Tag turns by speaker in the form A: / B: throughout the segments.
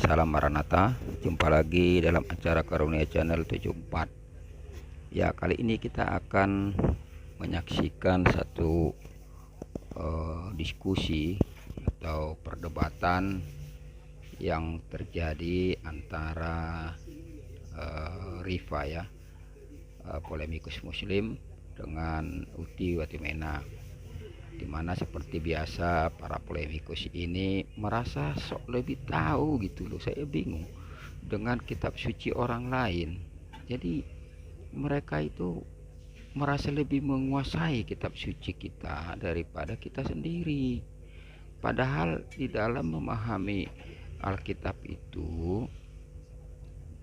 A: salam Maranatha. Jumpa lagi dalam acara Karunia Channel 74. Ya, kali ini kita akan menyaksikan satu diskusi atau perdebatan yang terjadi antara Rifa ya, polemikus muslim dengan Uti Watimena, dimana seperti biasa para polemikus ini merasa sok lebih tahu gitu loh. Saya bingung dengan kitab suci orang lain. Jadi mereka itu merasa lebih menguasai kitab suci kita daripada kita sendiri. Padahal di dalam memahami Alkitab itu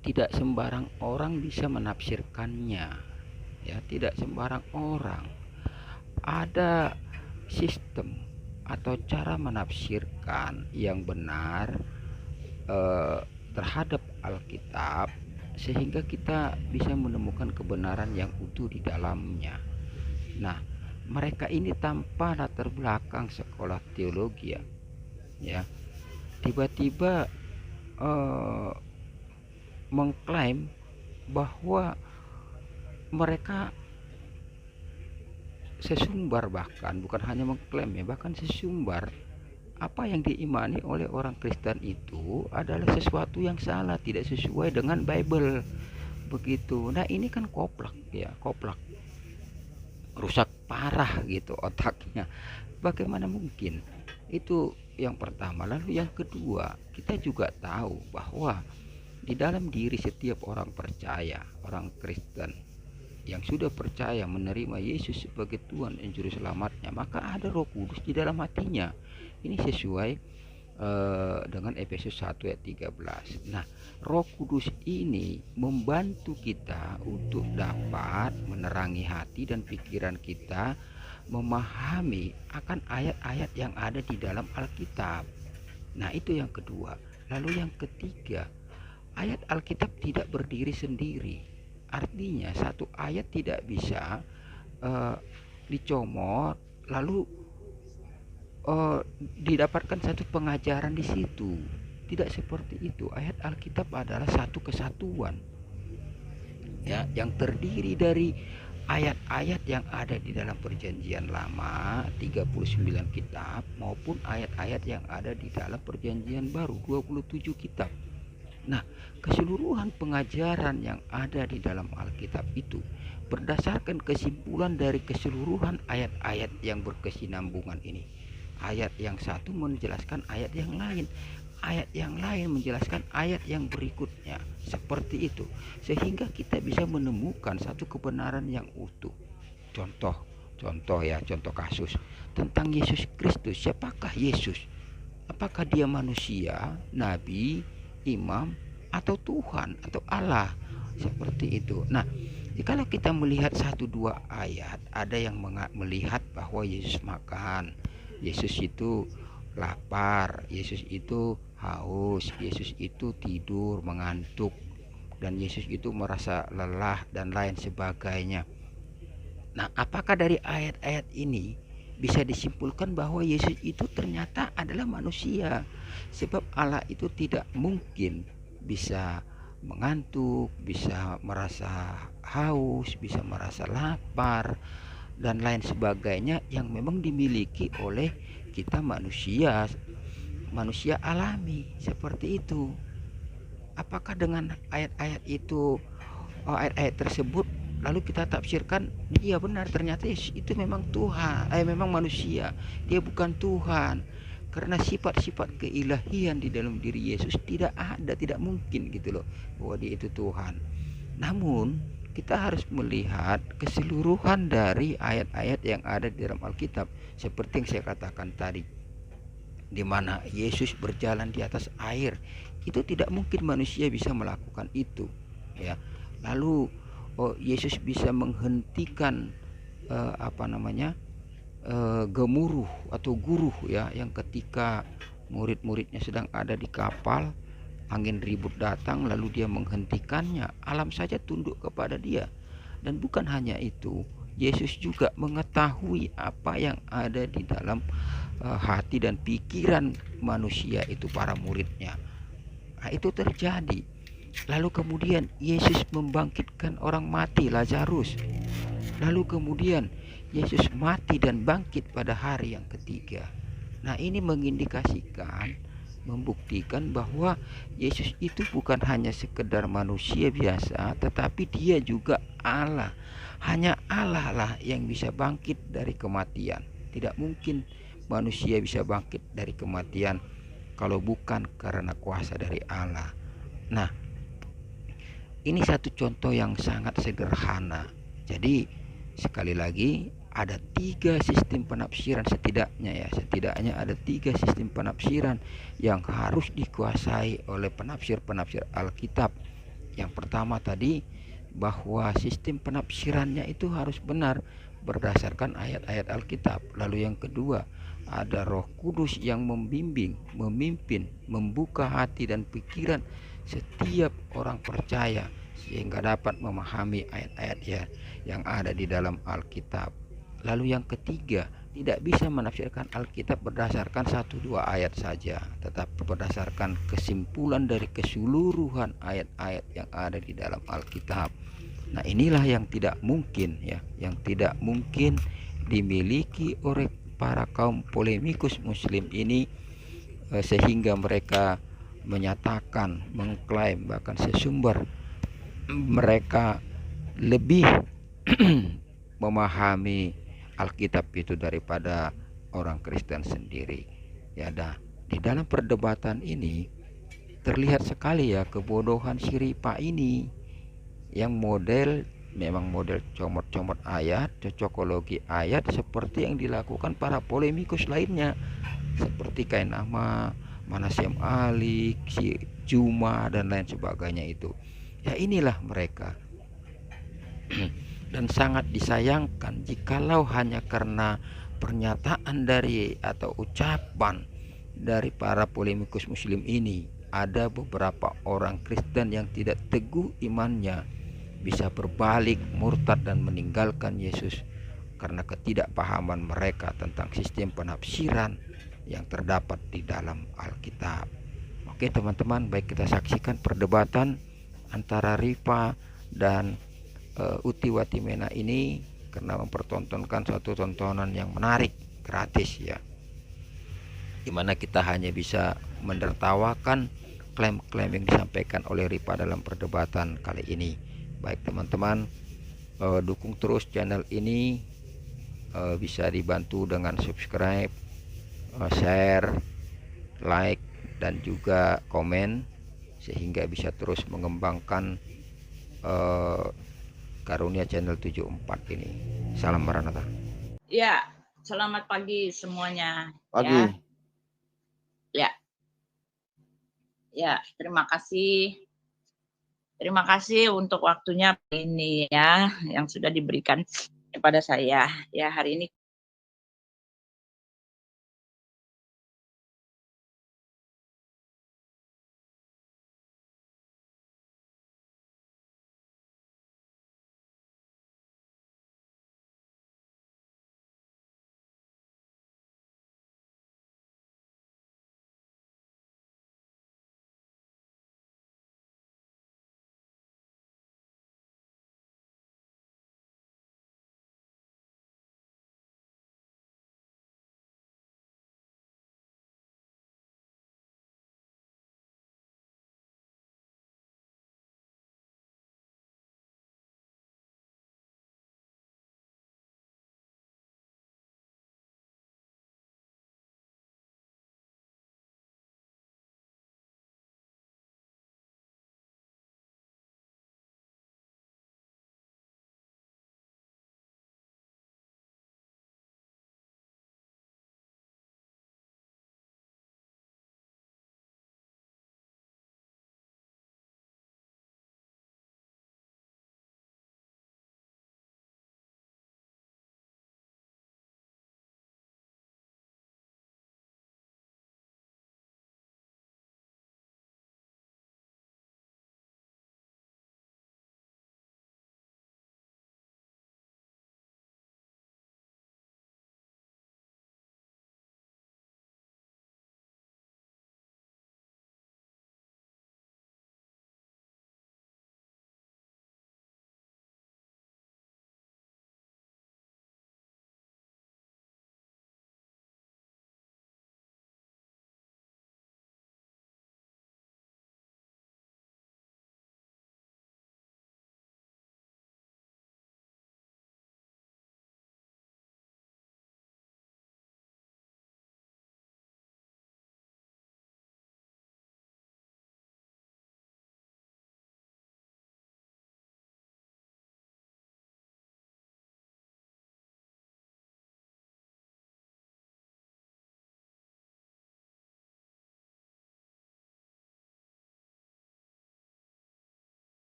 A: tidak sembarang orang bisa menafsirkannya. Ya, tidak sembarang orang. Ada sistem atau cara menafsirkan yang benar terhadap Alkitab, sehingga kita bisa menemukan kebenaran yang utuh di dalamnya. Nah, mereka ini tanpa latar belakang sekolah teologi ya, tiba-tiba mengklaim bahwa mereka sesumbar, bahkan bukan hanya mengklaim ya, bahkan sesumbar. Apa yang diimani oleh orang Kristen itu adalah sesuatu yang salah, tidak sesuai dengan Bible. Begitu. Nah, ini kan koplak ya, koplak. Rusak parah gitu otaknya. Bagaimana mungkin? Itu yang pertama. Lalu yang kedua, kita juga tahu bahwa di dalam diri setiap orang percaya, orang Kristen yang sudah percaya menerima Yesus sebagai Tuhan dan Juru Selamatnya, maka ada Roh Kudus di dalam hatinya. Ini sesuai dengan Efesus 1 ayat 13. Nah, Roh Kudus ini membantu kita untuk dapat menerangi hati dan pikiran kita, memahami akan ayat-ayat yang ada di dalam Alkitab. Nah, itu yang kedua. Lalu yang ketiga, ayat Alkitab tidak berdiri sendiri. Artinya satu ayat tidak bisa dicomot lalu didapatkan satu pengajaran di situ. Tidak seperti itu. Ayat Alkitab adalah satu kesatuan ya, yang terdiri dari ayat-ayat yang ada di dalam Perjanjian Lama 39 kitab maupun ayat-ayat yang ada di dalam Perjanjian Baru 27 kitab. Nah, keseluruhan pengajaran yang ada di dalam Alkitab itu berdasarkan kesimpulan dari keseluruhan ayat-ayat yang berkesinambungan ini. Ayat yang satu menjelaskan ayat yang lain, ayat yang lain menjelaskan ayat yang berikutnya. Seperti itu, sehingga kita bisa menemukan satu kebenaran yang utuh. Contoh ya, contoh kasus tentang Yesus Kristus. Siapakah Yesus? Apakah dia manusia, nabi, imam, atau Tuhan atau Allah? Seperti itu. Nah, kalau kita melihat satu dua ayat, ada yang melihat bahwa Yesus makan, Yesus itu lapar, Yesus itu haus, Yesus itu tidur, mengantuk, dan Yesus itu merasa lelah dan lain sebagainya. Nah, apakah dari ayat-ayat ini bisa disimpulkan bahwa Yesus itu ternyata adalah manusia? Sebab Allah itu tidak mungkin bisa mengantuk, bisa merasa haus, bisa merasa lapar dan lain sebagainya yang memang dimiliki oleh kita manusia alami seperti itu. Apakah dengan ayat-ayat itu, ayat-ayat tersebut lalu kita tafsirkan, iya benar, ternyata itu memang Tuhan, memang manusia, dia bukan Tuhan, karena sifat-sifat keilahian di dalam diri Yesus tidak ada, tidak mungkin gitu loh bahwa dia itu Tuhan. Namun kita harus melihat keseluruhan dari ayat-ayat yang ada di dalam Alkitab, seperti yang saya katakan tadi, di mana Yesus berjalan di atas air. Itu tidak mungkin manusia bisa melakukan itu ya. Lalu Yesus bisa menghentikan gemuruh atau guruh ya, yang ketika murid-muridnya sedang ada di kapal, angin ribut datang lalu dia menghentikannya, alam saja tunduk kepada dia. Dan bukan hanya itu, Yesus juga mengetahui apa yang ada di dalam hati dan pikiran manusia itu, para muridnya. Nah, itu terjadi. Lalu kemudian Yesus membangkitkan orang mati, Lazarus. Lalu kemudian Yesus mati dan bangkit pada hari yang ketiga. Nah, ini mengindikasikan, membuktikan bahwa Yesus itu bukan hanya sekedar manusia biasa, tetapi dia juga Allah. Hanya Allah lah yang bisa bangkit dari kematian. Tidak mungkin manusia bisa bangkit dari kematian kalau bukan karena kuasa dari Allah. Nah, ini satu contoh yang sangat sederhana. Jadi sekali lagi ada 3 sistem penafsiran setidaknya ada 3 sistem penafsiran yang harus dikuasai oleh penafsir-penafsir Alkitab. Yang pertama tadi, bahwa sistem penafsirannya itu harus benar berdasarkan ayat-ayat Alkitab. Lalu yang kedua, ada Roh Kudus yang membimbing, memimpin, membuka hati dan pikiran setiap orang percaya sehingga dapat memahami ayat-ayat yang ada di dalam Alkitab. Lalu yang ketiga, tidak bisa menafsirkan Alkitab berdasarkan 1-2 ayat saja, tetapi berdasarkan kesimpulan dari keseluruhan ayat-ayat yang ada di dalam Alkitab. Nah, inilah yang tidak mungkin yang tidak mungkin dimiliki oleh para kaum polemikus muslim ini, sehingga mereka menyatakan, mengklaim, bahkan sesumber mereka lebih memahami Alkitab itu daripada orang Kristen sendiri. Ya, di dalam perdebatan ini terlihat sekali ya kebodohan si Ripa ini, yang memang model comot-comot ayat, cocokologi ayat seperti yang dilakukan para polemikus lainnya, seperti Kainama, Manasem Alik, si Juma dan lain sebagainya itu. Ya, inilah mereka. Dan sangat disayangkan jikalau hanya karena pernyataan dari atau ucapan dari para polemikus muslim ini, ada beberapa orang Kristen yang tidak teguh imannya bisa berbalik murtad dan meninggalkan Yesus karena ketidakpahaman mereka tentang sistem penafsiran yang terdapat di dalam Alkitab. Oke teman-teman, baik, kita saksikan perdebatan antara Rifa dan Uti Watimena ini karena mempertontonkan suatu tontonan yang menarik, gratis ya, dimana kita hanya bisa menertawakan klaim-klaim yang disampaikan oleh Rifa dalam perdebatan kali ini. Baik teman-teman, dukung terus channel ini, bisa dibantu dengan subscribe, share, like, dan juga komen, sehingga bisa terus mengembangkan karunia channel 74 ini. Salam Maranatha.
B: Ya, selamat pagi semuanya.
A: Pagi.
B: Ya, terima kasih. Terima kasih untuk waktunya ini ya, yang sudah diberikan kepada saya. Ya, hari ini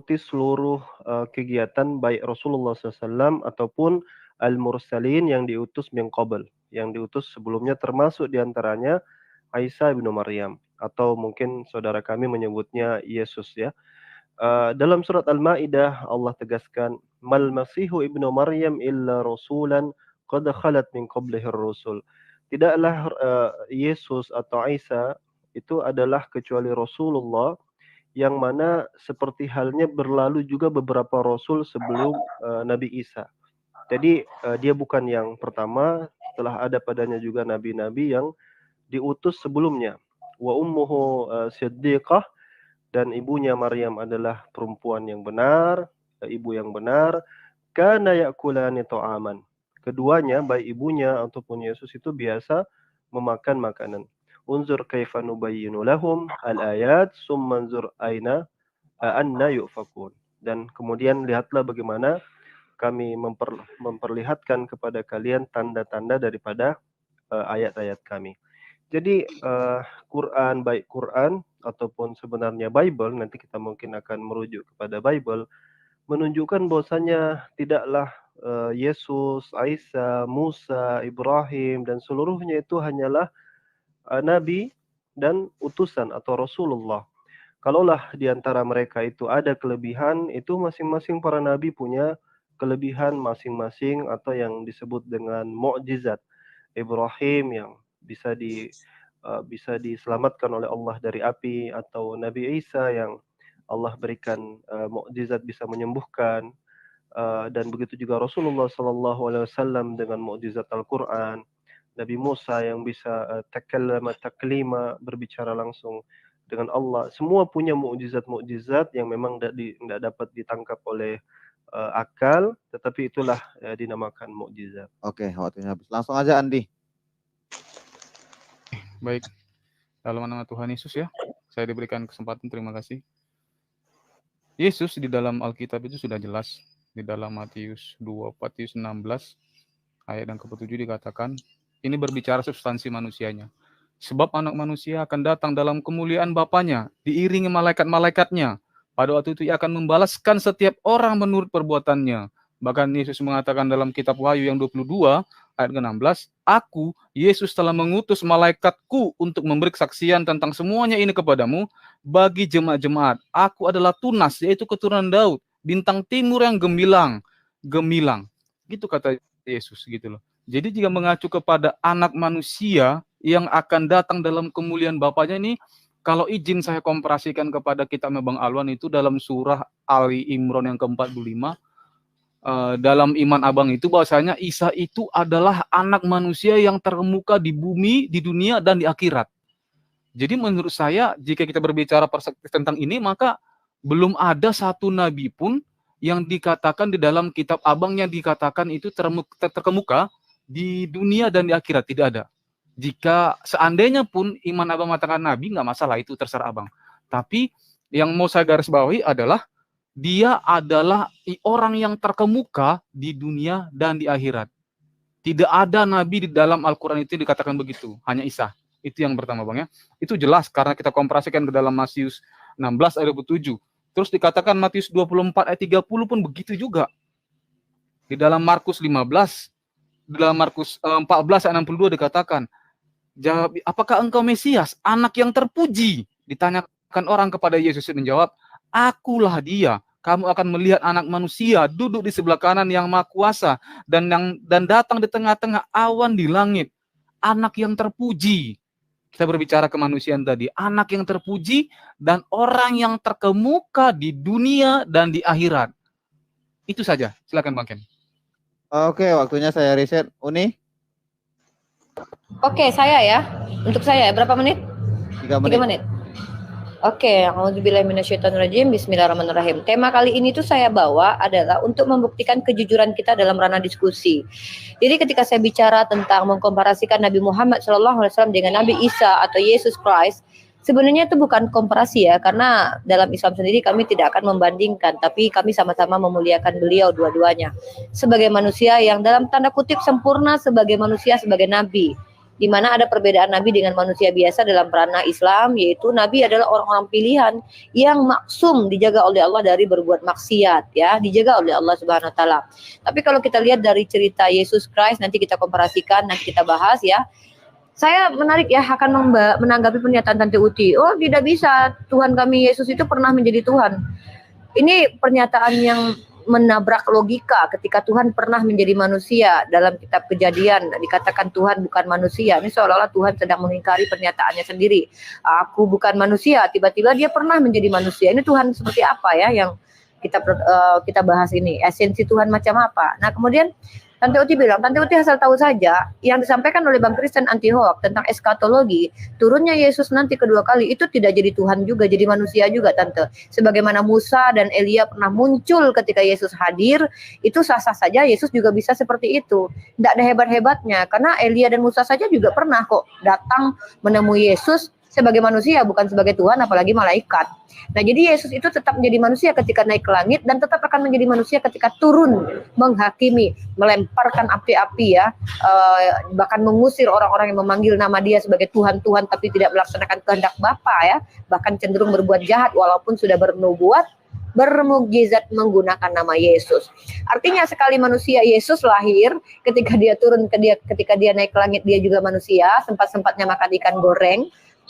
C: mengikuti seluruh kegiatan baik Rasulullah SAW ataupun al-mursalin yang diutus min qabl, yang diutus sebelumnya, termasuk diantaranya Isa ibnu Maryam, atau mungkin saudara kami menyebutnya Yesus ya. Dalam surat Al-Maidah Allah tegaskan, mal masihu ibnu Maryam illa rasulan qad khalat min qablihi rusul. Tidaklah Yesus atau Isa itu adalah kecuali Rasulullah yang mana seperti halnya berlalu juga beberapa rasul sebelum Nabi Isa. Jadi dia bukan yang pertama, telah ada padanya juga nabi-nabi yang diutus sebelumnya. Wa ummuhu siddiqah, dan ibunya Maryam adalah perempuan yang benar, ibu yang benar. Kana yakulani ta'aman. Keduanya, baik ibunya ataupun Yesus, itu biasa memakan makanan. Unzur kaifa nubayyinu lahum al-ayat summa anzur anna yufakun. Dan kemudian lihatlah bagaimana kami memperlihatkan kepada kalian tanda-tanda daripada ayat-ayat kami. Jadi Quran, baik Quran ataupun sebenarnya Bible, nanti kita mungkin akan merujuk kepada Bible, menunjukkan bahwasanya tidaklah Yesus, Isa, Musa, Ibrahim dan seluruhnya itu hanyalah nabi dan utusan atau Rasulullah. Kalaulah di antara mereka itu ada kelebihan, itu masing-masing para nabi punya kelebihan masing-masing atau yang disebut dengan mukjizat. Ibrahim yang bisa diselamatkan oleh Allah dari api, atau Nabi Isa yang Allah berikan mukjizat bisa menyembuhkan, dan begitu juga Rasulullah SAW dengan mukjizat Al-Quran, Nabi Musa yang bisa takallama taklima, berbicara langsung dengan Allah. Semua punya mukjizat-mukjizat yang memang tidak dapat ditangkap oleh akal, tetapi itulah dinamakan mukjizat.
D: Oke, waktunya habis. Langsung aja Andi.
E: Baik, dalam nama Tuhan Yesus ya, saya diberikan kesempatan, terima kasih. Yesus di dalam Alkitab itu sudah jelas, di dalam Matius 16 ayat yang ke-7 dikatakan, ini berbicara substansi manusianya. Sebab anak manusia akan datang dalam kemuliaan Bapanya, diiringi malaikat-malaikatnya. Pada waktu itu ia akan membalaskan setiap orang menurut perbuatannya. Bahkan Yesus mengatakan dalam kitab Wahyu yang 22 ayat ke-16, Aku, Yesus telah mengutus malaikatku untuk memberi kesaksian tentang semuanya ini kepadamu bagi jemaat-jemaat. Aku adalah Tunas, yaitu keturunan Daud, bintang timur yang gemilang. Gitu kata Yesus gitu loh. Jadi jika mengacu kepada anak manusia yang akan datang dalam kemuliaan Bapaknya ini, kalau izin saya komparasikan kepada kitabnya Bang Alwan itu dalam surah Ali Imran yang ke-45, dalam iman abang itu bahwasanya Isa itu adalah anak manusia yang terkemuka di bumi, di dunia, dan di akhirat. Jadi menurut saya jika kita berbicara perspektif tentang ini, maka belum ada satu nabi pun yang dikatakan di dalam kitab abang yang dikatakan itu terkemuka di dunia dan di akhirat, tidak ada. Jika seandainya pun iman abang mengatakan nabi, nggak masalah, itu terserah abang. Tapi yang mau saya garis bawahi adalah dia adalah orang yang terkemuka di dunia dan di akhirat. Tidak ada nabi di dalam Al-Quran itu dikatakan begitu, hanya Isa. Itu yang pertama Bang ya. Itu jelas karena kita komparasikan ke dalam Matius 16 ayat 27. Terus dikatakan Matius 24 ayat 30 pun begitu juga. Di dalam Markus 15, di dalam Markus 14 ayat 62 dikatakan, jawab, apakah engkau Mesias, anak yang terpuji? Ditanyakan orang kepada Yesus, menjawab, akulah dia. Kamu akan melihat anak manusia duduk di sebelah kanan yang maha kuasa dan datang di tengah-tengah awan di langit. Anak yang terpuji. Kita berbicara kemanusiaan tadi. Anak yang terpuji dan orang yang terkemuka di dunia dan di akhirat. Itu saja. Silakan Bang Ken.
D: Oke, waktunya saya riset. Uni?
F: Oke, saya ya. Untuk saya, berapa menit?
D: 3 menit.
F: 3 menit. Oke, auzubillahi minasyaitonirrajim. Bismillahirrahmanirrahim. Tema kali ini tuh saya bawa adalah untuk membuktikan kejujuran kita dalam ranah diskusi. Jadi ketika saya bicara tentang mengkomparasikan Nabi Muhammad SAW dengan Nabi Isa atau Yesus Christ, sebenarnya itu bukan komparasi ya, karena dalam Islam sendiri kami tidak akan membandingkan, tapi kami sama-sama memuliakan beliau dua-duanya sebagai manusia yang dalam tanda kutip sempurna, sebagai manusia, sebagai nabi. di mana ada perbedaan nabi dengan manusia biasa dalam ranah Islam, yaitu nabi adalah orang-orang pilihan yang maksum, dijaga oleh Allah dari berbuat maksiat, ya, dijaga oleh Allah Subhanahu wa taala. Tapi kalau kita lihat dari cerita Yesus Christ, nanti kita komparasikan, nanti kita bahas ya. Saya menarik ya akan menanggapi pernyataan Tante Uti. Oh, tidak bisa, Tuhan kami Yesus itu pernah menjadi Tuhan. Ini pernyataan yang menabrak logika ketika Tuhan pernah menjadi manusia. Dalam kitab Kejadian dikatakan Tuhan bukan manusia. Ini seolah-olah Tuhan sedang mengingkari pernyataannya sendiri. Aku bukan manusia, tiba-tiba dia pernah menjadi manusia. Ini Tuhan seperti apa ya yang kita bahas ini? Esensi Tuhan macam apa? Nah, kemudian Tante Uti bilang, Tante Uti asal tahu saja yang disampaikan oleh Bang Kristen Antihok tentang eskatologi, turunnya Yesus nanti kedua kali itu tidak jadi Tuhan juga, jadi manusia juga, Tante. Sebagaimana Musa dan Elia pernah muncul ketika Yesus hadir, itu sah-sah saja Yesus juga bisa seperti itu. Tidak ada hebat-hebatnya, karena Elia dan Musa saja juga pernah kok datang menemui Yesus sebagai manusia, bukan sebagai Tuhan, apalagi malaikat. Nah, jadi Yesus itu tetap menjadi manusia ketika naik ke langit dan tetap akan menjadi manusia ketika turun menghakimi, melemparkan api-api ya, bahkan mengusir orang-orang yang memanggil nama dia sebagai Tuhan-Tuhan tapi tidak melaksanakan kehendak Bapa ya, bahkan cenderung berbuat jahat walaupun sudah bernubuat, bermukjizat menggunakan nama Yesus. Artinya sekali manusia Yesus lahir, ketika dia turun ketika dia naik ke langit dia juga manusia, sempat-sempatnya makan ikan goreng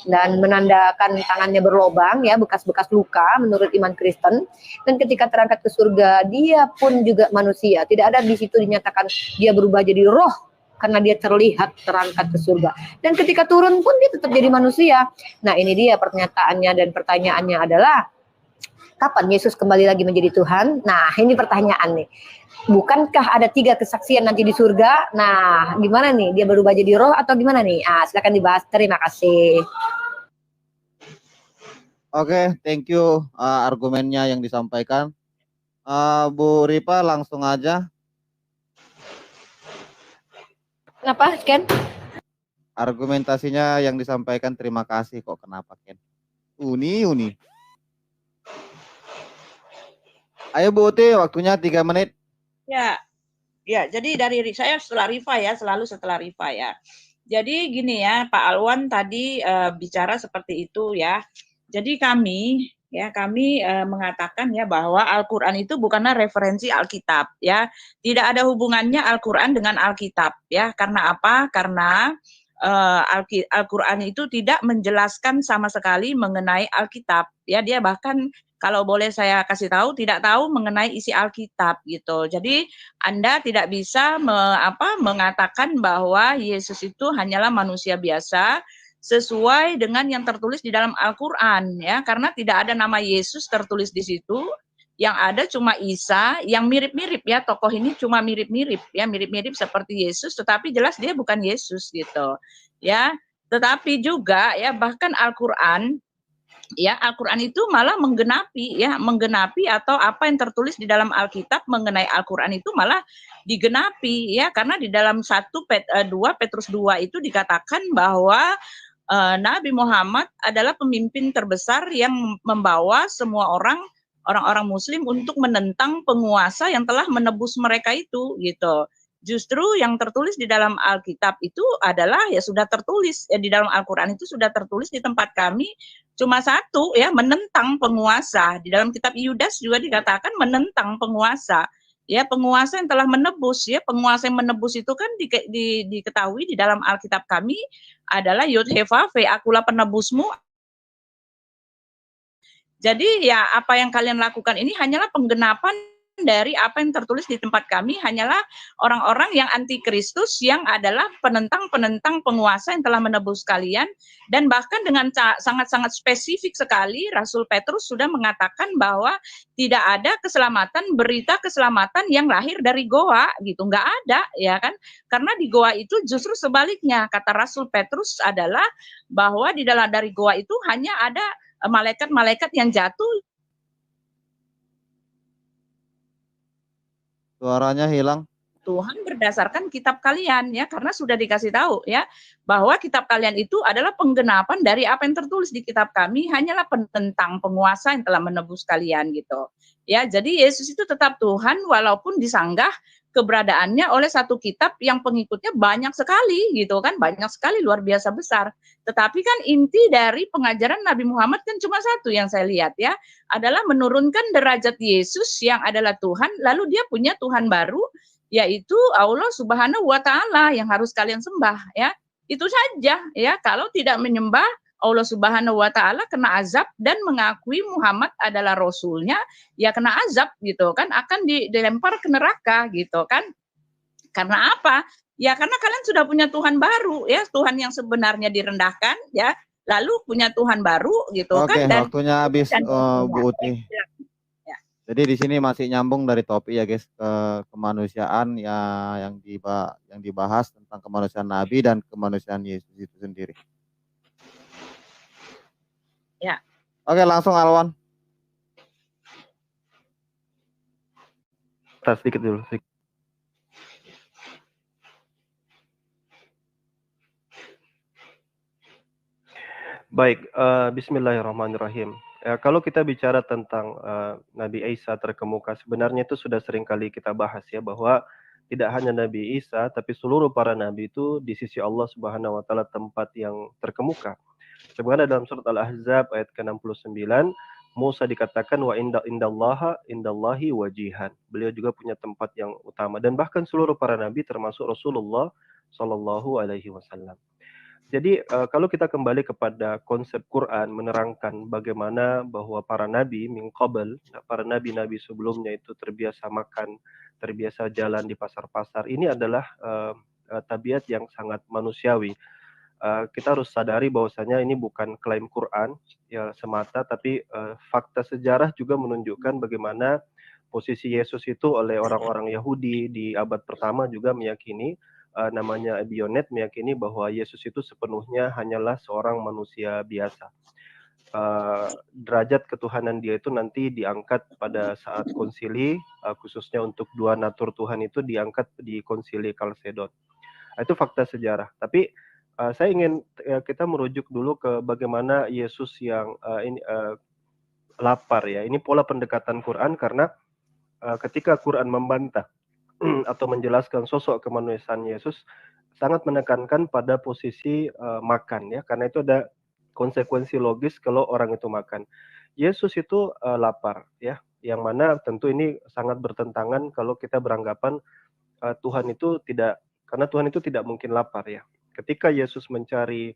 F: dan menandakan tangannya berlobang ya, bekas-bekas luka menurut iman Kristen. Dan ketika terangkat ke surga dia pun juga manusia. Tidak ada di situ dinyatakan dia berubah jadi roh karena dia terlihat terangkat ke surga. Dan ketika turun pun dia tetap jadi manusia. Nah, ini dia pernyataannya dan pertanyaannya adalah kapan Yesus kembali lagi menjadi Tuhan? Nah, ini pertanyaan nih. Bukankah ada 3 kesaksian nanti di surga? Nah, gimana nih? Dia berubah jadi roh atau gimana nih? Silakan dibahas. Terima kasih.
D: Oke, thank you argumennya yang disampaikan. Bu Ripa langsung aja.
F: Kenapa, Ken?
D: Argumentasinya yang disampaikan terima kasih kok. Kenapa, Ken? Uni. Ayo Bu Uti, waktunya 3 menit.
B: Ya, jadi dari saya setelah Rifa ya, selalu setelah Rifa ya. Jadi gini ya, Pak Alwan tadi bicara seperti itu ya. Jadi kami mengatakan ya bahwa Al-Qur'an itu bukanlah referensi Alkitab ya. Tidak ada hubungannya Al-Qur'an dengan Alkitab ya. Karena apa? Karena Al-Qur'an itu tidak menjelaskan sama sekali mengenai Alkitab ya. Dia bahkan kalau boleh saya kasih tahu, tidak tahu mengenai isi Alkitab gitu. Jadi Anda tidak bisa mengatakan bahwa Yesus itu hanyalah manusia biasa sesuai dengan yang tertulis di dalam Al-Qur'an ya, karena tidak ada nama Yesus tertulis di situ. Yang ada cuma Isa yang mirip-mirip ya, tokoh ini cuma mirip-mirip ya, mirip-mirip seperti Yesus tetapi jelas dia bukan Yesus gitu. Ya, tetapi juga ya bahkan Al-Qur'an itu malah menggenapi atau apa yang tertulis di dalam Alkitab mengenai Al-Qur'an itu malah digenapi ya, karena di dalam 2 Petrus 2 itu dikatakan bahwa Nabi Muhammad adalah pemimpin terbesar yang membawa semua orang-orang muslim untuk menentang penguasa yang telah menebus mereka itu gitu. Justru yang tertulis di dalam Alkitab itu adalah ya sudah tertulis ya, di dalam Al-Qur'an itu sudah tertulis di tempat kami cuma satu ya, menentang penguasa. Di dalam kitab Yudas juga dikatakan menentang penguasa. Ya, penguasa yang telah menebus ya, penguasa yang menebus itu kan diketahui di dalam Alkitab kami adalah Yod-Heh-Vav-He, akulah penebusmu. Jadi ya apa yang kalian lakukan ini hanyalah penggenapan dari apa yang tertulis di tempat kami, hanyalah orang-orang yang anti Kristus yang adalah penentang-penentang penguasa yang telah menebus kalian. Dan bahkan dengan sangat-sangat spesifik sekali Rasul Petrus sudah mengatakan bahwa tidak ada keselamatan, berita keselamatan yang lahir dari goa gitu, nggak ada ya kan, karena di goa itu justru sebaliknya, kata Rasul Petrus adalah bahwa di dalam dari goa itu hanya ada malaikat-malaikat yang jatuh.
D: Suaranya hilang.
B: Tuhan berdasarkan kitab kalian ya, karena sudah dikasih tahu ya bahwa kitab kalian itu adalah penggenapan dari apa yang tertulis di kitab kami, hanyalah tentang penguasa yang telah menebus kalian gitu. Ya, jadi Yesus itu tetap Tuhan walaupun disanggah keberadaannya oleh satu kitab yang pengikutnya banyak sekali gitu kan, banyak sekali, luar biasa besar. Tetapi kan inti dari pengajaran Nabi Muhammad kan cuma satu yang saya lihat ya, adalah menurunkan derajat Yesus yang adalah Tuhan, lalu dia punya Tuhan baru, yaitu Allah Subhanahu wa Ta'ala yang harus kalian sembah ya. Itu saja ya. Kalau tidak menyembah Allah Subhanahu wa Ta'ala kena azab, dan mengakui Muhammad adalah rasulnya ya kena azab gitu kan, akan dilempar ke neraka gitu kan. Karena apa? Ya karena kalian sudah punya Tuhan baru ya, Tuhan yang sebenarnya direndahkan ya, lalu punya Tuhan baru gitu
D: Oke,
B: kan. Dan
D: waktunya habis Bu Uti.
B: Ya.
D: Jadi di sini masih nyambung dari topik ya guys, ke kemanusiaan ya, yang dibahas tentang kemanusiaan Nabi dan kemanusiaan Yesus itu sendiri.
B: Ya.
D: Oke, langsung Alwan.
C: Sedikit dulu. Baik, bismillahirrahmanirrahim. Kalau kita bicara tentang Nabi Isa terkemuka, sebenarnya itu sudah sering kali kita bahas ya, bahwa tidak hanya Nabi Isa, tapi seluruh para nabi itu di sisi Allah Subhanahu wa Ta'ala tempat yang terkemuka. Sebenarnya dalam surat Al-Ahzab ayat ke-69, Musa dikatakan wa indallahi wajihan. Beliau juga punya tempat yang utama, dan bahkan seluruh para nabi termasuk Rasulullah Shallallahu Alaihi Wasallam. Jadi kalau kita kembali kepada konsep Quran menerangkan bagaimana bahwa para nabi min qabl, para nabi-nabi sebelumnya itu terbiasa makan, terbiasa jalan di pasar-pasar. Ini adalah tabiat yang sangat manusiawi. Kita harus sadari bahwasanya ini bukan klaim Quran ya semata, tapi fakta sejarah juga menunjukkan bagaimana posisi Yesus itu oleh orang-orang Yahudi di abad pertama juga meyakini, namanya Abionet meyakini bahwa Yesus itu sepenuhnya hanyalah seorang manusia biasa. Derajat ketuhanan dia itu nanti diangkat pada saat konsili, khususnya untuk dua natur Tuhan itu diangkat di konsili Kalsedon. Itu fakta sejarah. Tapi saya ingin kita merujuk dulu ke bagaimana Yesus yang lapar ya. Ini pola pendekatan Quran, karena ketika Quran membantah atau menjelaskan sosok kemanusiaan Yesus, sangat menekankan pada posisi makan ya, karena itu ada konsekuensi logis kalau orang itu makan. Yesus itu lapar ya, yang mana tentu ini sangat bertentangan kalau kita beranggapan Tuhan itu tidak, karena Tuhan itu tidak mungkin lapar ya. Ketika Yesus mencari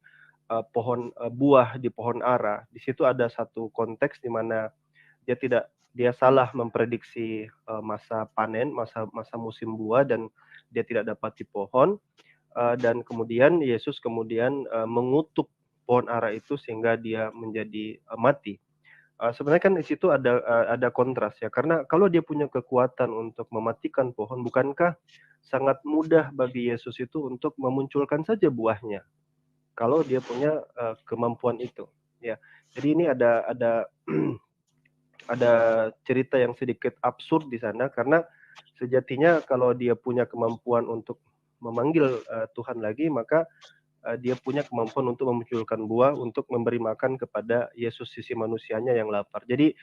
C: buah di pohon ara, di situ ada satu konteks di mana dia salah memprediksi masa panen, masa musim buah, dan dia tidak dapat di pohon, dan kemudian Yesus mengutuk pohon ara itu sehingga dia menjadi mati. Sebenarnya kan di situ ada kontras ya, karena kalau dia punya kekuatan untuk mematikan pohon, bukankah sangat mudah bagi Yesus itu untuk memunculkan saja buahnya kalau dia punya kemampuan itu ya. Jadi ini ada ada cerita yang sedikit absurd di sana, karena sejatinya kalau dia punya kemampuan untuk memanggil Tuhan lagi, maka dia punya kemampuan untuk memunculkan buah untuk memberi makan kepada Yesus sisi manusianya yang lapar. Jadi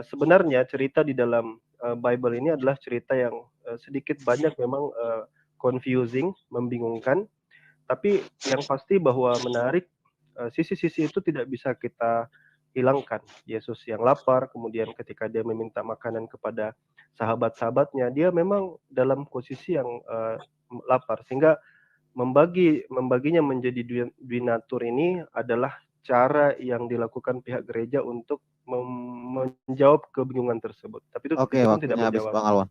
C: sebenarnya cerita di dalam Bible ini adalah cerita yang sedikit banyak memang confusing, membingungkan, tapi yang pasti bahwa menarik, sisi-sisi itu tidak bisa kita hilangkan. Yesus yang lapar, kemudian ketika dia meminta makanan kepada sahabat-sahabatnya, dia memang dalam posisi yang lapar, sehingga membaginya menjadi dwinatur ini adalah cara yang dilakukan pihak gereja untuk menjawab kebingungan tersebut. Tapi itu
D: waktunya habis Bang Alwan.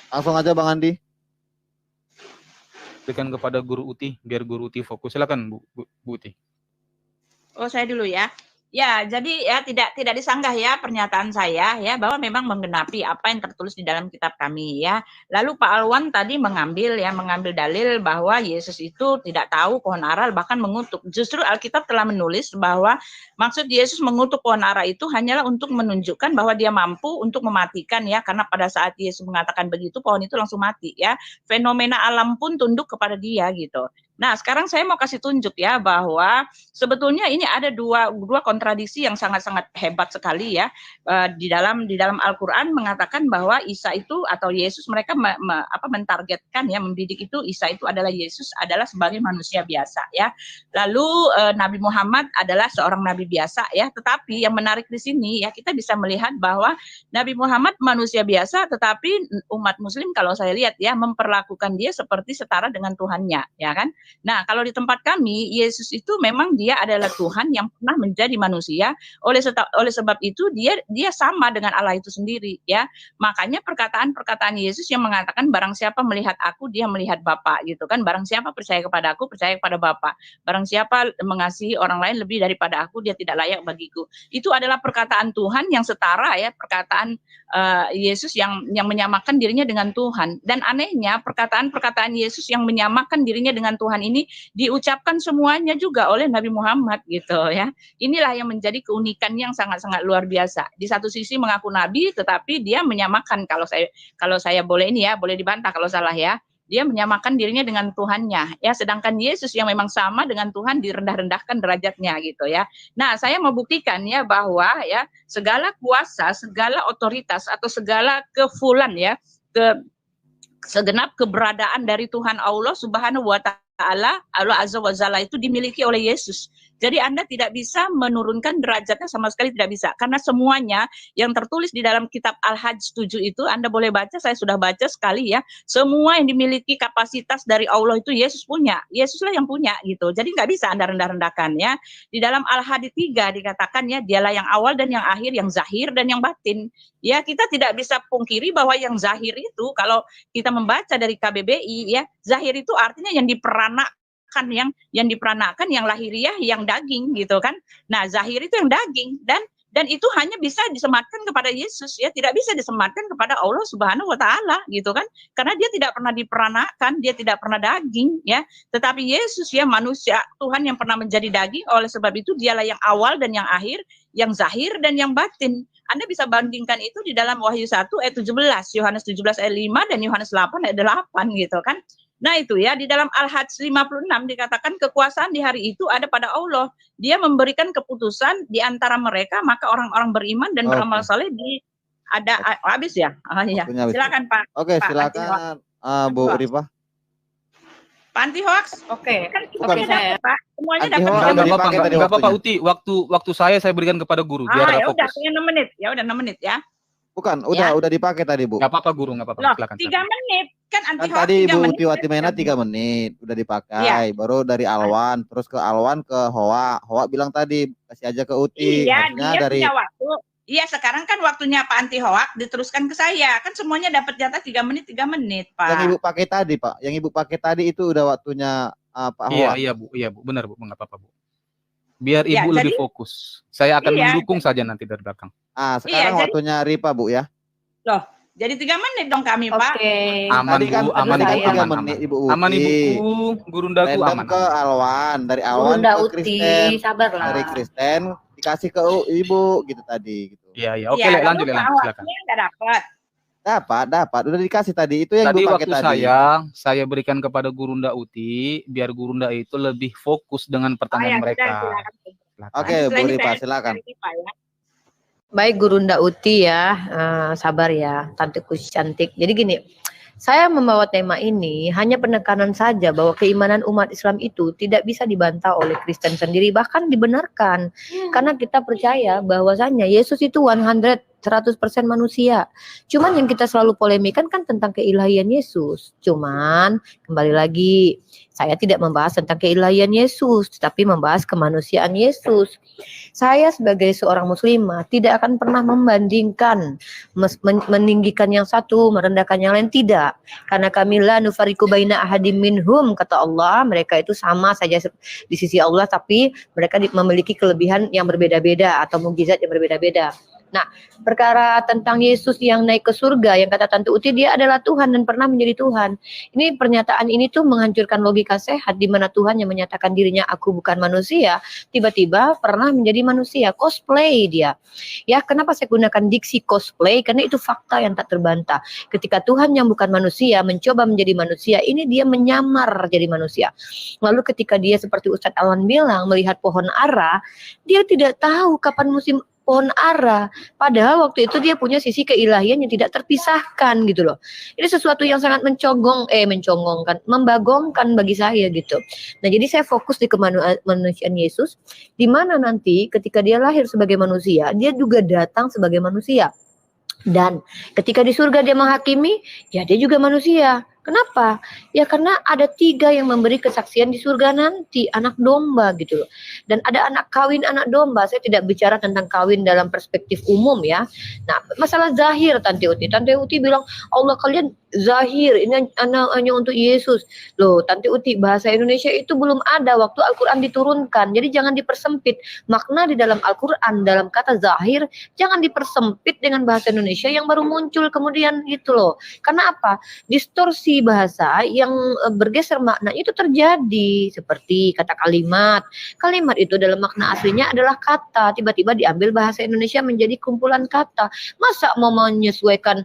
D: Langsung aja Bang Andi.
E: Berikan kepada Guru Uti, biar Guru Uti fokus. Silakan Bu Uti.
B: Oh, saya dulu ya. Ya, jadi ya tidak disanggah ya pernyataan saya ya, bahwa memang menggenapi apa yang tertulis di dalam kitab kami ya. Lalu Pak Alwan tadi mengambil dalil bahwa Yesus itu tidak tahu pohon ara, bahkan mengutuk. Justru Alkitab telah menulis bahwa maksud Yesus mengutuk pohon ara itu hanyalah untuk menunjukkan bahwa dia mampu untuk mematikan ya, karena pada saat Yesus mengatakan begitu pohon itu langsung mati ya. Fenomena alam pun tunduk kepada dia gitu. Nah, sekarang saya mau kasih tunjuk ya bahwa sebetulnya ini ada dua kontradiksi yang sangat-sangat hebat sekali ya. Di dalam Al-Qur'an mengatakan bahwa Isa itu atau Yesus mereka mentargetkan ya, mendidik itu Isa itu adalah Yesus adalah sebagai manusia biasa ya. Lalu Nabi Muhammad adalah seorang nabi biasa ya. Tetapi yang menarik di sini ya, kita bisa melihat bahwa Nabi Muhammad manusia biasa, tetapi umat muslim kalau saya lihat ya memperlakukan dia seperti setara dengan Tuhannya, ya kan? Nah, kalau di tempat kami, Yesus itu memang dia adalah Tuhan yang pernah menjadi manusia. Oleh sebab itu dia sama dengan Allah itu sendiri, ya. Makanya perkataan Yesus yang mengatakan barang siapa melihat aku, dia melihat Bapa, gitu kan? Barang siapa percaya kepada aku, percaya kepada Bapa. Barang siapa mengasihi orang lain lebih daripada aku, dia tidak layak bagiku. Itu adalah perkataan Tuhan yang setara ya, perkataan Yesus yang menyamakan dirinya dengan Tuhan. Dan anehnya perkataan Yesus yang menyamakan dirinya dengan Tuhan ini diucapkan semuanya juga oleh Nabi Muhammad gitu ya. Inilah yang menjadi keunikan yang sangat-sangat luar biasa. Di satu sisi mengaku nabi tetapi dia menyamakan, kalau saya boleh ini ya, boleh dibantah kalau salah ya. Dia menyamakan dirinya dengan Tuhannya ya, sedangkan Yesus yang memang sama dengan Tuhan direndah-rendahkan derajatnya gitu ya. Nah, saya mau buktikan ya bahwa ya segala kuasa, segala otoritas atau segala kefulan ya, segenap keberadaan dari Tuhan Allah Subhanahu wa Ta'ala, Allah Azza wa Jalla itu dimiliki oleh Yesus. Jadi Anda tidak bisa menurunkan derajatnya, sama sekali tidak bisa. Karena semuanya yang tertulis di dalam kitab Al-Hajj 7 itu Anda boleh baca, saya sudah baca sekali ya. Semua yang dimiliki kapasitas dari Allah itu Yesus punya. Yesuslah yang punya gitu. Jadi nggak bisa Anda rendah-rendahkan ya. Di dalam Al-Hadid 3 dikatakan ya, dialah yang awal dan yang akhir, yang zahir dan yang batin. Ya, kita tidak bisa pungkiri bahwa yang zahir itu, kalau kita membaca dari KBBI ya, zahir itu artinya yang diperanakan, yang diperanakan, yang lahiriah, yang daging gitu kan. Nah, zahir itu yang daging, dan itu hanya bisa disematkan kepada Yesus ya, tidak bisa disematkan kepada Allah Subhanahu wa Ta'ala gitu kan, karena dia tidak pernah diperanakan, dia tidak pernah daging ya. Tetapi Yesus ya manusia, Tuhan yang pernah menjadi daging. Oleh sebab itu dialah yang awal dan yang akhir, yang zahir dan yang batin. Anda bisa bandingkan itu di dalam Wahyu 1 ayat 17, Yohanes 17 ayat 5 dan Yohanes 8 ayat 8 gitu kan. Nah itu ya, di dalam Al-Hajj 56 dikatakan kekuasaan di hari itu ada pada Allah. Dia memberikan keputusan di antara mereka, maka orang-orang beriman dan beramal saleh habis ya. Ya. Silakan Pak.
D: Oke, silakan Bu Rifah.
B: Pak Anti Hoax.
F: Oke.
B: Kan
F: Oke, saya.
B: Pak. Semuanya
D: Anti
B: dapat.
D: hoax.
E: Enggak apa-apa Uti, waktu saya berikan kepada guru biar
B: ya udah,
E: fokus.
B: 6 menit. Ya udah 6 menit ya.
D: Bukan, udah dipakai tadi, Bu.
E: Enggak apa-apa guru, enggak apa-apa.
B: Loh,
E: Silakan.
B: 3 menit. Kan Anti Hoax
D: tadi
B: 3
D: Ibu
B: menit.
D: Uti Watimena 3 menit udah dipakai.
B: Ya.
D: Baru dari Alwan, terus ke Alwan ke Hoa. Hoa bilang tadi kasih aja ke Uti.
B: Iya,
D: Maksudnya
B: dia
D: dari
B: punya waktu. Iya, sekarang kan waktunya Pak Anti Hoax diteruskan ke saya. Kan semuanya dapat jatah 3 menit, Pak.
D: yang Ibu pakai tadi, Pak. Yang Ibu pakai tadi itu udah waktunya Pak Hoa.
E: Iya, Bu. Benar, Bu. Enggak apa-apa, Bu. Biar
B: Ya,
E: Ibu lebih fokus. Saya akan mendukung saja nanti dari belakang.
D: Sekarang waktunya Ripa, Bu ya.
B: Loh, jadi 3 menit dong kami, Pak.
F: Oke.
E: Aman,
D: Tadi kan
E: Bu. Aman,
D: ada
E: Ibu.
D: 3
E: Aman.
D: menit, Ibu Uti.
E: Aman, Ibu. Gurundaku
D: Random
E: aman.
D: ke Alwan, dari Alwan
F: Bunda
D: ke
F: Uti,
D: Kristen.
F: sabarlah.
D: Dari Kristen dikasih ke Ibu gitu tadi gitu.
E: Iya. Oke, lanjut silakan.
B: Enggak dapat.
D: Dapat. Udah dikasih tadi. Itu yang
E: Tadi
D: Ibu pakai
E: waktu
D: tadi.
E: saya berikan kepada Gurunda Uti biar Gurunda itu lebih fokus dengan pertanyaan mereka.
D: Oke, Bu Ripa, silakan.
F: Baik Gurunda Uti ya, sabar ya, tanteku cantik. Jadi gini, saya membawa tema ini hanya penekanan saja bahwa keimanan umat Islam itu tidak bisa dibantah oleh Kristen sendiri, bahkan dibenarkan. Karena kita percaya bahwasanya Yesus itu 100% manusia. Cuman yang kita selalu polemikan kan tentang keilahian Yesus. Cuman kembali lagi, saya tidak membahas tentang keilahian Yesus, tetapi membahas kemanusiaan Yesus. Saya sebagai seorang muslimah tidak akan pernah membandingkan, meninggikan yang satu, merendahkan yang lain, tidak. Karena kami la nufariqu baina ahadim minhum, kata Allah, mereka itu sama saja di sisi Allah, tapi mereka memiliki kelebihan yang berbeda-beda atau mukjizat yang berbeda-beda. Nah, perkara tentang Yesus yang naik ke surga, yang kata Tante Uti dia adalah Tuhan dan pernah menjadi Tuhan. Ini pernyataan ini tuh menghancurkan logika sehat di mana Tuhan yang menyatakan dirinya aku bukan manusia, tiba-tiba pernah menjadi manusia, cosplay dia. Ya, kenapa saya gunakan diksi cosplay? Karena itu fakta yang tak terbantah. Ketika Tuhan yang bukan manusia mencoba menjadi manusia, ini dia menyamar jadi manusia. Lalu ketika dia seperti Ustadz Alwan bilang melihat pohon ara, dia tidak tahu kapan musim pohon ara. Padahal waktu itu dia punya sisi keilahian yang tidak terpisahkan gitu loh. Ini sesuatu yang sangat membagongkan bagi saya gitu. Nah, jadi saya fokus di kemanusiaan Yesus, di mana nanti ketika dia lahir sebagai manusia, dia juga datang sebagai manusia. Dan ketika di surga dia menghakimi, ya dia juga manusia. Kenapa? Ya karena ada 3 yang memberi kesaksian di surga nanti, anak domba gitu loh. Dan ada anak kawin anak domba. Saya tidak bicara tentang kawin dalam perspektif umum ya. Nah, masalah zahir Tante Uti. Tante Uti bilang, Allah kalian zahir, ini hanya untuk Yesus. Loh, Tante Uti, bahasa Indonesia itu belum ada waktu Al-Quran diturunkan. Jadi jangan dipersempit. Makna di dalam Al-Quran, dalam kata zahir, jangan dipersempit dengan bahasa Indonesia yang baru muncul kemudian gitu loh. Karena apa? Distorsi bahasa yang bergeser makna itu terjadi seperti kata kalimat. Kalimat itu dalam makna aslinya adalah kata, tiba-tiba diambil bahasa Indonesia menjadi kumpulan kata. Masa mau menyesuaikan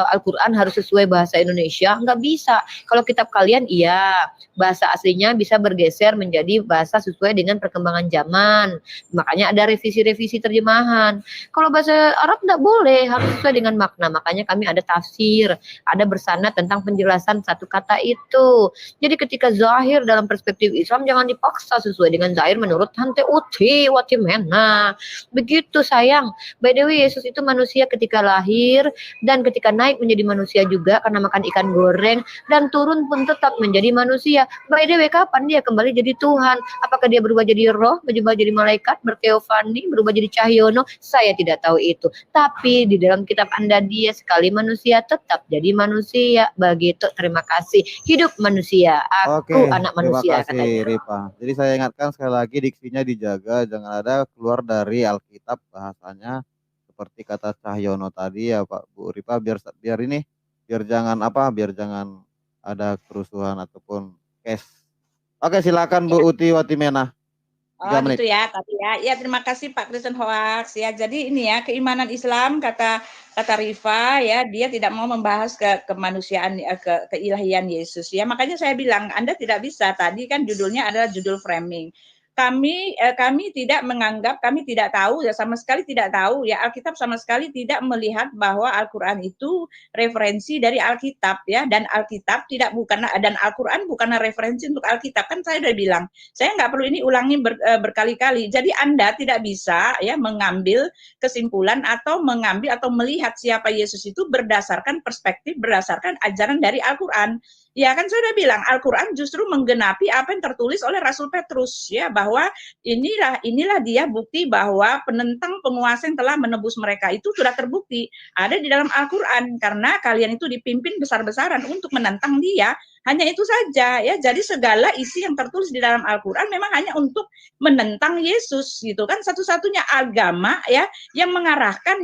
F: Al-Quran harus sesuai bahasa Indonesia? Nggak bisa. Kalau kitab kalian iya, bahasa aslinya bisa bergeser menjadi bahasa sesuai dengan perkembangan zaman. Makanya ada revisi-revisi terjemahan. Kalau bahasa Arab nggak boleh, harus sesuai dengan makna. Makanya kami ada tafsir, ada bersanad tentang penjelasan satu kata itu. Jadi ketika zahir dalam perspektif Islam jangan dipaksa sesuai dengan zahir menurut Tante Uti Watimena. Begitu sayang. By the way, Yesus itu manusia ketika lahir dan ketika naik menjadi manusia juga karena makan ikan goreng dan turun pun tetap menjadi manusia. By the way, kapan dia kembali jadi Tuhan? Apakah dia berubah jadi roh, berubah jadi malaikat, berteofani, berubah jadi Cahyono? Saya tidak tahu itu. Tapi di dalam kitab Anda dia sekali manusia tetap jadi manusia. Begitu, terima kasih. Hidup manusia, aku anak manusia.
D: Terima kasih Ripa. Jadi saya ingatkan sekali lagi diksinya dijaga, jangan ada keluar dari Alkitab bahasanya seperti kata Cahyono tadi ya Pak Bu Ripa, biar jangan ada kerusuhan ataupun case. Oke, silakan Bu Uti Watimena.
B: Oh gitu ya, tapi ya terima kasih Pak Kristen Hoax ya. Jadi ini ya keimanan Islam kata Rifa ya, dia tidak mau membahas kemanusiaan keilahian Yesus ya. Makanya saya bilang Anda tidak bisa, tadi kan judulnya adalah judul framing. Kami tidak menganggap, kami tidak tahu ya, sama sekali tidak tahu ya, Alkitab sama sekali tidak melihat bahwa Al-Qur'an itu referensi dari Alkitab ya, dan Alkitab dan Al-Qur'an bukanlah referensi untuk Alkitab. Kan saya udah bilang, saya nggak perlu ini ulangi berkali-kali. Jadi Anda tidak bisa ya mengambil kesimpulan atau melihat siapa Yesus itu berdasarkan perspektif, berdasarkan ajaran dari Al-Qur'an. Ya kan saya sudah bilang Al-Qur'an justru menggenapi apa yang tertulis oleh Rasul Petrus ya, bahwa inilah dia bukti bahwa penentang penguasa yang telah menebus mereka itu sudah terbukti ada di dalam Al-Qur'an, karena kalian itu dipimpin besar-besaran untuk menentang dia. Hanya itu saja ya. Jadi segala isi yang tertulis di dalam Al-Qur'an memang hanya untuk menentang Yesus gitu kan. Satu-satunya agama ya yang mengarahkan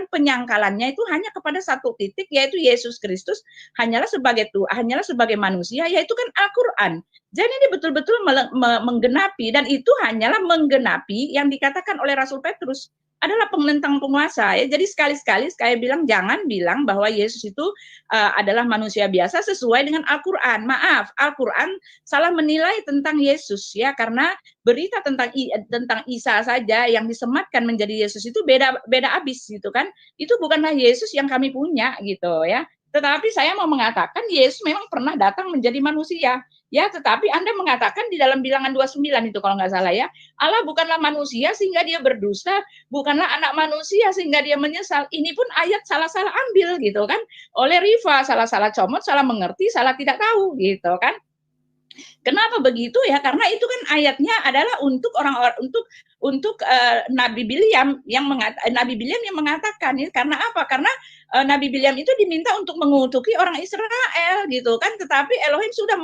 B: penyangkalannya itu hanya kepada satu titik, yaitu Yesus Kristus hanyalah sebagai manusia, yaitu kan Al-Qur'an. Jadi ini betul-betul menggenapi, dan itu hanyalah menggenapi yang dikatakan oleh Rasul Petrus adalah penentang penguasa ya. Jadi sekali-sekali saya bilang jangan bilang bahwa Yesus itu adalah manusia biasa sesuai dengan Al-Qur'an. Maaf, Al-Qur'an salah menilai tentang Yesus ya, karena berita tentang Isa saja yang disematkan menjadi Yesus itu beda abis gitu kan. Itu bukanlah Yesus yang kami punya gitu ya. Tetapi saya mau mengatakan Yesus memang pernah datang menjadi manusia. Ya, tetapi Anda mengatakan di dalam Bilangan 29 itu kalau nggak salah ya, Allah bukanlah manusia sehingga dia berdusta, bukanlah anak manusia sehingga dia menyesal. Ini pun ayat salah-salah ambil gitu kan, oleh Rifa, salah-salah comot, salah mengerti, salah tidak tahu gitu kan. Kenapa begitu ya? Karena itu kan ayatnya adalah untuk orang-orang untuk Nabi Bilyam yang mengatakan ini karena apa? Karena Nabi Bilyam itu diminta untuk mengutuki orang Israel gitu kan, tetapi Elohim sudah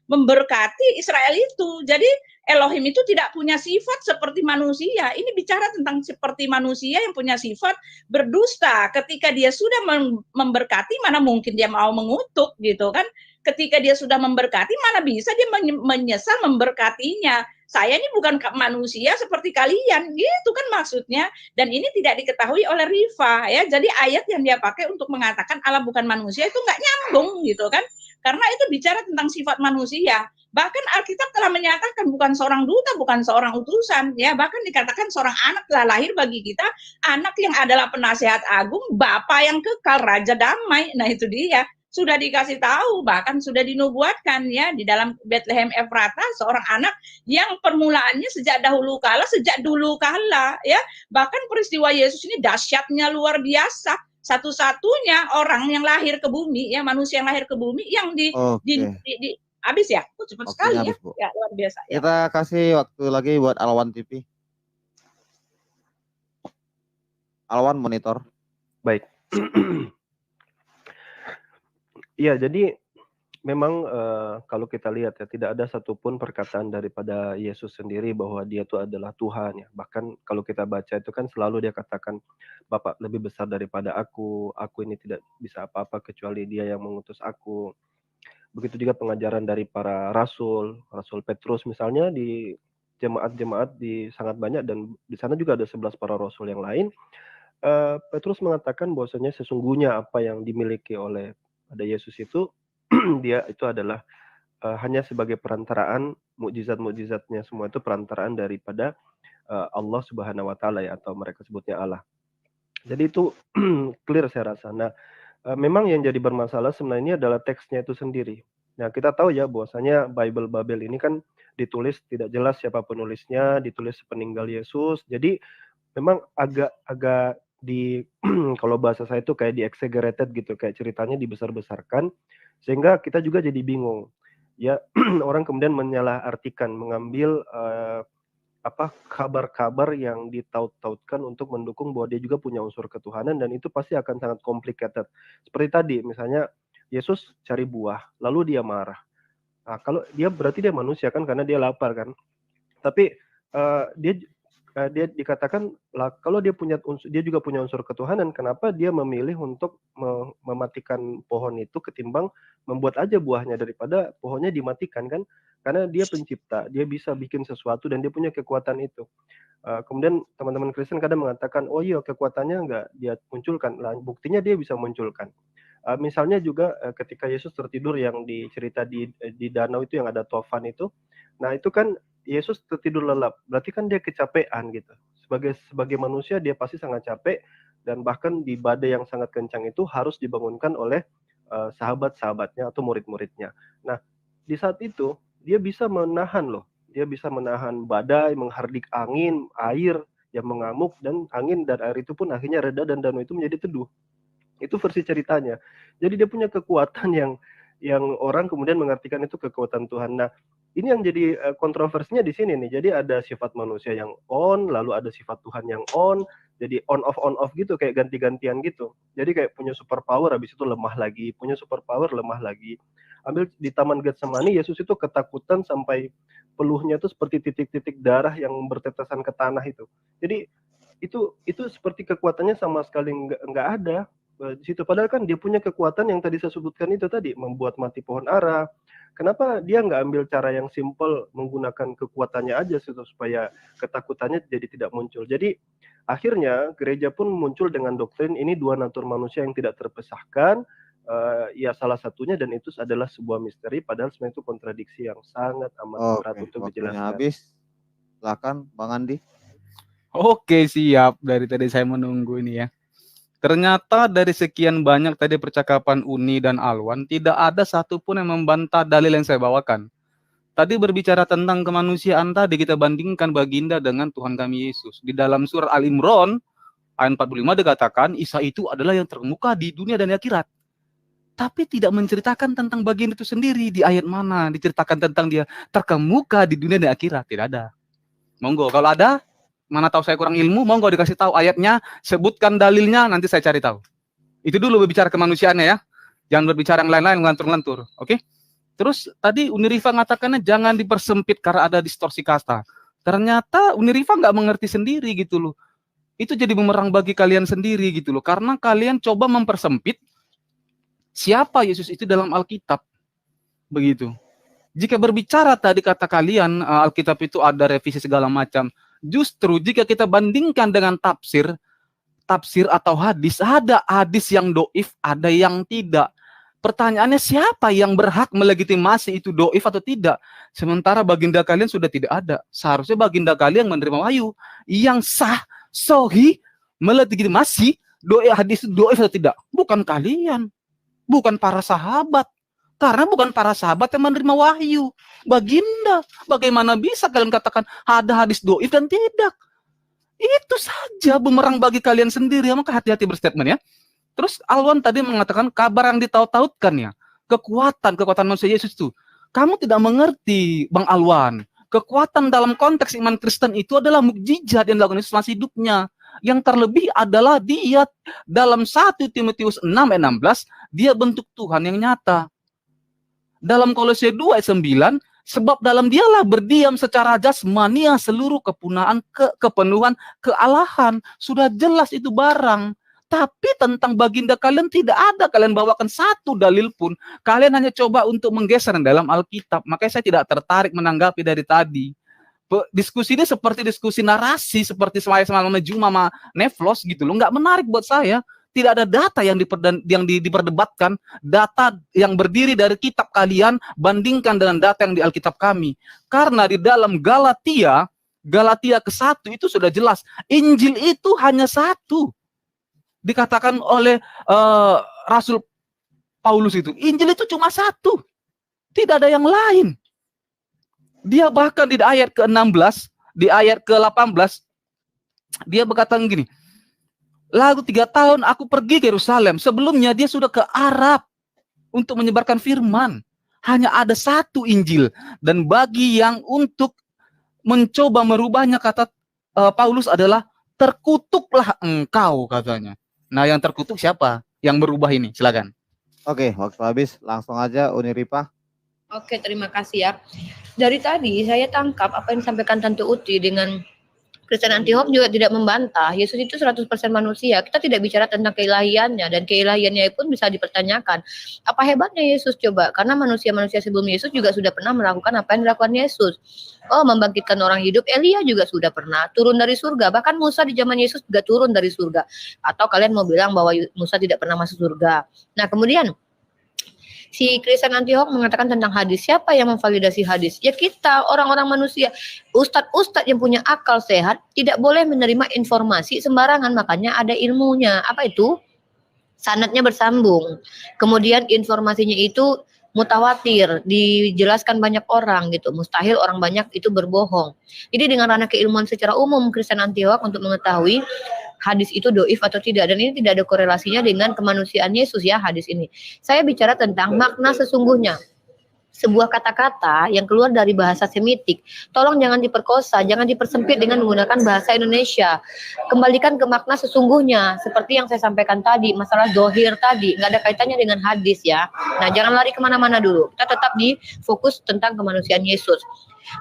B: memberkati Israel itu. Jadi Elohim itu tidak punya sifat seperti manusia. Ini bicara tentang seperti manusia yang punya sifat berdusta. Ketika dia sudah memberkati, mana mungkin dia mau mengutuk gitu kan? Ketika dia sudah memberkati, mana bisa dia menyesal memberkatinya. Saya ini bukan manusia seperti kalian, gitu kan maksudnya. Dan ini tidak diketahui oleh Rifa ya. Jadi ayat yang dia pakai untuk mengatakan Allah bukan manusia itu nggak nyambung gitu kan. Karena itu bicara tentang sifat manusia. Bahkan Alkitab telah menyatakan bukan seorang duta, bukan seorang utusan, ya. Bahkan dikatakan seorang anak telah lahir bagi kita, anak yang adalah penasihat agung, Bapa yang kekal, Raja damai. Nah itu dia. Sudah dikasih tahu, bahkan sudah dinubuatkan ya di dalam Bethlehem Efrata, seorang anak yang permulaannya sejak dahulu kala, sejak dulu kala ya. Bahkan peristiwa Yesus ini dahsyatnya luar biasa. Satu-satunya orang yang lahir ke bumi ya, manusia yang lahir ke bumi yang habis ya, cepat sekali ya.
D: Habis, Bu.
B: Ya luar biasa ya.
D: Kita kasih waktu lagi buat Alwan TV. Alwan monitor.
C: Baik. Iya, jadi memang kalau kita lihat ya, tidak ada satupun perkataan daripada Yesus sendiri bahwa dia itu adalah Tuhan ya. Bahkan kalau kita baca itu kan selalu dia katakan, Bapak lebih besar daripada aku ini tidak bisa apa-apa kecuali dia yang mengutus aku. Begitu juga pengajaran dari para rasul, Rasul Petrus misalnya di jemaat-jemaat di sangat banyak, dan di sana juga ada 11 para rasul yang lain. Petrus mengatakan bahwasanya sesungguhnya apa yang dimiliki oleh pada Yesus itu dia itu adalah hanya sebagai perantaraan, mukjizat-mukjizatnya semua itu perantaraan daripada Allah Subhanahu wa taala ya, atau mereka sebutnya Allah. Jadi itu clear saya rasa. Nah, memang yang jadi bermasalah sebenarnya adalah teksnya itu sendiri. Nah, kita tahu ya bahwasanya Bible Babel ini kan ditulis tidak jelas siapa penulisnya, ditulis sepeninggal Yesus. Jadi memang agak kalau bahasa saya itu kayak di-exaggerated gitu, kayak ceritanya dibesar-besarkan sehingga kita juga jadi bingung. Ya, orang kemudian menyalahartikan, mengambil kabar-kabar yang ditaut-tautkan untuk mendukung bahwa dia juga punya unsur ketuhanan, dan itu pasti akan sangat complicated. Seperti tadi misalnya Yesus cari buah, lalu dia marah. Nah, kalau dia berarti dia manusia kan, karena dia lapar kan. Tapi dia dikatakan lah, kalau dia juga punya unsur ketuhanan, kenapa dia memilih untuk mematikan pohon itu ketimbang membuat aja buahnya daripada pohonnya dimatikan kan? Karena dia pencipta, dia bisa bikin sesuatu dan dia punya kekuatan itu. Kemudian teman-teman Kristen kadang mengatakan, oh iya kekuatannya nggak dia munculkan, lah buktinya dia bisa munculkan. Misalnya juga ketika Yesus tertidur yang dicerita di danau itu yang ada tofan itu, nah itu kan Yesus tertidur lelap, berarti kan dia kecapean gitu. Sebagai manusia dia pasti sangat capek, dan bahkan di badai yang sangat kencang itu harus dibangunkan oleh sahabat-sahabatnya atau murid-muridnya. Nah, di saat itu dia bisa menahan loh, dia bisa menahan badai, menghardik angin, air yang mengamuk, dan angin dan air itu pun akhirnya reda dan danau itu menjadi teduh. Itu versi ceritanya. Jadi dia punya kekuatan yang orang kemudian mengartikan itu kekuatan Tuhan. Nah, ini yang jadi kontroversinya di sini nih. Jadi ada sifat manusia yang on, lalu ada sifat Tuhan yang on. Jadi on off gitu, kayak ganti-gantian gitu. Jadi kayak punya super power, habis itu lemah lagi, punya super power, lemah lagi. Ambil di Taman Getsemani, Yesus itu ketakutan sampai peluhnya itu seperti titik-titik darah yang bertetesan ke tanah itu. Jadi itu seperti kekuatannya sama sekali nggak ada di situ. Padahal kan dia punya kekuatan yang tadi saya sebutkan itu tadi, membuat mati pohon ara. Kenapa dia nggak ambil cara yang simple, menggunakan kekuatannya aja supaya ketakutannya jadi tidak muncul. Jadi akhirnya gereja pun muncul dengan doktrin ini dua natur manusia yang tidak terpisahkan. Ya salah satunya, dan itu adalah sebuah misteri, padahal sebenarnya itu kontradiksi yang sangat amat berat untuk dijelaskan.
D: Habis. Silakan Bang Andi.
E: Oke, siap. Dari tadi saya menunggu ini ya. Ternyata dari sekian banyak tadi percakapan Uni dan Alwan, tidak ada satupun yang membantah dalil yang saya bawakan. Tadi berbicara tentang kemanusiaan tadi, kita bandingkan Baginda dengan Tuhan kami Yesus. Di dalam surah Al-Imran, ayat 45 dikatakan, Isa itu adalah yang terkemuka di dunia dan di akhirat. tapi tidak menceritakan tentang bagian itu sendiri. Di ayat mana diceritakan tentang dia terkemuka di dunia dan akhirat? Tidak ada. Monggo, kalau ada, mana tahu saya kurang ilmu, monggo dikasih tahu ayatnya, sebutkan dalilnya, nanti saya cari tahu. Itu dulu berbicara kemanusiaannya ya. Jangan berbicara yang lain-lain, ngelantur-ngelantur. Oke? Terus tadi Unirifa ngatakannya jangan dipersempit karena ada distorsi kasta. Ternyata Unirifa nggak mengerti sendiri gitu loh. Itu jadi bumerang bagi kalian sendiri gitu loh. Karena kalian coba mempersempit siapa Yesus itu dalam Alkitab. Begitu. Jika berbicara tadi kata kalian, Alkitab itu ada revisi segala macam. Justru jika kita bandingkan dengan tafsir atau hadis, ada hadis yang doif, ada yang tidak. Pertanyaannya siapa yang berhak melegitimasi itu doif atau tidak? Sementara baginda kalian sudah tidak ada. Seharusnya baginda kalian menerima wahyu yang sah, sahih, melegitimasi hadis doif atau tidak. Bukan kalian, bukan para sahabat. Karena bukan para sahabat yang menerima wahyu. Baginda, bagaimana bisa kalian katakan ada hadis doif dan tidak? Itu saja bumerang bagi kalian sendiri. Maka hati-hati berstatement ya. Terus Alwan tadi mengatakan kabar yang ditaut-tautkan ya. Kekuatan manusia Yesus itu. Kamu tidak mengerti Bang Alwan. Kekuatan dalam konteks iman Kristen itu adalah mukjizat yang dilakukan Yesus selama hidupnya. Yang terlebih adalah dia dalam 1 Timotius 6 ayat 16, dia bentuk Tuhan yang nyata. Dalam Kolose 2 ayat 9, sebab dalam dialah berdiam secara jasmania seluruh kepenuhan kealahan. Sudah jelas itu barang. Tapi tentang baginda kalian tidak ada. Kalian bawakan satu dalil pun. Kalian hanya coba untuk menggeser dalam Alkitab. Makanya saya tidak tertarik menanggapi dari tadi. Diskusi ini seperti diskusi narasi. Seperti semalam Juma sama Neflos gitu loh. Nggak menarik buat saya. Tidak ada data yang diperdebatkan. Data yang berdiri dari kitab kalian bandingkan dengan data yang di Alkitab kami. Karena di dalam Galatia ke-1 itu sudah jelas. Injil itu hanya satu. Dikatakan oleh Rasul Paulus itu. Injil itu cuma satu. Tidak ada yang lain. Dia bahkan di ayat ke-16, di ayat ke-18, dia berkata gini, lalu 3 tahun aku pergi ke Yerusalem. Sebelumnya dia sudah ke Arab untuk menyebarkan firman. Hanya ada satu Injil. Dan bagi yang untuk mencoba merubahnya, kata Paulus adalah, terkutuklah engkau katanya. Nah yang terkutuk siapa? Yang berubah ini, silakan.
D: Oke, waktu habis. Langsung aja Uniripa.
F: Oke, terima kasih ya. Dari tadi saya tangkap apa yang disampaikan Tante Uti dengan Kristen Antioch juga tidak membantah. Yesus itu 100% manusia. Kita tidak bicara tentang keilahiannya, dan keilahiannya pun bisa dipertanyakan. Apa hebatnya Yesus coba? Karena manusia-manusia sebelum Yesus juga sudah pernah melakukan apa yang dilakukan Yesus. Oh, membangkitkan orang hidup. Elia juga sudah pernah turun dari surga. Bahkan Musa di zaman Yesus juga turun dari surga. Atau kalian mau bilang bahwa Musa tidak pernah masuk surga. Nah, kemudian si Kristen Antioch mengatakan tentang hadis. Siapa yang memvalidasi hadis? Ya kita, orang-orang manusia. Ustadz-ustadz yang punya akal sehat tidak boleh menerima informasi sembarangan. Makanya ada ilmunya. Apa itu? Sanadnya bersambung. Kemudian informasinya itu mutawatir, dijelaskan banyak orang gitu. Mustahil orang banyak itu berbohong. Jadi dengan ranah keilmuan secara umum Kristen Antioch untuk mengetahui hadis itu doif atau tidak, dan ini tidak ada korelasinya dengan kemanusiaan Yesus ya hadis ini. Saya bicara tentang makna sesungguhnya. Sebuah kata-kata yang keluar dari bahasa Semitik, tolong jangan diperkosa, jangan dipersempit dengan menggunakan bahasa Indonesia. Kembalikan ke makna sesungguhnya, seperti yang saya sampaikan tadi, masalah dohir tadi, nggak ada kaitannya dengan hadis ya. Nah, jangan lari kemana-mana dulu, kita tetap di fokus tentang kemanusiaan Yesus.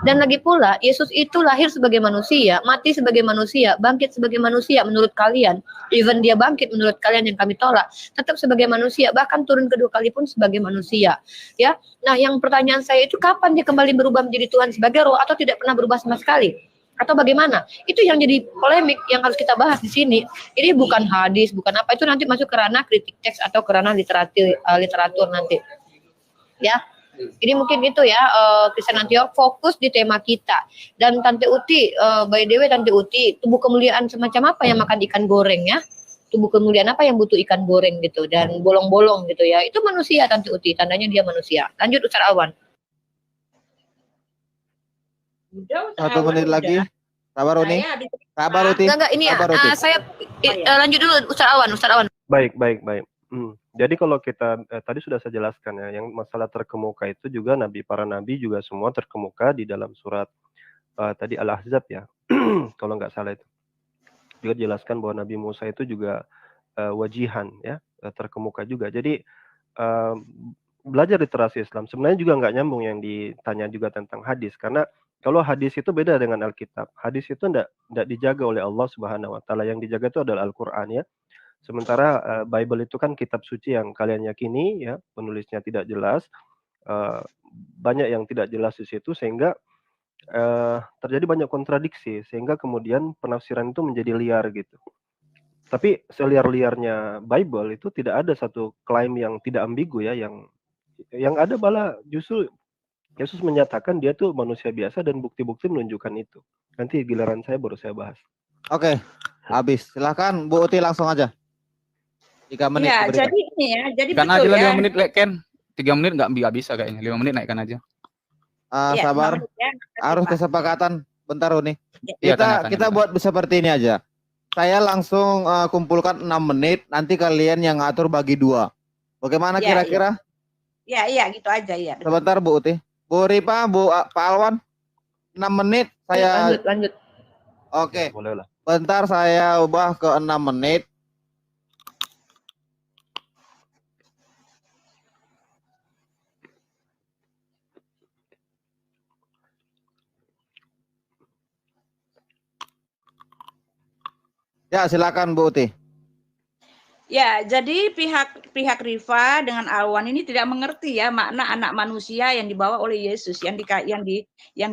F: Dan lagi pula, Yesus itu lahir sebagai manusia, mati sebagai manusia, bangkit sebagai manusia menurut kalian. Even dia bangkit menurut kalian yang kami tolak, tetap sebagai manusia, bahkan turun kedua kali pun sebagai manusia. Ya, nah yang pertanyaan saya itu kapan dia kembali berubah menjadi Tuhan sebagai roh atau tidak pernah berubah sama sekali? Atau bagaimana? Itu yang jadi polemik yang harus kita bahas di sini. Ini bukan hadis, bukan apa, itu nanti masuk ke ranah kritik teks atau ke ranah literatur nanti. Ya. Ini mungkin itu ya, Kristen Antioch fokus di tema kita. Dan Tante Uti, by the way Tante Uti, tubuh kemuliaan semacam apa yang makan ikan goreng ya? Tubuh kemuliaan apa yang butuh ikan goreng gitu dan bolong-bolong gitu ya? Itu manusia Tante Uti, tandanya dia manusia. Lanjut Ustaz Alwan.
B: Udah,
D: 1 menit lagi. Sabar Uni. Sabar Uti.
F: Enggak ini ya, saya lanjut dulu Ustaz Alwan.
C: Baik. Jadi kalau kita tadi sudah saya jelaskan ya, yang masalah terkemuka itu juga para nabi juga semua terkemuka di dalam surat tadi Al-Ahzab ya, kalau nggak salah itu. Juga dijelaskan bahwa Nabi Musa itu juga wajihan ya, terkemuka juga. Jadi belajar literasi Islam sebenarnya juga nggak nyambung yang ditanya juga tentang hadis, karena kalau hadis itu beda dengan Alkitab. Hadis itu nggak dijaga oleh Allah Subhanahu Wa Taala, yang dijaga itu adalah Al-Quran ya. Sementara Bible itu kan kitab suci yang kalian yakini ya, penulisnya tidak jelas, banyak yang tidak jelas di situ, sehingga terjadi banyak kontradiksi, sehingga kemudian penafsiran itu menjadi liar gitu. Tapi seliar-liarnya Bible itu tidak ada satu klaim yang tidak ambigu ya, yang ada malah justru Yesus menyatakan dia tuh manusia biasa dan bukti-bukti menunjukkan itu. Nanti giliran saya baru saya bahas.
D: Oke, habis. Silahkan Bu Uti langsung aja. 3 menit.
B: Ya,
D: diberikan.
B: jadi ini ya, jadi
E: Kan
B: betul
E: aja lah
B: ya.
E: 5 menit Ken. 3 menit nggak bisa kayaknya. 5 menit naikkan aja.
B: Iya,
D: Sabar,
B: 5 menit ya.
D: harus
B: Pak.
D: kesepakatan. Bentar Uni.
E: Iya,
D: Kita buat seperti ini aja. Saya langsung kumpulkan 6 menit, nanti kalian yang ngatur bagi 2. Bagaimana
B: Iya,
D: kira-kira?
B: Iya, gitu aja ya.
D: Sebentar Bu Uti. Bu Ripa, Pak Alwan, 6 menit saya.
F: Lanjut.
D: Oke,
C: Boleh lah.
D: bentar saya ubah ke 6 menit. Ya, silakan Bu Uti.
B: Ya, jadi pihak Rifa dengan Alwan ini tidak mengerti ya makna anak manusia yang dibawa oleh Yesus, yang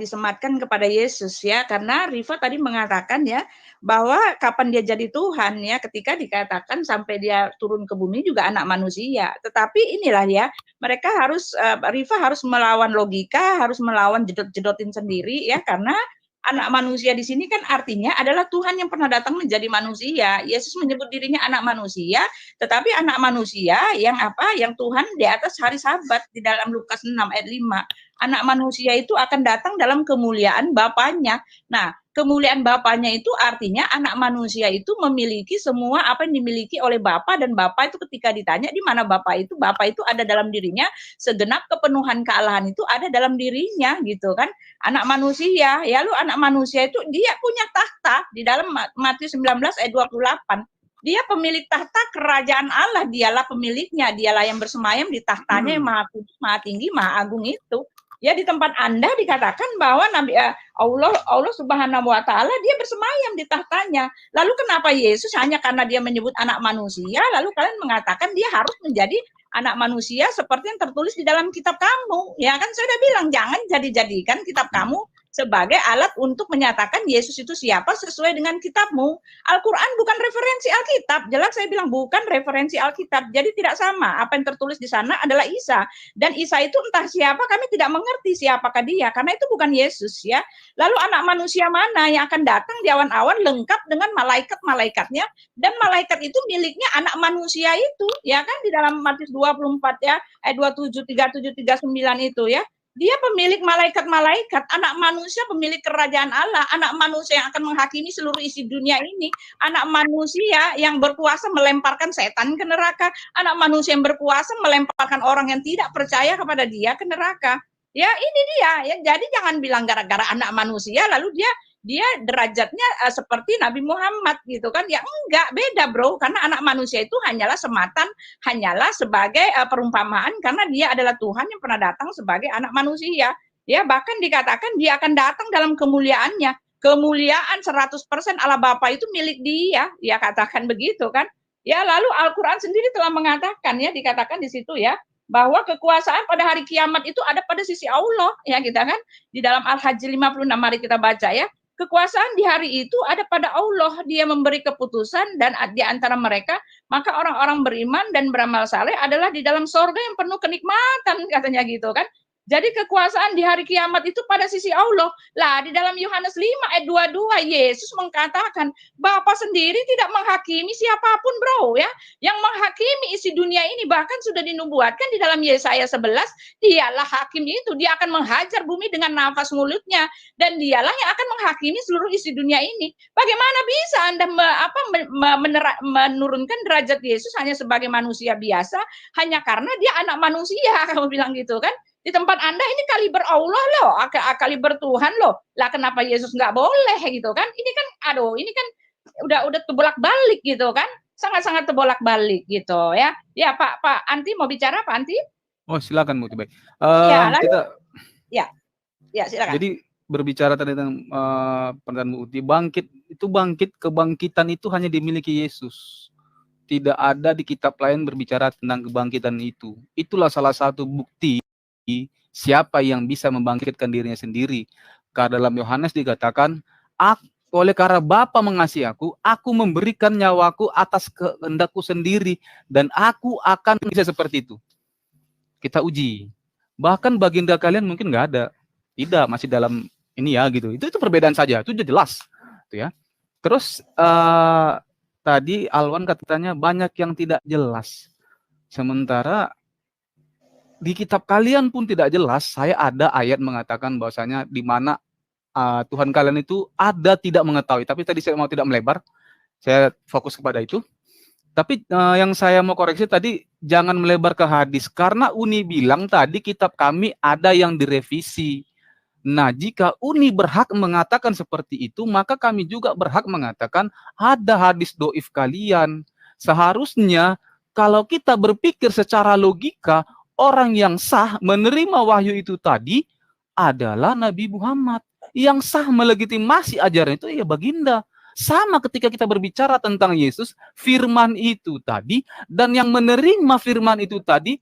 B: disematkan kepada Yesus ya, karena Rifa tadi mengatakan ya bahwa kapan dia jadi Tuhan ya, ketika dikatakan sampai dia turun ke bumi juga anak manusia. Tetapi inilah ya, mereka harus Rifa harus melawan logika, harus melawan jedot-jedotin sendiri ya, karena anak manusia di sini kan artinya adalah Tuhan yang pernah datang menjadi manusia. Yesus menyebut dirinya anak manusia, tetapi anak manusia yang apa? Yang Tuhan di atas hari Sabat di dalam Lukas 6 ayat 5. Anak manusia itu akan datang dalam kemuliaan Bapaknya. Nah, kemuliaan Bapaknya itu artinya anak manusia itu memiliki semua apa yang dimiliki oleh Bapa, dan Bapa itu ketika ditanya di mana Bapa itu ada dalam dirinya, segenap kepenuhan kealahan itu ada dalam dirinya gitu kan. Anak manusia, ya lu anak manusia itu dia punya tahta di dalam Matius 19 ayat 28. Dia pemilik tahta kerajaan Allah, dialah pemiliknya, dialah yang bersemayam di tahtanya yang maha kudus, maha tinggi, maha agung itu. Ya di tempat Anda dikatakan bahwa Nabi Allah Subhanahu wa taala dia bersemayam di tahtanya. Lalu kenapa Yesus hanya karena dia menyebut anak manusia lalu kalian mengatakan dia harus menjadi anak manusia seperti yang tertulis di dalam kitab kamu? Ya kan saya udah bilang jangan jadikan kitab kamu sebagai alat untuk menyatakan Yesus itu siapa sesuai dengan kitabmu. Al-Quran bukan referensi Alkitab. Jelas saya bilang bukan referensi Alkitab. Jadi tidak sama. Apa yang tertulis di sana adalah Isa. Dan Isa itu entah siapa, kami tidak mengerti siapakah dia. Karena itu bukan Yesus ya. Lalu anak manusia mana yang akan datang di awan-awan lengkap dengan malaikat-malaikatnya. Dan malaikat itu miliknya anak manusia itu. Ya kan di dalam Matius 24 ya. Ayat 27, 37, 39 itu ya. Dia pemilik malaikat-malaikat, anak manusia pemilik kerajaan Allah, anak manusia yang akan menghakimi seluruh isi dunia ini, anak manusia yang berkuasa melemparkan setan ke neraka, anak manusia yang berkuasa melemparkan orang yang tidak percaya kepada dia ke neraka. Ya ini dia, ya jadi jangan bilang gara-gara anak manusia lalu dia derajatnya seperti Nabi Muhammad gitu kan, ya enggak, beda bro, karena anak manusia itu hanyalah sebagai perumpamaan karena dia adalah Tuhan yang pernah datang sebagai anak manusia ya, bahkan dikatakan dia akan datang dalam kemuliaannya, kemuliaan 100% Allah Bapa itu milik dia ya, katakan begitu kan ya. Lalu Al-Quran sendiri telah mengatakan ya, dikatakan di situ ya bahwa kekuasaan pada hari kiamat itu ada pada sisi Allah ya, kita kan di dalam Al-Hajj 56, mari kita baca ya. Kekuasaan di hari itu ada pada Allah, dia memberi keputusan dan di antara mereka maka orang-orang beriman dan beramal saleh adalah di dalam sorga yang penuh kenikmatan, katanya gitu kan. Jadi kekuasaan di hari kiamat itu pada sisi Allah. Lah di dalam Yohanes 5 ayat 22 Yesus mengatakan Bapa sendiri tidak menghakimi siapapun bro ya. Yang menghakimi isi dunia ini bahkan sudah dinubuatkan di dalam Yesaya 11, dialah hakim itu, dia akan menghajar bumi dengan nafas mulutnya dan dialah yang akan menghakimi seluruh isi dunia ini. Bagaimana bisa Anda menurunkan derajat Yesus hanya sebagai manusia biasa hanya karena dia anak manusia, kamu bilang gitu kan? Di tempat Anda ini kaliber Allah loh, kaliber Tuhan loh. Lah kenapa Yesus nggak boleh gitu kan? Ini kan, aduh, ini kan udah terbolak-balik gitu kan? Sangat-sangat terbolak-balik gitu ya. Ya Pak Anti mau bicara, Pak Anti?
E: Oh silakan Bu Tibai.
B: Ya, lalu,
E: Kita
B: ya silakan.
E: jadi berbicara tentang pertanyaan Bu Uti, kebangkitan itu hanya dimiliki Yesus. Tidak ada di kitab lain berbicara tentang kebangkitan itu. Itulah salah satu bukti siapa yang bisa membangkitkan dirinya sendiri. Karena dalam Yohanes dikatakan, oleh karena Bapa mengasihi aku memberikan nyawaku atas kehendakku sendiri, dan aku akan bisa seperti itu. Kita uji. Bahkan baginda kalian mungkin nggak ada. Tidak, masih dalam ini ya gitu. Itu perbedaan saja, itu udah jelas. Itu ya. Terus tadi Alwan katanya banyak yang tidak jelas. Sementara di kitab kalian pun tidak jelas. Saya ada ayat mengatakan bahwasanya di mana Tuhan kalian itu ada tidak mengetahui. Tapi tadi saya mau tidak melebar. Saya fokus kepada itu. Tapi yang saya mau koreksi tadi, jangan melebar ke hadis. Karena Uni bilang tadi kitab kami ada yang direvisi. Nah, jika Uni berhak mengatakan seperti itu, maka kami juga berhak mengatakan ada hadis doif kalian. Seharusnya kalau kita berpikir secara logika, orang yang sah menerima wahyu itu tadi adalah Nabi Muhammad. Yang sah melegitimasi ajaran itu ya baginda. Sama ketika kita berbicara tentang Yesus, firman itu tadi, dan yang menerima firman itu tadi,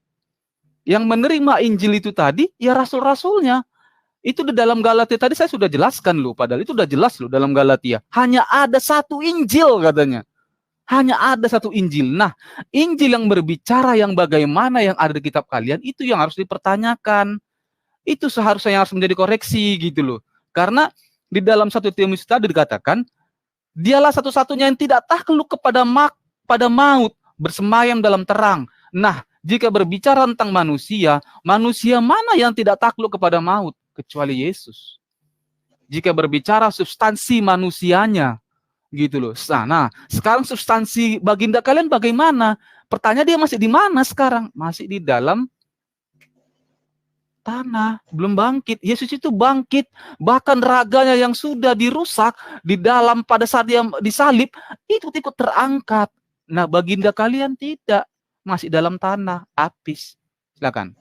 E: yang menerima Injil itu tadi, ya rasul-rasulnya. Itu di dalam Galatia tadi saya sudah jelaskan loh, padahal itu sudah jelas loh dalam Galatia. Hanya ada satu Injil katanya. Hanya ada satu Injil. Nah, Injil yang berbicara yang bagaimana yang ada di kitab kalian, itu yang harus dipertanyakan. Itu seharusnya yang harus menjadi koreksi gitu loh. Karena di dalam 1 Timotius tadi dikatakan, dialah satu-satunya yang tidak takluk kepada maut, bersemayam dalam terang. Nah, jika berbicara tentang manusia mana yang tidak takluk kepada maut? Kecuali Yesus. Jika berbicara substansi manusianya, gitu loh. Nah, sekarang substansi baginda kalian bagaimana? Pertanyaan dia masih di mana sekarang? Masih di dalam tanah, belum bangkit. Yesus itu bangkit, bahkan raganya yang sudah dirusak di dalam pada saat dia disalib itu ikut terangkat. Nah, baginda kalian tidak, masih dalam tanah, habis. Silakan.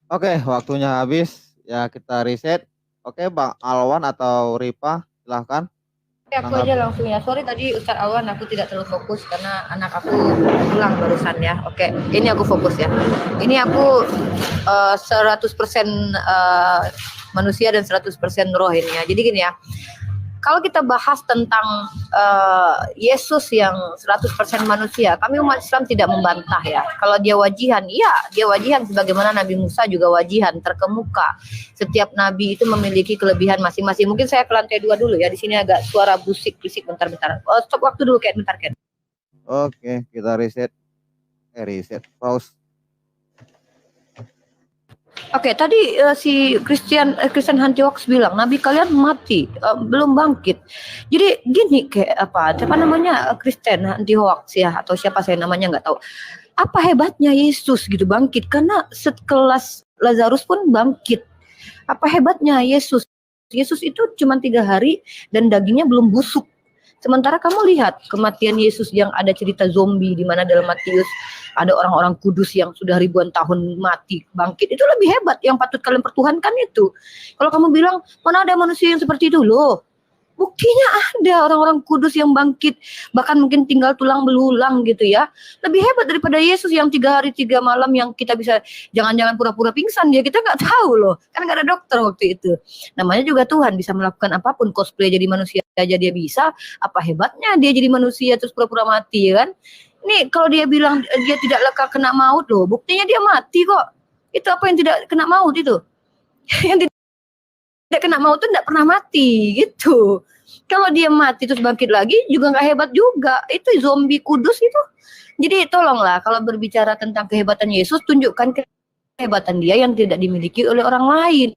D: Oke, waktunya habis. Ya kita reset. Oke, Bang Alwan atau Ripa, silahkan.
F: Oke, aku aja langsung ya. Sorry tadi Ustadz Alwan aku tidak terlalu fokus karena anak aku pulang barusan ya. Oke, ini aku fokus ya. Ini aku 100% manusia dan 100% roh ini ya. Jadi gini ya. Kalau kita bahas tentang Yesus yang 100% manusia, kami umat Islam tidak membantah ya. Kalau dia wajihan, iya dia wajihan sebagaimana Nabi Musa juga wajihan, terkemuka. Setiap nabi itu memiliki kelebihan masing-masing. Mungkin saya ke lantai 2 dulu ya. Di sini agak suara bisik bentar-bentar. Stop waktu dulu Ken, bentar Ken.
D: Oke, kita reset. Pause.
F: Oke, tadi si Christian Hantiox bilang nabi kalian mati, belum bangkit. Jadi gini kayak siapa namanya Christian Hantiox ya atau siapa saya namanya nggak tahu. Apa hebatnya Yesus gitu bangkit karena sekelas Lazarus pun bangkit. Apa hebatnya Yesus? Yesus itu cuma 3 hari dan dagingnya belum busuk. Sementara kamu lihat kematian Yesus yang ada cerita zombie di mana dalam Matius ada orang-orang kudus yang sudah ribuan tahun mati bangkit, itu lebih hebat yang patut kalian pertuhankan itu. Kalau kamu bilang mana ada manusia yang seperti itu loh, buktinya ada orang-orang kudus yang bangkit bahkan mungkin tinggal tulang belulang gitu ya, lebih hebat daripada Yesus yang 3 hari 3 malam yang kita bisa jangan-jangan pura-pura pingsan dia, kita nggak tahu loh kan nggak ada dokter waktu itu. Namanya juga Tuhan bisa melakukan apapun, cosplay jadi manusia aja dia bisa, apa hebatnya dia jadi manusia terus pura-pura mati ya kan. Ini kalau dia bilang dia tidak lekang kena maut loh, buktinya dia mati kok. Itu apa yang tidak kena maut itu? Yang tidak kena maut itu tidak pernah mati gitu. Kalau dia mati terus bangkit lagi juga nggak hebat juga. Itu zombie kudus itu. Jadi tolonglah kalau berbicara tentang kehebatan Yesus, tunjukkan kehebatan dia yang tidak dimiliki oleh orang lain.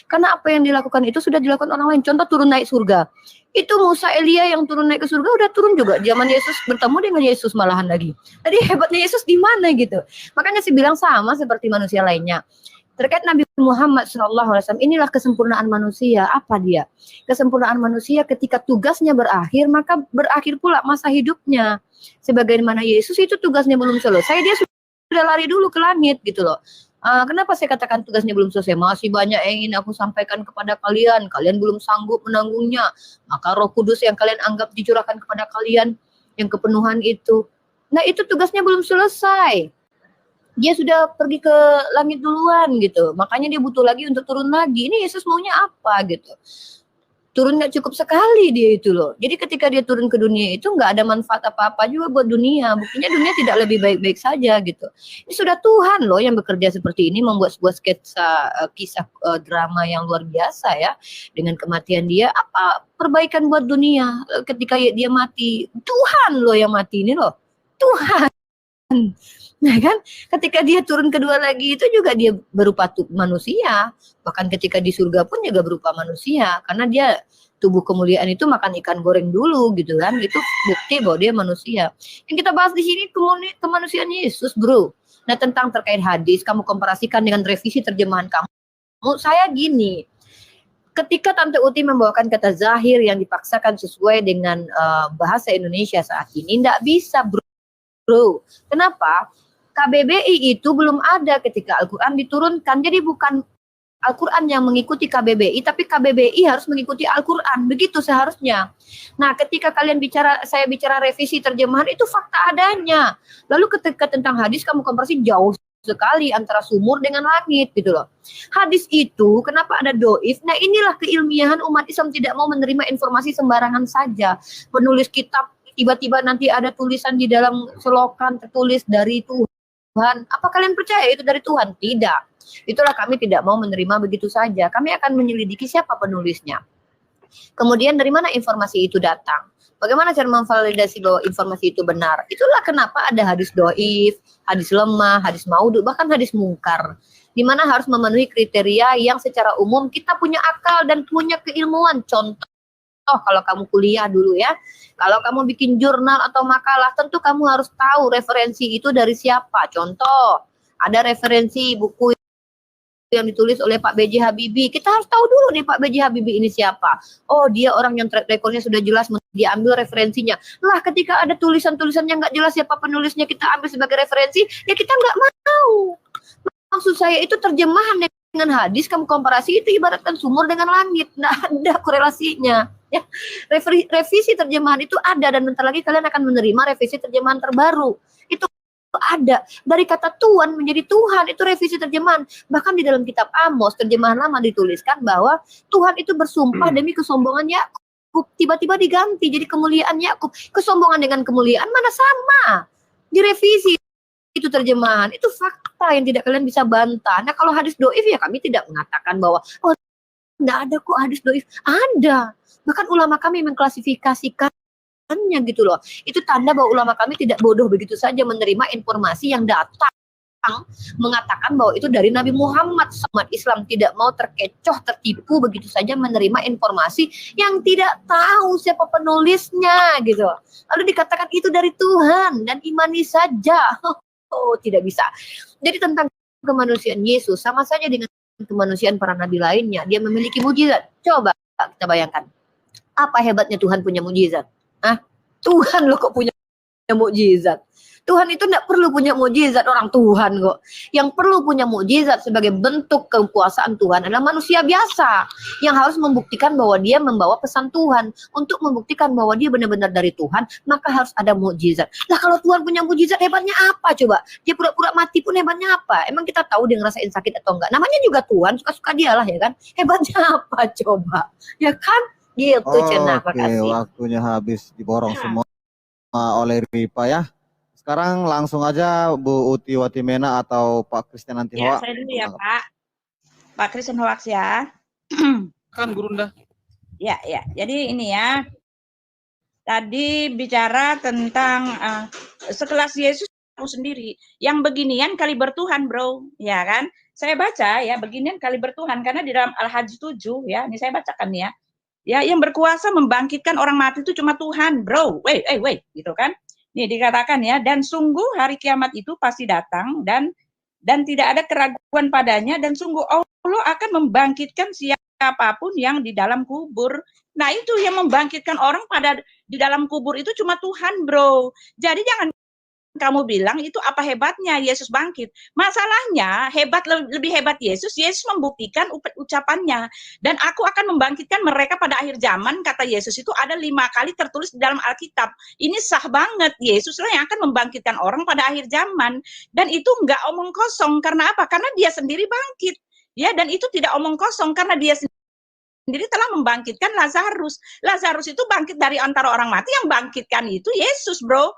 F: Karena apa yang dilakukan itu sudah dilakukan orang lain. Contoh turun naik surga. Itu Musa Elia yang turun naik ke surga udah turun juga. Zaman Yesus bertemu dengan Yesus malahan lagi. Jadi hebatnya Yesus di mana gitu. Makanya saya bilang sama seperti manusia lainnya. Terkait Nabi Muhammad SAW, inilah kesempurnaan manusia. Apa dia? Kesempurnaan manusia ketika tugasnya berakhir, maka berakhir pula masa hidupnya. Sebagaimana Yesus itu tugasnya belum selesai, dia sudah lari dulu ke langit gitu loh. Kenapa saya katakan tugasnya belum selesai? Masih banyak yang ingin aku sampaikan kepada kalian. Kalian belum sanggup menanggungnya. Maka Roh Kudus yang kalian anggap dicurahkan kepada kalian, yang kepenuhan itu. Nah itu tugasnya belum selesai. Dia sudah pergi ke langit duluan gitu. Makanya dia butuh lagi untuk turun lagi. Ini Yesus maunya apa gitu. Turun nggak cukup sekali dia itu loh. Jadi ketika dia turun ke dunia itu nggak ada manfaat apa-apa juga buat dunia. Buktinya dunia tidak lebih baik-baik saja gitu. Ini sudah Tuhan loh yang bekerja seperti ini, membuat sebuah sketsa kisah drama yang luar biasa ya. Dengan kematian dia, apa perbaikan buat dunia ketika dia mati? Tuhan loh yang mati ini loh. Tuhan. Nah kan, ketika dia turun kedua lagi itu juga dia berupa manusia. Bahkan ketika di surga pun juga berupa manusia. Karena dia tubuh kemuliaan itu makan ikan goreng dulu gitu kan. Itu bukti bahwa dia manusia. Yang kita bahas di sini kemanusiaan Yesus bro. Nah tentang terkait hadis, kamu komparasikan dengan revisi terjemahan kamu. Saya gini, ketika Tante Uti membawakan kata zahir yang dipaksakan sesuai dengan bahasa Indonesia saat ini, tidak bisa bro. Kenapa? KBBI itu belum ada ketika Al-Quran diturunkan. Jadi bukan Al-Quran yang mengikuti KBBI, tapi KBBI harus mengikuti Al-Quran. Begitu seharusnya. Nah, ketika saya bicara revisi terjemahan, itu fakta adanya. Lalu ketika tentang hadis, kamu komparasi jauh sekali antara sumur dengan langit gitu loh. Hadis itu kenapa ada doif? Nah, inilah keilmiahan umat Islam tidak mau menerima informasi sembarangan saja. Penulis kitab tiba-tiba nanti ada tulisan di dalam selokan tertulis dari Tuhan. Apa kalian percaya itu dari Tuhan? Tidak. Itulah kami tidak mau menerima begitu saja. Kami akan menyelidiki siapa penulisnya. Kemudian dari mana informasi itu datang? Bagaimana cara memvalidasi bahwa informasi itu benar? Itulah kenapa ada hadis doif, hadis lemah, hadis maudhu, bahkan hadis mungkar. Di mana harus memenuhi kriteria yang secara umum kita punya akal dan punya keilmuan. Contoh, kalau kamu kuliah dulu ya, kalau kamu bikin jurnal atau makalah, tentu kamu harus tahu referensi itu dari siapa. Contoh, ada referensi buku yang ditulis oleh Pak B.J. Habibie. Kita harus tahu dulu nih Pak B.J. Habibie ini siapa. Oh, dia orang yang track recordnya sudah jelas, diambil referensinya. Lah, ketika ada tulisan-tulisan yang nggak jelas siapa penulisnya, kita ambil sebagai referensi, ya kita nggak mau. Maksud saya itu terjemahan dengan hadis, kamu komparasi itu ibaratkan sumur dengan langit. Nggak ada korelasinya. Ya, revisi terjemahan itu ada dan bentar lagi kalian akan menerima revisi terjemahan terbaru. Itu ada dari kata Tuhan menjadi Tuhan, itu revisi terjemahan. Bahkan di dalam kitab Amos terjemahan lama dituliskan bahwa Tuhan itu bersumpah demi kesombongan Yakub, tiba-tiba diganti jadi kemuliaan Yakub. Kesombongan dengan kemuliaan mana sama? Direvisi itu terjemahan. Itu fakta yang tidak kalian bisa bantah. Nah, kalau hadis doif ya kami tidak mengatakan bahwa oh tidak ada kok hadis doif. Ada. Bahkan ulama kami mengklasifikasikannya gitu loh. Itu tanda bahwa ulama kami tidak bodoh begitu saja menerima informasi yang datang mengatakan bahwa itu dari Nabi Muhammad. Umat Islam tidak mau terkecoh, tertipu begitu saja menerima informasi yang tidak tahu siapa penulisnya gitu. Lalu dikatakan itu dari Tuhan dan imani saja. Oh, tidak bisa. Jadi tentang kemanusiaan Yesus sama saja dengan kemanusiaan para nabi lainnya. Dia memiliki mujizat. Coba kita bayangkan. Apa hebatnya Tuhan punya mujizat? Tuhan loh kok punya mujizat. Tuhan itu tidak perlu punya mujizat, orang Tuhan kok. Yang perlu punya mujizat sebagai bentuk kekuasaan Tuhan adalah manusia biasa yang harus membuktikan bahwa dia membawa pesan Tuhan. Untuk membuktikan bahwa dia benar-benar dari Tuhan, maka harus ada mujizat. Lah kalau Tuhan punya mujizat, hebatnya apa coba? Dia pura-pura mati pun hebatnya apa? Emang kita tahu dia ngerasain sakit atau enggak? Namanya juga Tuhan, suka-suka dia lah ya kan? Hebatnya apa coba? Ya kan? Gitu, Cena.
D: Oke,
F: Makasih.
D: waktunya habis diborong semua oleh Ripa ya. Sekarang langsung aja Bu Uti Watimena atau Pak Christian
B: Ya,
D: Antihoa.
B: saya dulu ya Pak. Pak Christian Hoax ya.
E: Kan Gurunda.
B: Ya. Jadi ini ya. Tadi bicara tentang sekelas Yesus aku sendiri. Yang beginian kali bertuhan, bro. Ya kan? Saya baca ya, beginian kali bertuhan, karena di dalam Al-Hajj 7 ya, ini saya bacakan ya. Ya, yang berkuasa membangkitkan orang mati itu cuma Tuhan, bro. Wait, gitu kan? Nih dikatakan ya, dan sungguh hari kiamat itu pasti datang dan tidak ada keraguan padanya, dan sungguh Allah akan membangkitkan siapapun yang di dalam kubur. Nah, itu yang membangkitkan orang pada di dalam kubur itu cuma Tuhan, bro. Jadi jangan kamu bilang itu apa hebatnya Yesus bangkit. Masalahnya lebih hebat Yesus membuktikan ucapannya. Dan aku akan membangkitkan mereka pada akhir zaman, kata Yesus itu ada 5 kali tertulis di dalam Alkitab. Ini sah banget, Yesus lah yang akan membangkitkan orang pada akhir zaman. Dan itu enggak omong kosong, karena apa? Karena dia sendiri bangkit. Ya, dan itu tidak omong kosong, karena dia sendiri telah membangkitkan Lazarus. Lazarus itu bangkit dari antara orang mati, yang bangkitkan itu Yesus, bro.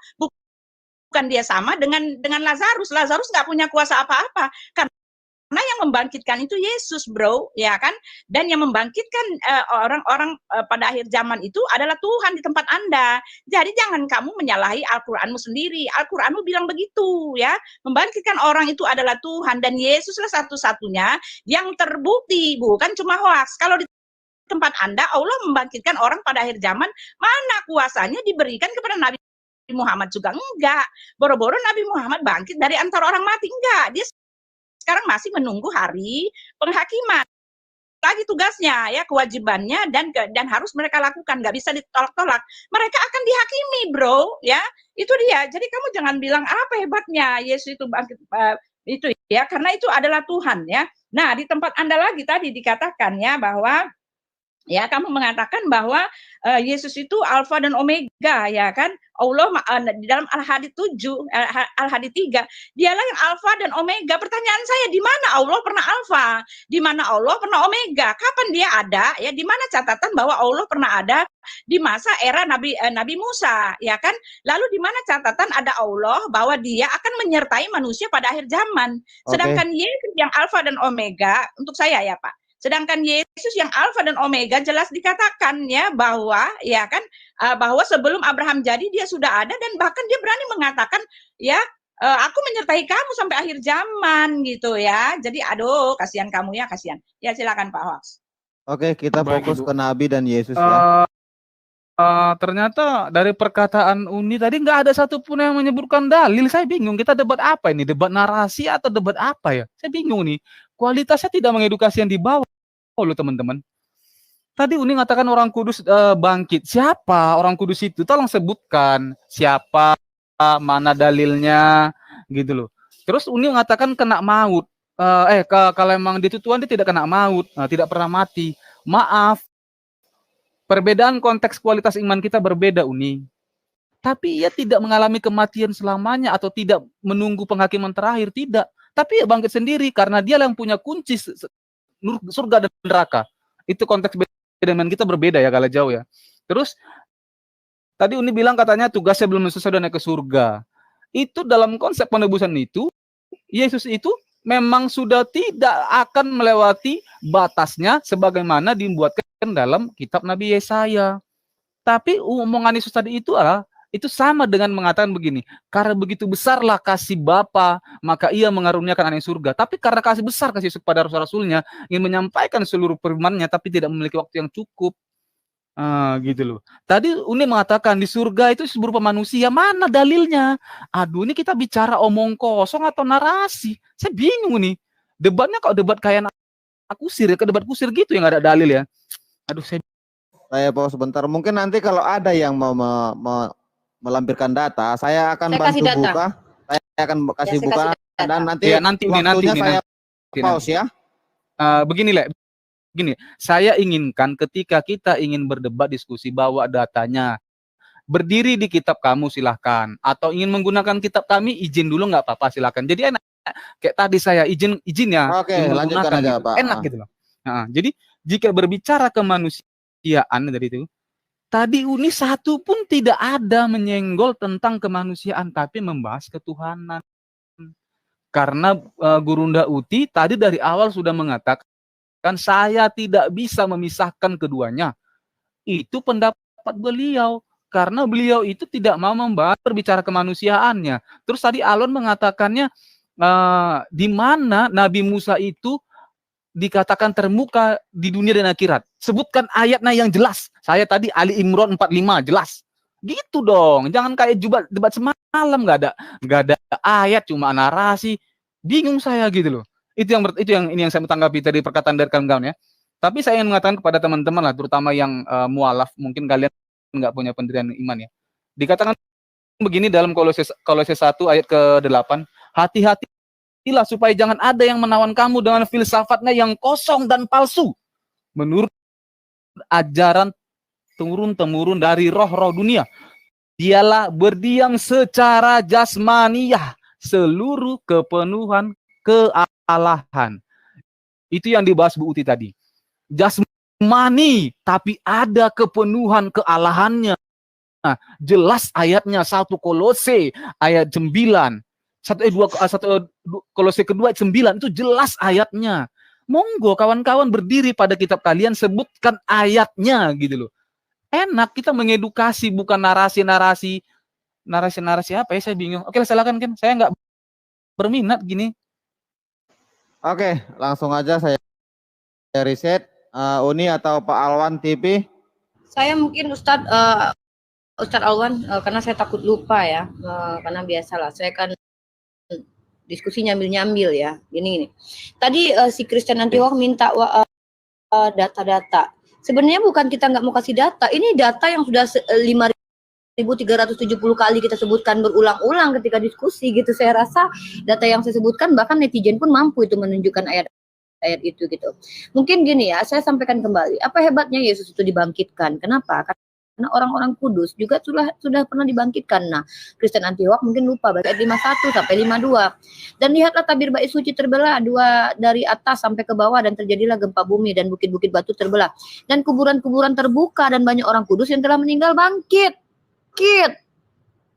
B: Bukan dia sama dengan Lazarus. Lazarus nggak punya kuasa apa-apa, karena yang membangkitkan itu Yesus, bro, ya kan? Dan yang membangkitkan orang-orang pada akhir zaman itu adalah Tuhan di tempat Anda. Jadi jangan kamu menyalahi Al-Qur'anmu sendiri. Al-Qur'anmu bilang begitu, ya. Membangkitkan orang itu adalah Tuhan, dan Yesuslah satu-satunya yang terbukti, bukan cuma hoax. Kalau di tempat Anda Allah membangkitkan orang pada akhir zaman, mana kuasanya diberikan kepada Nabi Muhammad juga enggak. Boro-boro Nabi Muhammad bangkit dari antara orang mati, enggak. Dia sekarang masih menunggu hari penghakiman. Lagi tugasnya, ya, kewajibannya, dan harus mereka lakukan, nggak bisa ditolak-tolak. Mereka akan dihakimi, bro, ya. Itu dia. Jadi kamu jangan bilang apa hebatnya Yesus itu bangkit, itu ya, karena itu adalah Tuhan, ya. Nah, di tempat Anda lagi tadi dikatakan ya bahwa ya, kamu mengatakan bahwa Yesus itu Alfa dan Omega, ya kan? Allah di dalam Al-Hadid 7, Al-Hadid 3, dialah yang Alfa dan Omega. Pertanyaan saya, di mana Allah pernah Alfa? Di mana Allah pernah Omega? Kapan dia ada? Ya, di mana catatan bahwa Allah pernah ada di masa era Nabi Musa, ya kan? Lalu di mana catatan ada Allah bahwa dia akan menyertai manusia pada akhir zaman? Sedangkan Yesus yang Alfa dan Omega, untuk saya ya, Pak. Sedangkan Yesus yang Alfa dan Omega jelas dikatakan ya bahwa ya kan bahwa sebelum Abraham jadi dia sudah ada, dan bahkan dia berani mengatakan ya aku menyertai kamu sampai akhir zaman gitu ya. Jadi aduh, kasihan kamu ya, kasihan. Ya silakan Pak Hoax.
D: Oke, kita
E: Baik,
D: fokus
E: Ibu.
D: ke Nabi dan Yesus ya.
E: Ternyata dari perkataan Uni tadi nggak ada satupun yang menyebutkan dalil. Saya bingung, kita debat apa ini? Debat narasi atau debat apa ya? Saya bingung nih. Kualitasnya tidak mengedukasi yang dibawa loh, teman-teman. Tadi Uni mengatakan orang kudus bangkit. Siapa orang kudus itu? Tolong sebutkan siapa, mana dalilnya, gitu loh. Terus Uni mengatakan kena maut. Kalau emang dia itu Tuhan, dia tidak kena maut, tidak pernah mati. Maaf, perbedaan konteks kualitas iman kita berbeda, Uni. Tapi ia tidak mengalami kematian selamanya atau tidak menunggu penghakiman terakhir, tidak. Tapi ia bangkit sendiri karena dia yang punya kunci surga dan neraka. Itu konteks dengan kita berbeda ya, kalau jauh ya. Terus tadi Uni bilang katanya tugasnya belum selesai dan naik ke surga. Itu dalam konsep penebusan itu, Yesus itu memang sudah tidak akan melewati batasnya sebagaimana dibuatkan dalam kitab Nabi Yesaya. Tapi omongan Yesus tadi itu sama dengan mengatakan begini, karena begitu besarlah kasih Bapa, maka ia mengaruniakan anak surga. Tapi karena kasih besar kasih Yesus kepada rasul-rasulnya, ingin menyampaikan seluruh firman-Nya, tapi tidak memiliki waktu yang cukup. Gitu loh. Tadi Uni mengatakan di surga itu berupa manusia, mana dalilnya? Aduh, ini kita bicara omong kosong atau narasi? Saya bingung nih. Debatnya kok debat kayak kusir ya, ke debat kusir gitu yang ada dalil ya. Aduh, saya
D: pause sebentar. Mungkin nanti kalau ada yang mau melampirkan data, saya akan bantu buka. Saya akan kasih buka dan nanti
E: ya, nanti
D: saya pause ya.
E: Begini, saya inginkan ketika kita ingin berdebat diskusi bawa datanya. Berdiri di kitab kamu silahkan, atau ingin menggunakan kitab kami izin dulu nggak apa-apa silahkan. Jadi enak kayak tadi saya izin ya.
D: Oke, lanjutkan aja
E: gitu.
D: Pak.
E: Enak gitu loh. Jadi jika berbicara kemanusiaan dari itu, tadi Uni satu pun tidak ada menyenggol tentang kemanusiaan, tapi membahas ketuhanan. Karena Gurunda Uti tadi dari awal sudah mengatakan saya tidak bisa memisahkan keduanya. Itu pendapat beliau. Karena beliau itu tidak mau membahas berbicara kemanusiaannya. Terus tadi Alon mengatakannya di mana Nabi Musa itu dikatakan termuka di dunia dan akhirat. Sebutkan ayatnya yang jelas. Saya tadi Ali Imran 45 jelas. Gitu dong. Jangan kayak debat semalam nggak ada ayat, cuma narasi. Bingung saya gitu loh. Itu yang ini yang saya tanggapi tadi perkataan dari kawan-kawan ya. Tapi saya ingin mengatakan kepada teman-teman lah, terutama yang mualaf, mungkin kalian nggak punya pendirian iman ya. Dikatakan begini dalam Kolose 1 ayat ke-8, hati-hatilah supaya jangan ada yang menawan kamu dengan filsafatnya yang kosong dan palsu, menurut ajaran turun-temurun dari roh-roh dunia. Dialah berdiam secara jasmaniah seluruh kepenuhan kealahan. Itu yang dibahas Bu Uti tadi. Jasmani, tapi ada kepenuhan kealahannya. Nah, jelas ayatnya 1 Kolose ayat 9. 1 Kolose kedua ayat 9 itu jelas ayatnya. Monggo kawan-kawan berdiri pada kitab kalian, sebutkan ayatnya gitu loh. Enak kita mengedukasi, bukan narasi apa ya, saya bingung. Oke, silakan Ken. Saya nggak berminat gini.
D: Oke, langsung aja saya riset. Uni atau Pak Alwan TV?
F: Saya mungkin Ustadz Alwan, karena saya takut lupa ya, karena biasalah saya kan diskusi nyambil ya. Gini. Tadi si Christian Antioch minta data-data. Sebenarnya bukan kita nggak mau kasih data, ini data yang sudah 5.370 kali kita sebutkan berulang-ulang ketika diskusi gitu. Saya rasa data yang saya sebutkan bahkan netizen pun mampu itu menunjukkan ayat itu gitu. Mungkin gini ya, saya sampaikan kembali. Apa hebatnya Yesus itu dibangkitkan? Kenapa? Karena orang-orang kudus juga sudah pernah dibangkitkan. Nah, Kristen Antioch mungkin lupa baca ayat 51 sampai 52. Dan lihatlah tabir bait suci terbelah dua dari atas sampai ke bawah, dan terjadilah gempa bumi dan bukit-bukit batu terbelah. Dan kuburan-kuburan terbuka dan banyak orang kudus yang telah meninggal bangkit.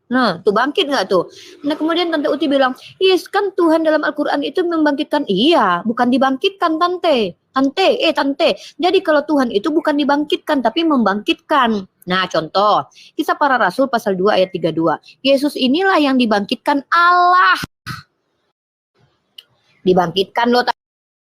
F: Nah, tuh bangkit nggak tuh? Nah, kemudian Tante Uti bilang, yes, kan Tuhan dalam Al-Quran itu membangkitkan. Iya, bukan dibangkitkan, Tante. Jadi kalau Tuhan itu bukan dibangkitkan, tapi membangkitkan. Nah, contoh, Kisah Para Rasul pasal 2 ayat 32. Yesus inilah yang dibangkitkan Allah. Dibangkitkan loh,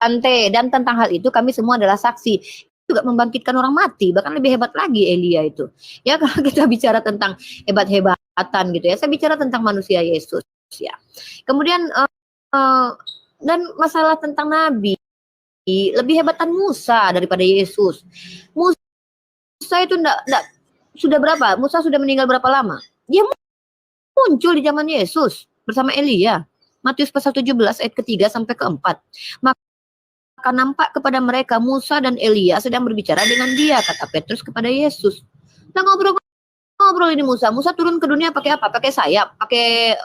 F: Tante. Dan tentang hal itu kami semua adalah saksi. Juga membangkitkan orang mati, bahkan lebih hebat lagi Elia itu. Ya, kalau kita bicara tentang hebat-hebatan gitu ya, saya bicara tentang manusia Yesus ya. Kemudian dan masalah tentang nabi, lebih hebatan Musa daripada Yesus. Musa itu enggak sudah berapa? Musa sudah meninggal berapa lama? Dia muncul di zaman Yesus bersama Elia. Matius pasal 17 ayat ke-3 sampai ke-4. Maka nampak kepada mereka Musa dan Elia sedang berbicara dengan dia, kata Petrus kepada Yesus. Nah, ngobrol ini Musa turun ke dunia pakai apa? Pakai sayap, pakai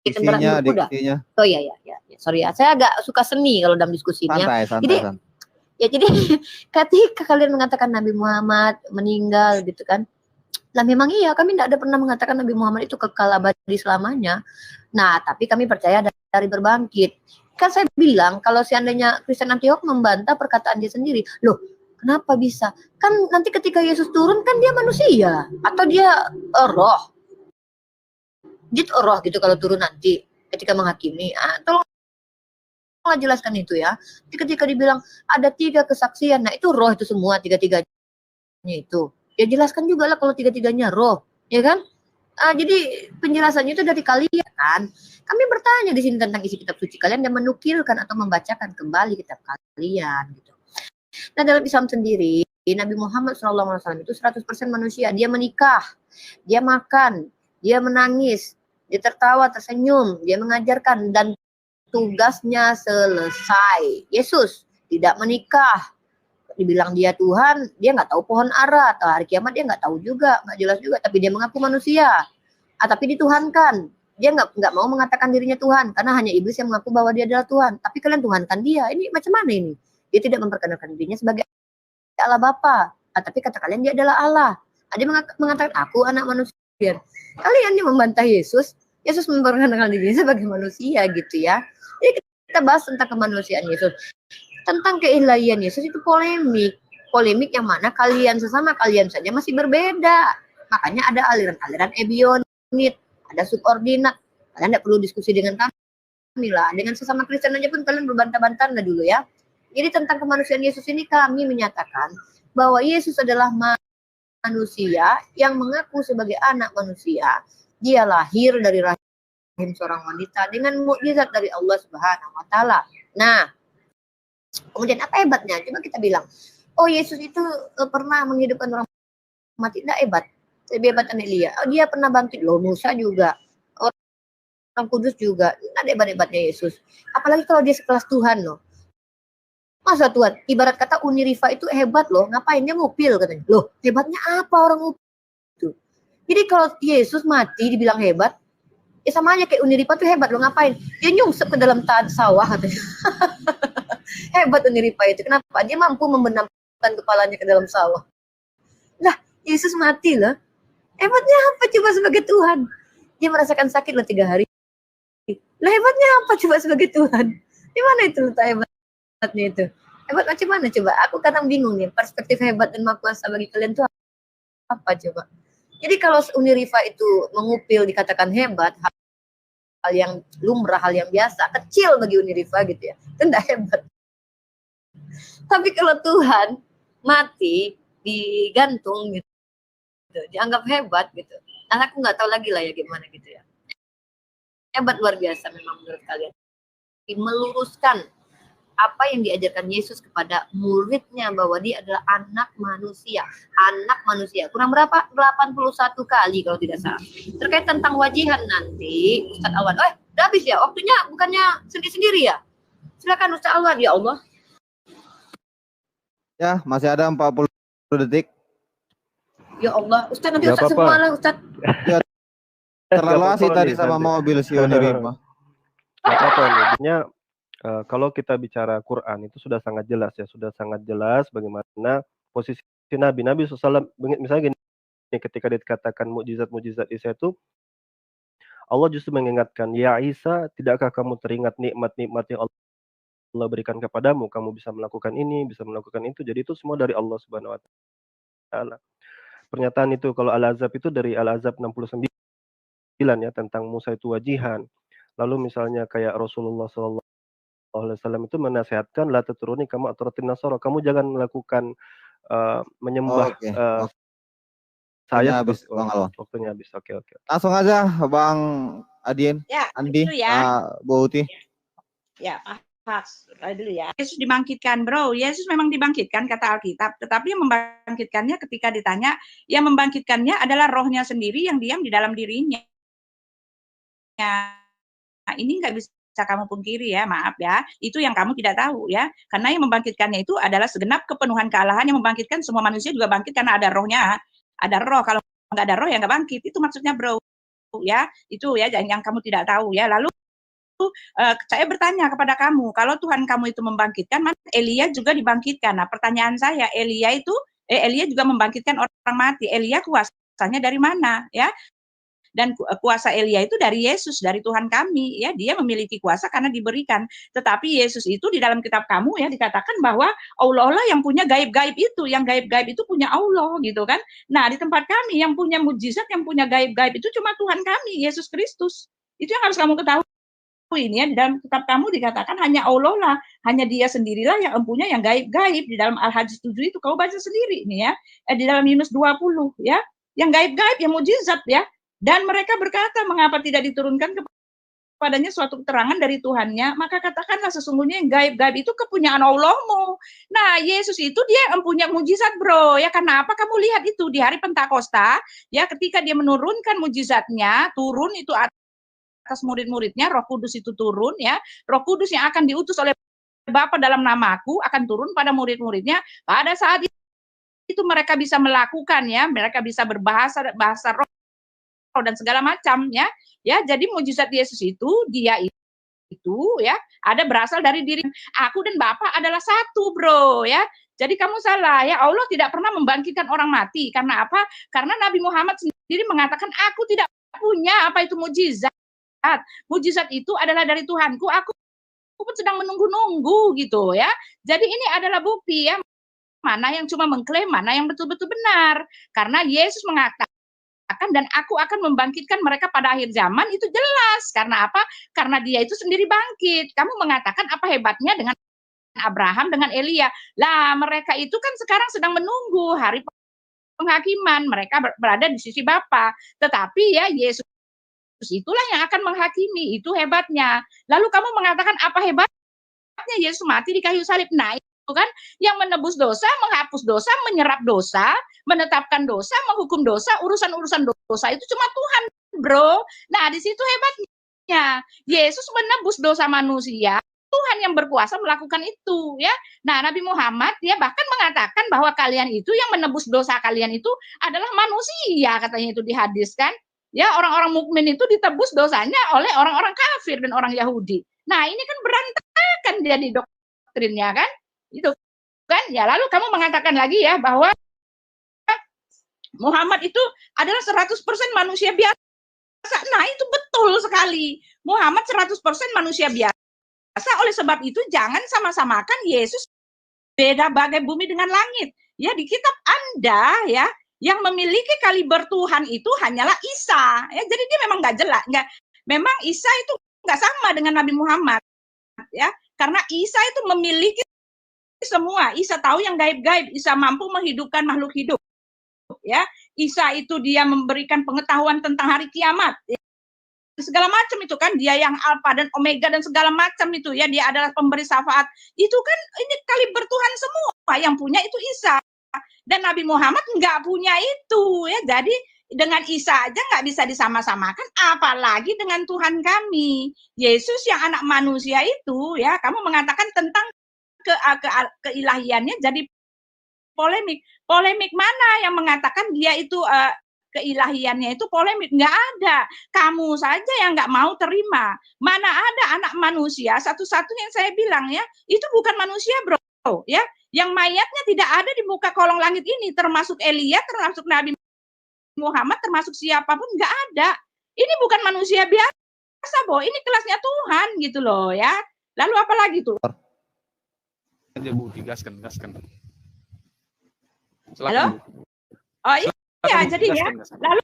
F: kendaraan kuda. Oh iya. Sorry ya, saya agak suka seni kalau dalam diskusi ini. Jadi ketika kalian mengatakan Nabi Muhammad meninggal gitu kan. Lah memang iya, kami tidak ada pernah mengatakan Nabi Muhammad itu kekal abadi selamanya. Nah, tapi kami percaya dari berbangkit. Kan saya bilang kalau seandainya Kristen Antioch membantah perkataan dia sendiri, loh kenapa bisa? Kan nanti ketika Yesus turun kan dia manusia atau dia roh, roh gitu kalau turun nanti ketika menghakimi. Tolong jelaskan itu ya. Jadi ketika dibilang ada 3 kesaksian, nah itu roh itu semua 3-3-nya itu. Ya jelaskan juga lah kalau 3-3-nya roh, ya kan? Jadi penjelasannya itu dari kalian kan. Kami bertanya di sini tentang isi kitab suci kalian dan menukilkan atau membacakan kembali kitab kalian gitu. Nah, dalam Islam sendiri, Nabi Muhammad SAW itu 100% manusia. Dia menikah, dia makan, dia menangis, dia tertawa, tersenyum, dia mengajarkan, dan tugasnya selesai. Yesus tidak menikah. Dibilang dia Tuhan, dia nggak tahu pohon ara atau hari kiamat, dia nggak tahu juga, nggak jelas juga. Tapi dia mengaku manusia, tapi dituhankan. Dia nggak mau mengatakan dirinya Tuhan, karena hanya iblis yang mengaku bahwa dia adalah Tuhan. Tapi kalian tuhankan dia. Ini macam mana ini? Dia tidak memperkenalkan dirinya sebagai Allah Bapa, tapi kata kalian dia adalah Allah. Dia mengatakan aku anak manusia. Kalian yang membantah Yesus memperkenalkan dirinya sebagai manusia gitu ya. Jadi kita bahas tentang kemanusiaan Yesus. Tentang keilahian Yesus itu polemik yang mana kalian sesama kalian saja masih berbeda. Makanya ada aliran-aliran ebionit, ada subordinat. Kalian tidak perlu diskusi dengan kami. lah. Dengan sesama Kristen aja pun kalian berbantah-bantah lah dulu ya. Jadi tentang kemanusiaan Yesus ini kami menyatakan bahwa Yesus adalah manusia yang mengaku sebagai anak manusia. Dia lahir dari rahim seorang wanita dengan mukjizat dari Allah Subhanahu wa taala. Nah, kemudian apa hebatnya? Coba kita bilang, oh Yesus itu pernah menghidupkan orang mati. Tidak hebat. Lebih hebat Elia. Oh, dia pernah bangkit loh, Musa juga. Orang Kudus juga. Ada hebat-hebatnya Yesus. Apalagi kalau dia sekelas Tuhan loh. Masa Tuhan, ibarat kata Uni Rifa itu hebat loh, ngapain dia ngupil katanya. Loh, hebatnya apa orang ngupil itu? Jadi kalau Yesus mati dibilang hebat, ya sama aja kayak Uni Rifa tuh hebat loh, ngapain? Dia nyungsep ke dalam sawah katanya. Hebat Uni Rifa itu, kenapa? Dia mampu membenamkan kepalanya ke dalam sawah. Lah, Yesus mati loh. Hebatnya apa coba sebagai Tuhan? Dia merasakan sakit loh 3 hari. Lah hebatnya apa coba sebagai Tuhan? Gimana itu letak hebatnya itu? Hebat macam mana coba? Aku kadang bingung nih, perspektif hebat dan maha kuasa bagi kalian tuh apa coba? Jadi kalau Uni Rifa itu mengupil dikatakan hebat, hal yang lumrah, hal yang biasa, kecil bagi Uni Rifa gitu ya, itu enggak hebat. Tapi kalau Tuhan mati digantung gitu, dianggap hebat gitu. Nah, aku nggak tahu lagi lah ya gimana gitu ya. Hebat luar biasa memang menurut kalian. Meluruskan apa yang diajarkan Yesus kepada muridnya bahwa dia adalah anak manusia. Anak manusia. Kurang berapa? 81 kali kalau tidak salah. Terkait tentang wajihan nanti, Ustadz Alwan. Udah habis ya? Waktunya bukannya sendiri-sendiri ya? Silakan Ustadz Alwan, ya Allah.
D: Ya, masih ada 40 detik.
F: Ya Allah, Ustadz nanti
C: Gak
F: Ustadz
C: apa-apa.
F: semua lah Ustadz.
D: Ya, terlalu
C: Gak
D: asik
C: apa-apa
D: tadi
C: nih,
D: sama
C: nanti.
D: mobil si Uni Rifa.
C: Gak apa-apa nih. Sebenarnya, kalau kita bicara Quran itu sudah sangat jelas ya, sudah sangat jelas bagaimana posisi Nabi SAW. Misalnya gini, ketika dikatakan mukjizat-mukjizat Isa itu, Allah justru mengingatkan, ya Isa, tidakkah kamu teringat nikmat-nikmat yang Allah berikan kepadamu? Kamu bisa melakukan ini, bisa melakukan itu. Jadi itu semua dari Allah Subhanahu wa taala. Pernyataan itu kalau Al-Azab itu dari Al-Azab 69 ya, tentang Musa itu wajihan. Lalu misalnya kayak Rasulullah SAW itu menasihatkan, la tatruni kama atratin nasara. Kamu jangan melakukan menyembah
D: Oke.
C: saya
D: Habis, Bang Alwan.
C: waktunya habis. Oke.
D: Langsung aja Bang Adien,
B: Ya,
D: Andi,
B: itu ya.
D: Bu Uti.
B: Ya, Pas dulu ya. Yesus dibangkitkan, bro. Yesus memang dibangkitkan kata Alkitab, tetapi yang membangkitkannya ketika ditanya, yang membangkitkannya adalah rohnya sendiri yang diam di dalam dirinya. Nah, ini nggak bisa kamu pungkiri ya, maaf ya. Itu yang kamu tidak tahu ya. Karena yang membangkitkannya itu adalah segenap kepenuhan kealahan yang membangkitkan semua manusia juga bangkit karena ada rohnya. Ada roh, kalau nggak ada roh ya nggak bangkit. Itu maksudnya, bro. Ya, itu ya yang kamu tidak tahu ya. Lalu saya bertanya kepada kamu, kalau Tuhan kamu itu membangkitkan, maka Elia juga dibangkitkan. Nah, pertanyaan saya, Elia juga membangkitkan orang mati. Elia kuasanya dari mana, ya? Dan kuasa Elia itu dari Yesus, dari Tuhan kami, ya. Dia memiliki kuasa karena diberikan. Tetapi Yesus itu di dalam kitab kamu ya dikatakan bahwa Allah yang punya gaib-gaib itu, yang gaib-gaib itu punya Allah, gitu kan? Nah, di tempat kami yang punya mujizat, yang punya gaib-gaib itu cuma Tuhan kami, Yesus Kristus. Itu yang harus kamu ketahui. Ini ya, di dalam kitab kamu dikatakan hanya Allah lah, hanya dia sendirilah yang empunya yang gaib-gaib. Di dalam Al-Hajj 7 itu kau baca sendiri ini ya, di dalam Yunus 20 ya, yang gaib-gaib, yang mujizat ya. Dan mereka berkata, mengapa tidak diturunkan kepadanya suatu keterangan dari Tuhannya? Maka katakanlah sesungguhnya yang gaib-gaib itu kepunyaan Allahmu. Nah, Yesus itu dia yang punya mujizat, bro. Ya, karena apa? Kamu lihat itu di hari Pentakosta, ya, ketika dia menurunkan mujizatnya, turun itu atas murid-muridnya, Roh Kudus itu turun ya. Roh Kudus yang akan diutus oleh Bapa dalam namaku akan turun pada murid-muridnya. Pada saat itu mereka bisa melakukan ya, mereka bisa berbahasa bahasa roh dan segala macam ya. Ya, jadi mujizat Yesus itu dia itu ya ada berasal dari diri. Aku dan Bapa adalah satu, bro ya. Jadi kamu salah ya. Allah tidak pernah membangkitkan orang mati. Karena apa? Karena Nabi Muhammad sendiri mengatakan aku tidak punya apa itu mujizat. Mujizat itu adalah dari Tuhanku, aku pun sedang menunggu-nunggu gitu ya. Jadi ini adalah bukti ya, mana yang cuma mengklaim, mana yang betul-betul benar. Karena Yesus mengatakan dan aku akan membangkitkan mereka pada akhir zaman, itu jelas. Karena apa? Karena dia itu sendiri bangkit. Kamu mengatakan apa hebatnya dengan Abraham, dengan Elia. Lah, mereka itu kan sekarang sedang menunggu hari penghakiman. Mereka berada di sisi Bapa. Tetapi ya Yesus itulah yang akan menghakimi. Itu hebatnya. Lalu kamu mengatakan apa hebatnya Yesus mati di kayu salib? Nah, itu kan yang menebus dosa, menghapus dosa, menyerap dosa, menetapkan dosa, menghukum dosa, urusan-urusan dosa itu cuma Tuhan, bro. Nah, di situ hebatnya. Yesus menebus dosa manusia, Tuhan yang berkuasa melakukan itu, ya. Nah, Nabi Muhammad dia bahkan mengatakan bahwa kalian itu yang menebus dosa kalian itu adalah manusia, katanya itu di hadis kan. Ya, orang-orang mukmin itu ditebus dosanya oleh orang-orang kafir dan orang Yahudi. Nah, ini kan berantakan dia di doktrinnya kan. Itu kan. Ya, lalu kamu mengatakan lagi ya bahwa Muhammad itu adalah 100% manusia biasa. Nah, itu betul sekali. Muhammad 100% manusia biasa. Oleh sebab itu jangan sama-samakan Yesus beda bagai bumi dengan langit. Ya, di kitab Anda ya, yang memiliki kaliber Tuhan itu hanyalah Isa. Ya, jadi dia memang nggak jelas. Memang Isa itu nggak sama dengan Nabi Muhammad. Ya, karena Isa itu memiliki semua. Isa tahu yang gaib-gaib. Isa mampu menghidupkan makhluk hidup. Ya, Isa itu dia memberikan pengetahuan tentang hari kiamat. Ya, segala macam itu kan, dia yang alfa dan omega dan segala macam itu ya, dia adalah pemberi syafaat. Itu kan ini kaliber Tuhan semua, yang punya itu Isa. Dan Nabi Muhammad nggak punya itu ya. Jadi dengan Isa aja nggak bisa disama-samakan, apalagi dengan Tuhan kami. Yesus yang anak manusia itu ya, kamu mengatakan tentang keilahiannya jadi polemik. Polemik mana yang mengatakan dia itu keilahiannya itu polemik? Nggak ada. Kamu saja yang nggak mau terima. Mana ada anak manusia, satu-satunya yang saya bilang ya, itu bukan manusia bro. Ya, yang mayatnya tidak ada di muka kolong langit ini, termasuk Elia, termasuk Nabi Muhammad, termasuk siapapun, nggak ada. Ini bukan manusia biasa, Bo. Ini kelasnya Tuhan gitu loh ya. Lalu apa lagi tuh?
E: Aja Bu, gaskan. Silakan,
B: Halo?
E: Bu.
B: Oh iya,
E: Silakan, Bu,
B: jadi ya. Lalu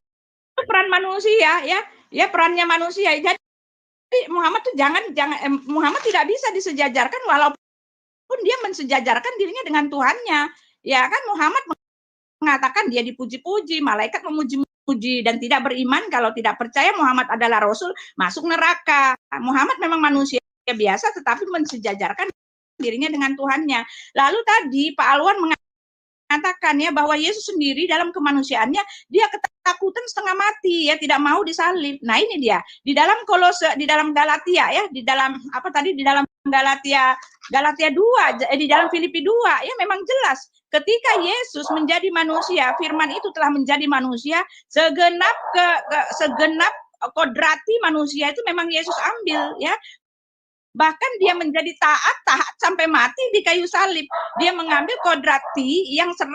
B: peran manusia ya perannya manusia. Jadi Muhammad tuh Muhammad tidak bisa disejajarkan walaupun dia mensejajarkan dirinya dengan Tuhannya. Ya kan Muhammad mengatakan dia dipuji-puji, malaikat memuji-muji, dan tidak beriman kalau tidak percaya Muhammad adalah Rasul masuk neraka. Muhammad memang manusia biasa tetapi mensejajarkan dirinya dengan Tuhannya. Lalu tadi Pak Alwan mengatakan ya bahwa Yesus sendiri dalam kemanusiaannya dia ketakutan setengah mati ya, tidak mau disalib. Nah, ini dia di dalam di dalam Galatia ya, di dalam apa tadi, di dalam Galatia 2, di dalam Filipi 2 ya, memang jelas ketika Yesus menjadi manusia, firman itu telah menjadi manusia, segenap kodrati manusia itu memang Yesus ambil ya. Bahkan dia menjadi taat sampai mati di kayu salib. Dia mengambil kodrati yang 100%,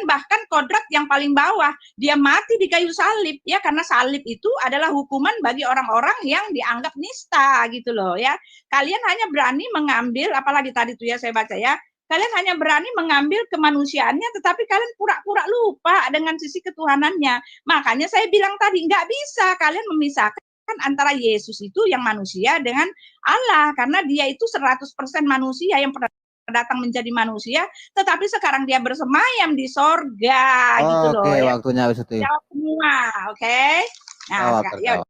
B: bahkan kodrat yang paling bawah. Dia mati di kayu salib ya, karena salib itu adalah hukuman bagi orang-orang yang dianggap nista gitu loh ya. Kalian hanya berani mengambil, apalagi tadi tuh ya saya baca ya, kalian hanya berani mengambil kemanusiaannya, tetapi kalian pura-pura lupa dengan sisi ketuhanannya. Makanya saya bilang tadi, nggak bisa kalian memisahkan antara Yesus itu yang manusia dengan Allah, karena dia itu 100% manusia yang pernah datang menjadi manusia, tetapi sekarang dia bersemayam di sorga gitu loh.
D: Oke,
B: ya.
D: waktunya habis itu.
B: Jawab semua, oke? Nah, ya,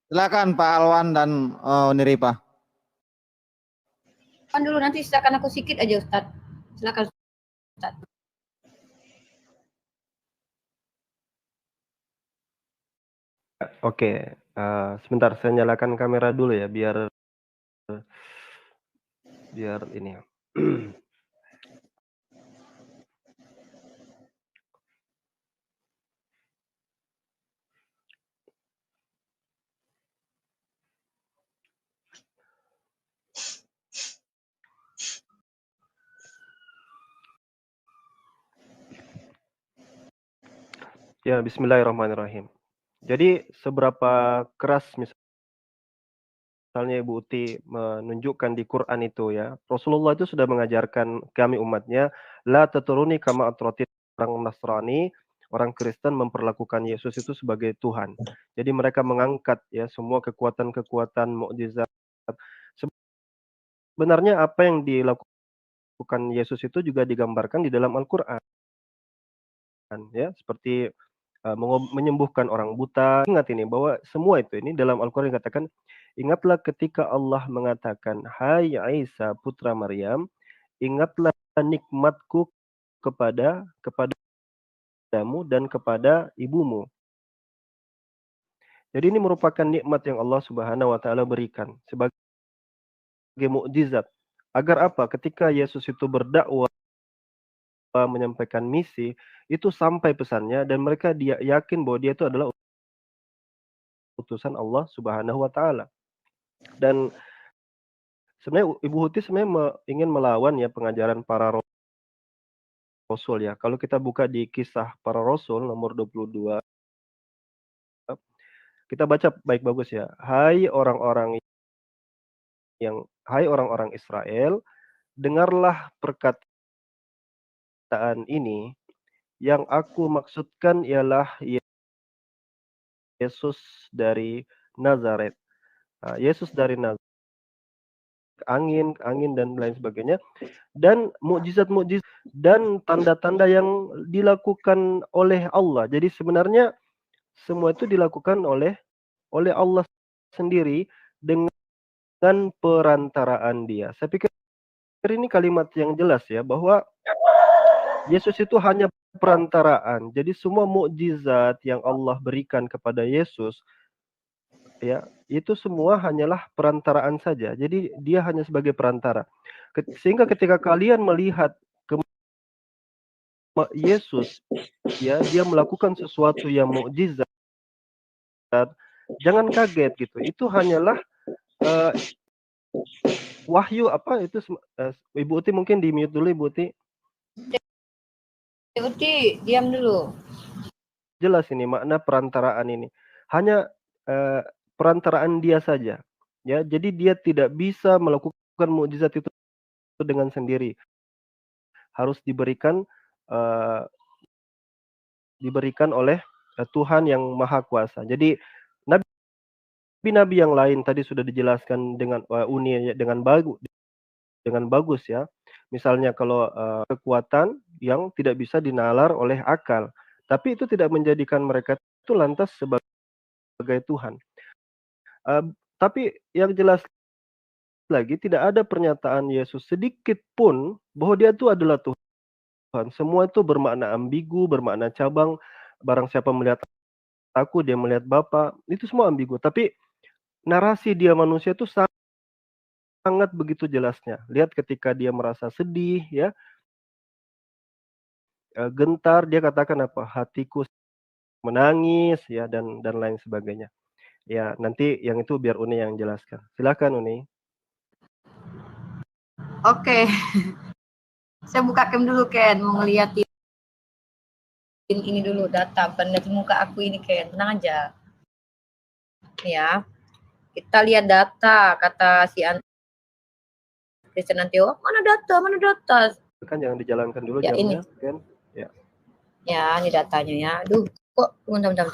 D: silakan Pak Alwan dan Niripa.
F: Kan dulu, nanti silakan aku sedikit aja Ustadz. Silakan Ustadz.
C: Oke, sebentar saya nyalakan kamera dulu ya biar ini. Ya, bismillahirrahmanirrahim. Jadi seberapa keras misalnya Ibu Uti menunjukkan di Quran itu ya, Rasulullah itu sudah mengajarkan kami umatnya, la taturuni kama atratit orang Nasrani, orang Kristen memperlakukan Yesus itu sebagai Tuhan. Jadi mereka mengangkat ya semua kekuatan-kekuatan mukjizat. Sebenarnya apa yang dilakukan Yesus itu juga digambarkan di dalam Al-Qur'an ya, seperti menyembuhkan orang buta. Ingat ini bahwa semua itu ini dalam Al-Qur'an dikatakan, ingatlah ketika Allah mengatakan, "Hai Isa putra Maryam, ingatlah nikmatku kepadamu dan kepada ibumu." Jadi ini merupakan nikmat yang Allah Subhanahu wa taala berikan sebagai mukjizat. Agar apa? Ketika Yesus itu berdakwah menyampaikan misi, itu sampai pesannya dan mereka dia yakin bahwa dia itu adalah utusan Allah Subhanahu wa taala. Dan sebenarnya Ibu Huti sebenarnya ingin melawan ya pengajaran para rasul ya. Kalau kita buka di Kisah Para Rasul nomor 22, kita baca baik bagus ya. Hai orang-orang Israel, dengarlah perkataan ini, yang aku maksudkan ialah Yesus dari Nazaret. Nah, Yesus dari Nazaret, angin dan lain sebagainya, dan mukjizat-mukjizat dan tanda-tanda yang dilakukan oleh Allah. Jadi sebenarnya semua itu dilakukan oleh Allah sendiri dengan perantaraan Dia. Saya pikir ini kalimat yang jelas ya, bahwa Yesus itu hanya perantaraan. Jadi semua mukjizat yang Allah berikan kepada Yesus ya, itu semua hanyalah perantaraan saja. Jadi dia hanya sebagai perantara. Sehingga ketika kalian melihat Yesus ya, dia melakukan sesuatu yang mukjizat, jangan kaget gitu. Itu hanyalah wahyu apa itu Ibu Uti mungkin di mute dulu Ibu Uti.
F: Ibu Uti, diam dulu.
C: Jelas ini makna perantaraan ini. Hanya perantaraan dia saja. Ya, jadi dia tidak bisa melakukan mukjizat itu dengan sendiri. Harus diberikan oleh Tuhan yang Maha Kuasa. Jadi nabi-nabi yang lain tadi sudah dijelaskan dengan dengan bagus ya. Misalnya kalau kekuatan yang tidak bisa dinalar oleh akal, tapi itu tidak menjadikan mereka itu lantas sebagai Tuhan. Tapi yang jelas lagi tidak ada pernyataan Yesus sedikit pun bahwa dia itu adalah Tuhan. Semua itu bermakna ambigu, bermakna cabang. Barang siapa melihat aku, dia melihat Bapa. Itu semua ambigu. Tapi narasi dia manusia itu sangat begitu jelasnya. Lihat ketika dia merasa sedih, ya, gentar, dia katakan apa? Hatiku menangis, ya, dan lain sebagainya. Ya, nanti yang itu biar Uni yang jelaskan. Silakan Uni.
F: Oke. Saya buka cam dulu Ken, mau ngeliatin ini dulu data, bukan lihat muka aku ini Ken, tenang aja. Ya, kita lihat data, kata si Kristen Antio, mana data?
C: Kan jangan dijalankan dulu
F: ya,
C: jamnya,
F: ini.
C: Ken. Ya.
F: Ya, ini datanya ya. Aduh, kok bentar.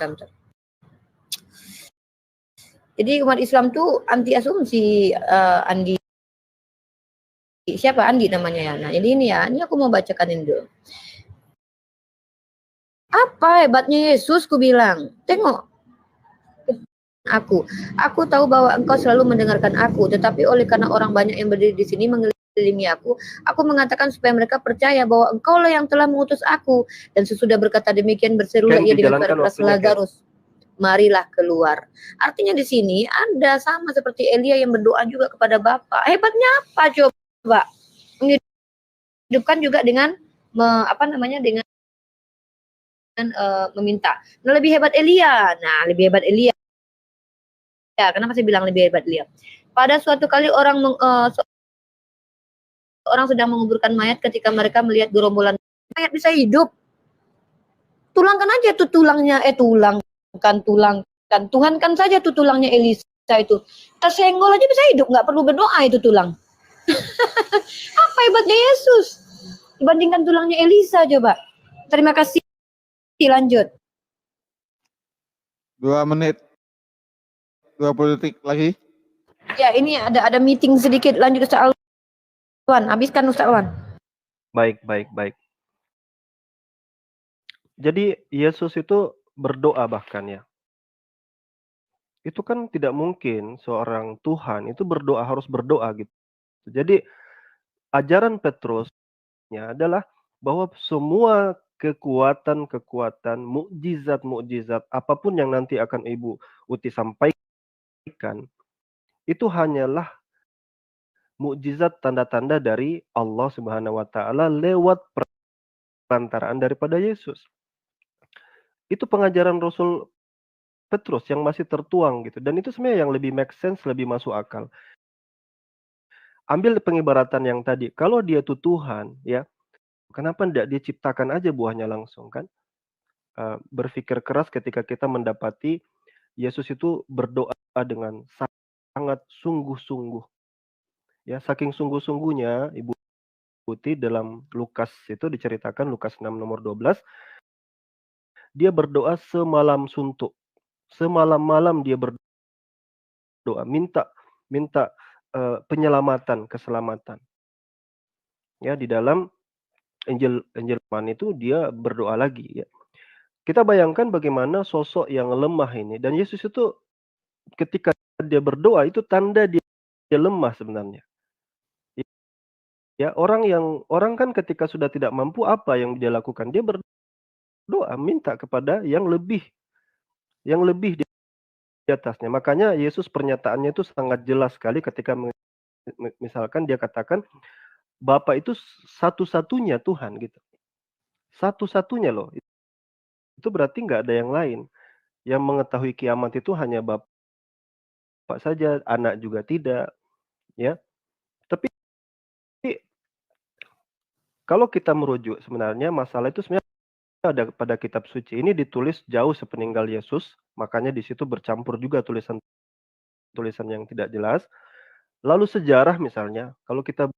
F: Jadi umat Islam tuh anti asumsi, Andi. Siapa Andi namanya ya? Nah, ini ya, ini aku mau bacakan ini dulu. Apa hebatnya Yesus, ku bilang. Tengok. Aku tahu bahwa engkau selalu mendengarkan aku, tetapi oleh karena orang banyak yang berdiri di sini mengelilingi aku mengatakan supaya mereka percaya bahwa engkaulah yang telah mengutus aku. Dan sesudah berkata demikian berserulah ia dengan suara keras, Lazarus, marilah keluar. Artinya di sini Anda sama seperti Elia yang berdoa juga kepada Bapa. Hebatnya apa coba? Menghidupkan juga dengan dengan meminta. Nah, lebih hebat Elia. Ya, kenapa saya bilang lebih hebat Elia? Pada suatu kali orang sedang menguburkan mayat ketika mereka melihat gerombolan mayat bisa hidup. Tulangkan aja tuh tulangnya, Tuhankan saja tuh tulangnya Elisa itu. Kita senggol aja bisa hidup, nggak perlu berdoa itu tulang. Apa hebatnya Yesus dibandingkan tulangnya Elisa coba. Terima kasih Lanjut.
D: 2 menit 20 detik lagi.
F: Ya, ini ada meeting sedikit. Lanjut Ustaz Alwan. Habiskan Ustaz Alwan.
C: Baik. Jadi Yesus itu berdoa bahkan ya. Itu kan tidak mungkin seorang Tuhan itu harus berdoa gitu. Jadi ajaran Petrusnya adalah bahwa semua kekuatan, mukjizat apapun yang nanti akan Ibu Uti sampaikan, itu hanyalah mukjizat tanda-tanda dari Allah Subhanahu wa taala lewat perantaraan daripada Yesus. Itu pengajaran Rasul Petrus yang masih tertuang gitu, dan itu sebenarnya yang lebih make sense, lebih masuk akal. Ambil pengibaratan yang tadi, kalau dia itu Tuhan ya, kenapa tidak dia ciptakan aja buahnya langsung kan? Berpikir keras ketika kita mendapati Yesus itu berdoa dengan sangat sungguh-sungguh. Ya, saking sungguh-sungguhnya Ibu Putih dalam Lukas itu diceritakan, Lukas 6 nomor 12, dia berdoa semalam suntuk. Semalam-malam dia berdoa, minta penyelamatan, keselamatan. Ya, di dalam Injil Yohanes itu dia berdoa lagi ya. Kita bayangkan bagaimana sosok yang lemah ini, dan Yesus itu ketika dia berdoa itu tanda dia lemah sebenarnya. Ya, orang kan ketika sudah tidak mampu, apa yang dia lakukan? Dia berdoa minta kepada yang lebih di atasnya. Makanya Yesus pernyataannya itu sangat jelas sekali ketika misalkan dia katakan Bapa itu satu-satunya Tuhan gitu. Satu-satunya loh. Itu berarti nggak ada yang lain. Yang mengetahui kiamat itu hanya Bapak saja, anak juga tidak, ya. Tapi kalau kita merujuk sebenarnya masalah itu sebenarnya ada pada kitab suci ini ditulis jauh sepeninggal Yesus, makanya di situ bercampur juga tulisan yang tidak jelas. Lalu sejarah misalnya, kalau kita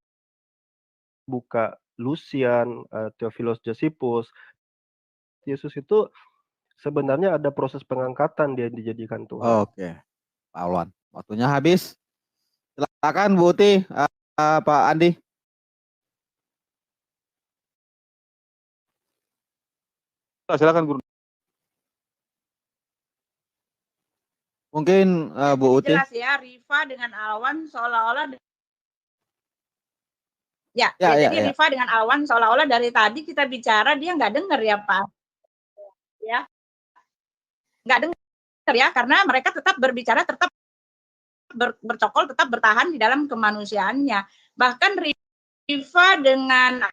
C: buka Lucian, Theophilus Josephus, Yesus itu sebenarnya ada proses pengangkatan dia dijadikan Tuhan.
D: Oke, Pak Alwan, waktunya habis. Silakan Bu Uti, Pak Andi.
E: Silakan Guru.
D: Mungkin Bu Uti.
B: Jelas ya, Rifa dengan Alwan seolah-olah jadi Rifa dengan Alwan seolah-olah dari tadi kita bicara dia nggak dengar ya Pak. Ya. Nggak dengar ya, karena mereka tetap berbicara, tetap bercokol, tetap bertahan di dalam kemanusiaannya. Bahkan Rifa dengan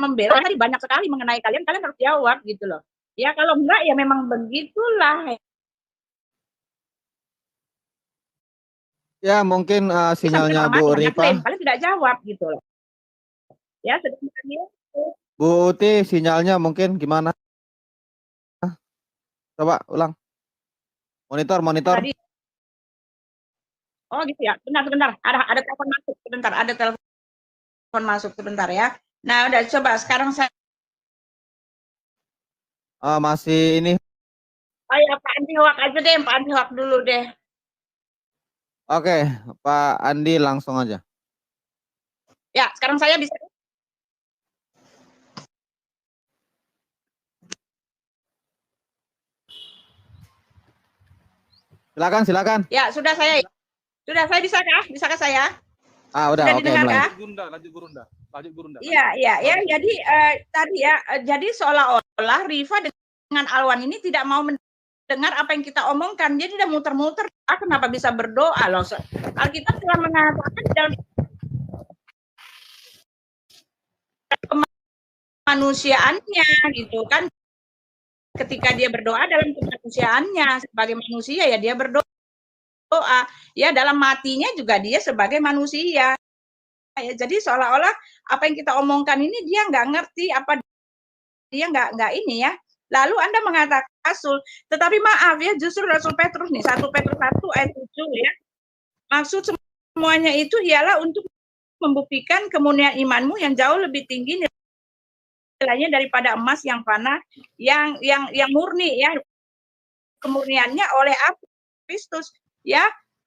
B: membela tadi banyak sekali mengenai kalian harus jawab gitu loh. Ya kalau enggak ya memang begitulah.
D: Ya mungkin sinyalnya Bu Rifa.
B: Kalian tidak jawab gitu loh. Ya sedangkan dia.
D: Bu Uti sinyalnya mungkin gimana? Coba ulang. Monitor.
B: Tadi. Oh gitu ya. Bentar. Ada telepon masuk sebentar. Ada telepon masuk sebentar ya. Nah, udah coba sekarang saya
D: masih ini.
B: Oh ya, Pak Andi Hoak aja deh, Pak Andi Hoak dulu deh.
D: Oke, Pak Andi langsung aja.
B: Ya, sekarang saya bisa.
D: Silakan.
B: Ya, sudah saya bisakah? Bisakah saya?
D: Udah oke mulai.
E: Lanjut Gurunda.
B: Iya. Jadi tadi ya, jadi seolah-olah Rifa dengan Alwan ini tidak mau mendengar apa yang kita omongkan. Jadi udah muter-muter. Kenapa bisa berdoa loh? Alkitab telah mengatakan dalam kemanusiaannya gitu kan. Ketika dia berdoa dalam kemanusiaannya sebagai manusia ya dia berdoa. Ya dalam matinya juga dia sebagai manusia. Ya, jadi seolah-olah apa yang kita omongkan ini dia nggak ngerti, apa dia nggak ini ya. Lalu Anda mengatakan Rasul, tetapi maaf ya justru Rasul Petrus nih 1 Petrus 1 ayat 7 ya. Maksud semuanya itu ialah untuk membuktikan kemurnian imanmu yang jauh lebih tinggi nilainya daripada emas yang fana, yang murni ya, kemurniannya oleh Kristus ya.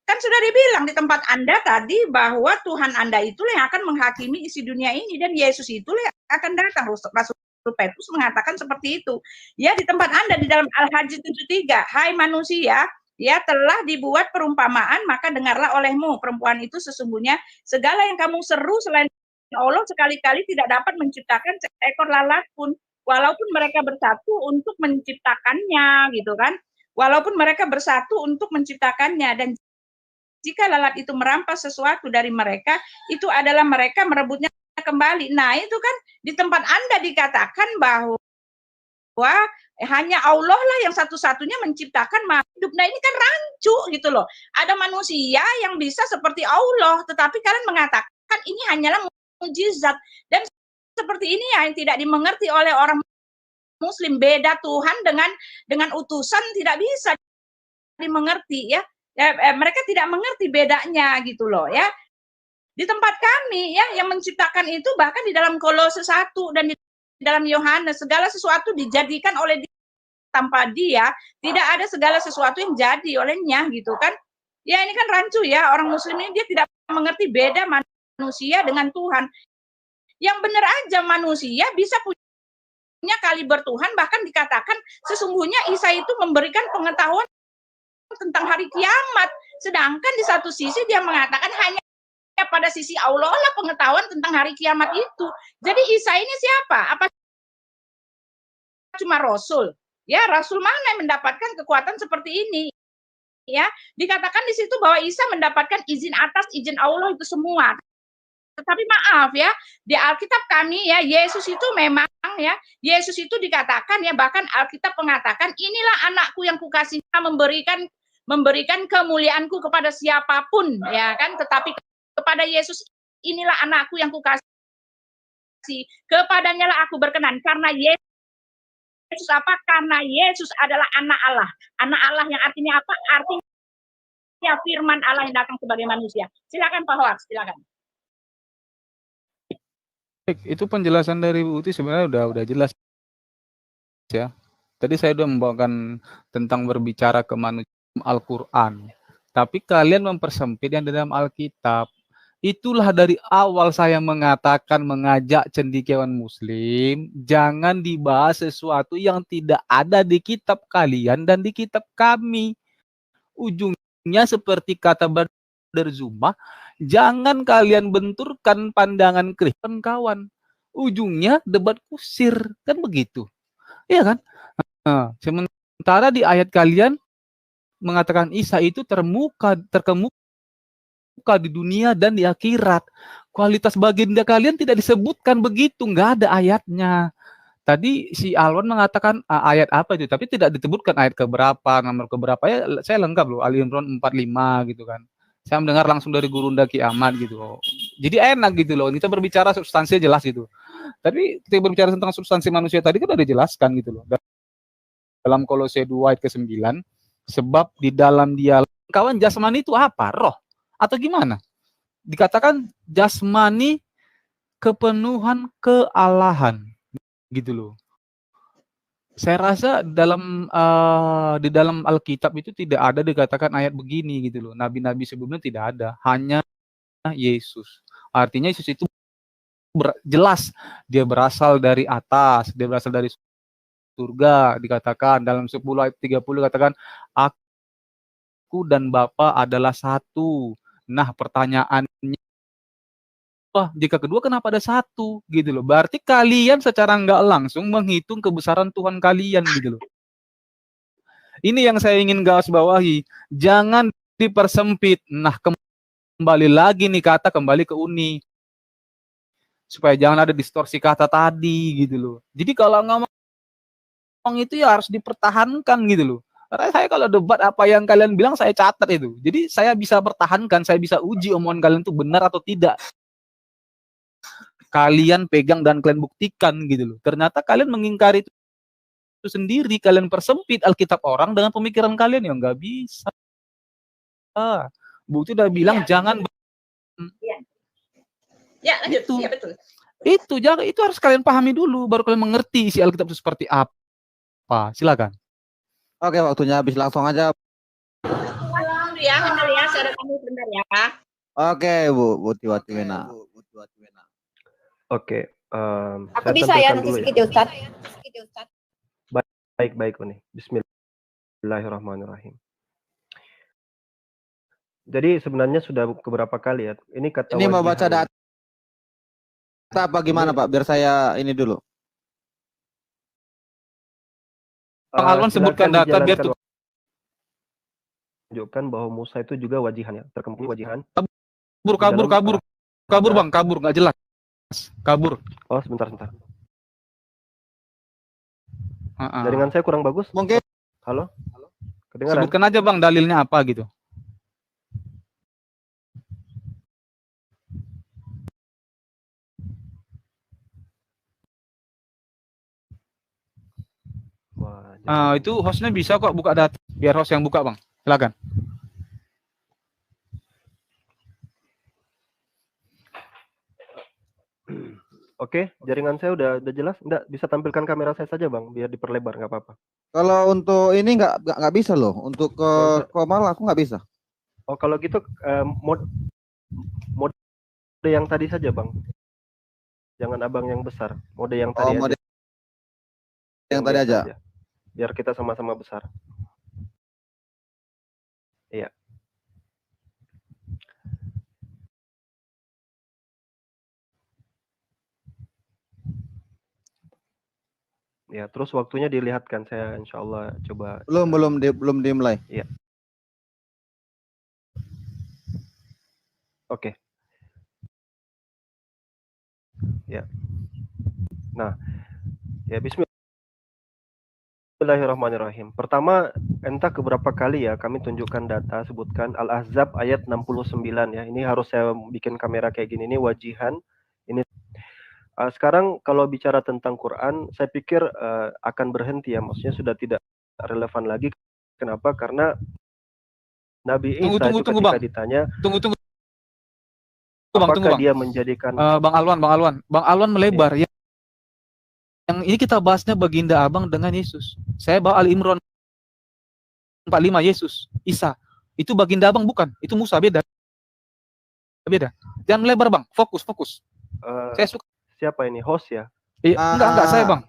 B: Kan sudah dibilang di tempat Anda tadi bahwa Tuhan Anda itulah yang akan menghakimi isi dunia ini, dan Yesus itulah yang akan datang. Rasul Petrus mengatakan seperti itu. Ya, di tempat Anda di dalam Al-Hajj 73, hai manusia, ya telah dibuat perumpamaan, maka dengarlah olehmu, perempuan itu sesungguhnya segala yang kamu seru selain Allah sekali-kali tidak dapat menciptakan seekor lalat pun, walaupun mereka bersatu untuk menciptakannya, gitu kan. Walaupun mereka bersatu untuk menciptakannya, dan jika lalat itu merampas sesuatu dari mereka, itu adalah mereka merebutnya kembali. Nah, itu kan di tempat Anda dikatakan bahwa hanya Allah lah yang satu-satunya menciptakan makhluk hidup. Nah, ini kan rancu gitu loh. Ada manusia yang bisa seperti Allah, tetapi kalian mengatakan ini hanyalah mukjizat. Dan seperti ini yang tidak dimengerti oleh orang Muslim. Beda Tuhan dengan utusan tidak bisa dimengerti ya. Mereka tidak mengerti bedanya gitu loh ya. Di tempat kami ya, yang menciptakan itu bahkan di dalam Kolose 1 dan di dalam Yohanes, segala sesuatu dijadikan oleh Dia. Tanpa Dia tidak ada segala sesuatu yang jadi olehnya gitu kan. Ya, ini kan rancu ya, orang Muslim ini dia tidak mengerti beda manusia dengan Tuhan. Yang benar aja manusia bisa punya kaliber Tuhan, bahkan dikatakan sesungguhnya Isa itu memberikan pengetahuan tentang hari kiamat, sedangkan di satu sisi dia mengatakan hanya pada sisi Allah lah pengetahuan tentang hari kiamat itu. Jadi Isa ini siapa? Apa cuma rasul? Ya, rasul mana yang mendapatkan kekuatan seperti ini? Ya, dikatakan di situ bahwa Isa mendapatkan izin atas izin Allah itu semua. Tetapi maaf ya, di Alkitab kami ya, Yesus itu memang ya, Yesus itu dikatakan ya, bahkan Alkitab mengatakan inilah anakku yang kukasihi, memberikan kemuliaanku kepada siapapun ya kan, tetapi kepada Yesus inilah anakku yang kukasihi, kepadanya lah aku berkenan. Karena Yesus apa? Karena Yesus adalah anak Allah. Anak Allah yang artinya apa? Artinya firman Allah yang datang sebagai manusia. Silakan Pak Hoaks, silakan.
E: Itu penjelasan dari Bu Uti sebenarnya udah jelas ya. Tadi saya sudah membawakan tentang berbicara ke manusia Al-Quran. Tapi kalian mempersempit yang di dalam Alkitab. Itulah dari awal saya mengatakan, mengajak cendekiawan Muslim, jangan dibahas sesuatu yang tidak ada di kitab kalian dan di kitab kami. Ujungnya seperti kata Brother Zuma, jangan kalian benturkan pandangan Kristen kawan. Ujungnya debat kusir, kan begitu. Iya kan? Nah, sementara di ayat kalian mengatakan Isa itu terkemuka di dunia dan di akhirat. Kualitas baginda kalian tidak disebutkan begitu, nggak ada ayatnya. Tadi si Alwan mengatakan ayat apa itu, tapi tidak disebutkan ayat keberapa, nomor keberapa ya. Saya lengkap loh, Ali Imran 45 gitu kan. Saya mendengar langsung dari Gurunda Ki Ahmad gitu. Jadi enak gitu loh. Kita berbicara substansi jelas gitu. Tapi kita berbicara tentang substansi manusia tadi kan udah dijelaskan gitu loh. Dalam Kolose 2 ayat ke-9, sebab di dalam dia kawan jasmani itu apa? Roh atau gimana? Dikatakan jasmani kepenuhan kealahan gitu loh. Saya rasa di dalam Alkitab itu tidak ada dikatakan ayat begini gitu loh. Nabi-nabi sebelumnya tidak ada, hanya Yesus. Artinya Yesus itu jelas dia berasal dari atas, dia berasal dari surga. Dikatakan dalam 10 ayat 30 dikatakan aku dan Bapa adalah satu. Nah, pertanyaannya jika kedua kenapa ada satu gitu loh. Berarti kalian secara nggak langsung menghitung kebesaran Tuhan kalian gitu loh. Ini yang saya ingin garis bawahi. Jangan dipersempit. Nah, kembali lagi nih kata kembali ke uni. Supaya jangan ada distorsi kata tadi gitu loh. Jadi kalau ngomong itu ya harus dipertahankan gitu loh. Karena saya kalau debat apa yang kalian bilang saya catat itu. Jadi saya bisa pertahankan, saya bisa uji omongan kalian itu benar atau tidak. Kalian pegang dan kalian buktikan gitu loh. Ternyata kalian mengingkari itu sendiri, kalian persempit Alkitab orang dengan pemikiran kalian yang nggak bisa. Bukti udah bilang jangan.
B: Ya, lanjut.
E: Itu.
B: Ya, betul.
E: Itu jangan, itu harus kalian pahami dulu, baru kalian mengerti isi Alkitab itu seperti apa. Silakan.
D: Oke, waktunya habis, langsung aja.
B: Dulu ya, bentar ya, saya rekam dulu bentar ya.
D: Oke, Bu Tiwatiwena.
C: Oke,
F: Aku
C: saya
F: bisa ya
C: tampilkan
F: nanti
C: dulu ya.
F: sedikit Ustaz.
C: Baik Uni. Bismillahirrahmanirrahim. Jadi sebenarnya sudah beberapa kali ya. Ini kata
D: Ini mau baca
C: wajihan.
D: data apa gimana Pak? Biar saya ini dulu.
E: Bang Alwan sebutkan
C: silakan
E: data biar
C: dijalankan. Tunjukkan bahwa Musa itu juga wajihan ya, terkembang wajihan.
E: Kabur Bang, kabur nggak jelas. Kabur.
C: Oh, sebentar. Jaringan saya kurang bagus.
D: Mungkin.
C: Halo? Kedengaran?
E: Sebutkan aja Bang dalilnya apa gitu.
C: Wah,
E: Itu hostnya bisa kok buka data. Biar host yang buka Bang. Silakan.
C: Oke, jaringan saya udah jelas. Enggak, bisa tampilkan kamera saya saja Bang, biar diperlebar, nggak apa-apa.
D: Kalau untuk ini nggak bisa loh. Untuk ke Komal aku nggak bisa.
C: Oh, kalau gitu mode yang tadi saja Bang. Jangan abang yang besar, mode yang tadi
D: mode
C: aja.
D: Yang tadi aja.
C: Biar kita sama-sama besar. Iya. Ya, terus waktunya dilihatkan, saya insya Allah coba.
D: Belum dimulai.
C: Iya. Oke. Ya. Nah, ya Bismillahirrahmanirrahim. Pertama, entah keberapa kali ya kami tunjukkan data, sebutkan Al-Ahzab ayat 69 ya. Ini harus saya bikin kamera kayak gini, ini wajihan. Ini sekarang kalau bicara tentang Quran, saya pikir akan berhenti ya, maksudnya sudah tidak relevan lagi. Kenapa? Karena Nabi Isa itu ketika ditanya, apakah dia menjadikan
E: Bang Alwan melebar ya. Yang ini kita bahasnya baginda abang dengan Yesus. Saya bawa Ali Imran 45 Yesus, Isa. Itu baginda abang bukan, itu Musa, beda. Jangan melebar Bang, fokus. Saya suka.
C: Siapa ini, host ya?
E: Enggak saya Bang.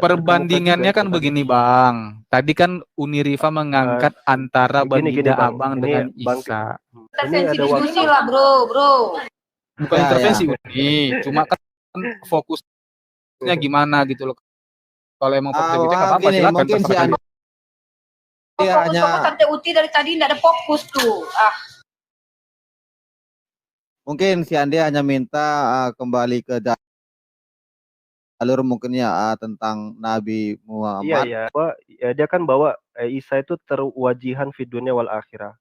E: Perbandingannya kan begini Bang. Tadi kan Unirifa mengangkat antara baginda abang dengan Isa.
F: Intervensi diskusi lah bro.
E: Bukan intervensi Uni, cuma kan fokusnya gimana gitu loh. Kalau emang fokusnya gitu nggak apa-apa, silakan.
D: Mungkin si Andi
F: hanya Tante Uti dari tadi nggak ada fokus tuh.
D: Mungkin si Andi hanya minta kembali ke jalur mungkin ya tentang Nabi Muhammad.
C: Iya. Dia kan bawa Isa itu terwajihan fi dunya wal akhirah.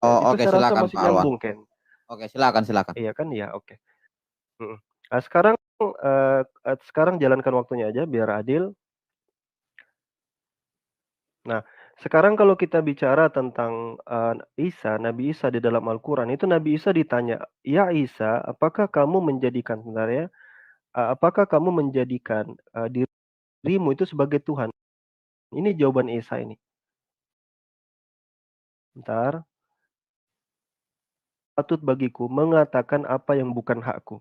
D: Oke, silakan
C: Pak Alwan. Oke,
D: silakan.
C: Iya kan, ya oke. Nah, sekarang jalankan waktunya aja biar adil. Nah, sekarang kalau kita bicara tentang Nabi Isa di dalam Al-Quran, itu Nabi Isa ditanya, ya Isa, apakah kamu menjadikan dirimu itu sebagai Tuhan? Ini jawaban Isa ini. Bentar. Patut bagiku mengatakan apa yang bukan hakku.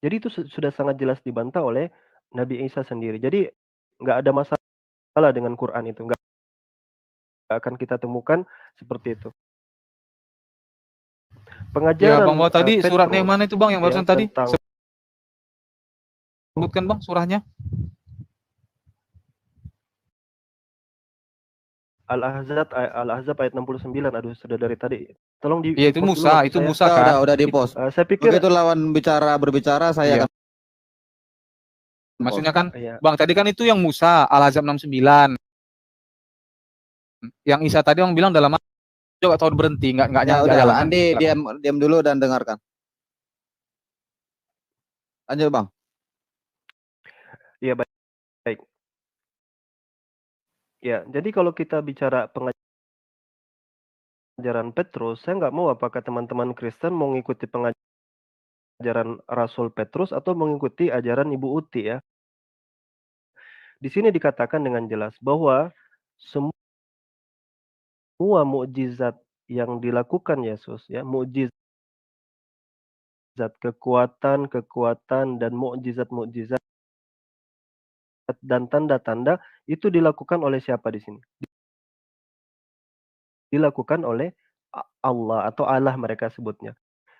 C: Jadi itu sudah sangat jelas dibantah oleh Nabi Isa sendiri. Jadi nggak ada masalah dengan Quran itu. Nggak akan kita temukan seperti itu. Pengajaran
E: ya Bang, tadi suratnya yang mana itu Bang, yang barusan tadi? Sebutkan Bang surahnya.
C: Al-Ahzab ayat 69. Aduh, sudah dari tadi. Tolong di.
E: Iya, itu Musa, kan.
D: Udah di-post.
C: Saya pikir
D: begitu lawan berbicara saya akan.
E: Maksudnya kan, Bang, tadi kan itu yang Musa, Al-Ahzab 69. Yang Isa tadi Bang bilang dalam juga tahun berhenti, enggak jalan.
D: Andi diam dulu dan dengarkan. Lanjut Bang.
C: Iya, baik. Ya, jadi kalau kita bicara pengajaran Petrus, saya nggak mau apakah teman-teman Kristen mau ngikuti pengajaran ajaran Rasul Petrus atau mengikuti ajaran Ibu Uti ya. Di sini dikatakan dengan jelas bahwa semua mukjizat yang dilakukan Yesus ya, mukjizat, kekuatan dan mukjizat dan tanda-tanda itu dilakukan oleh siapa di sini? Dilakukan oleh Allah atau Allah mereka sebutnya.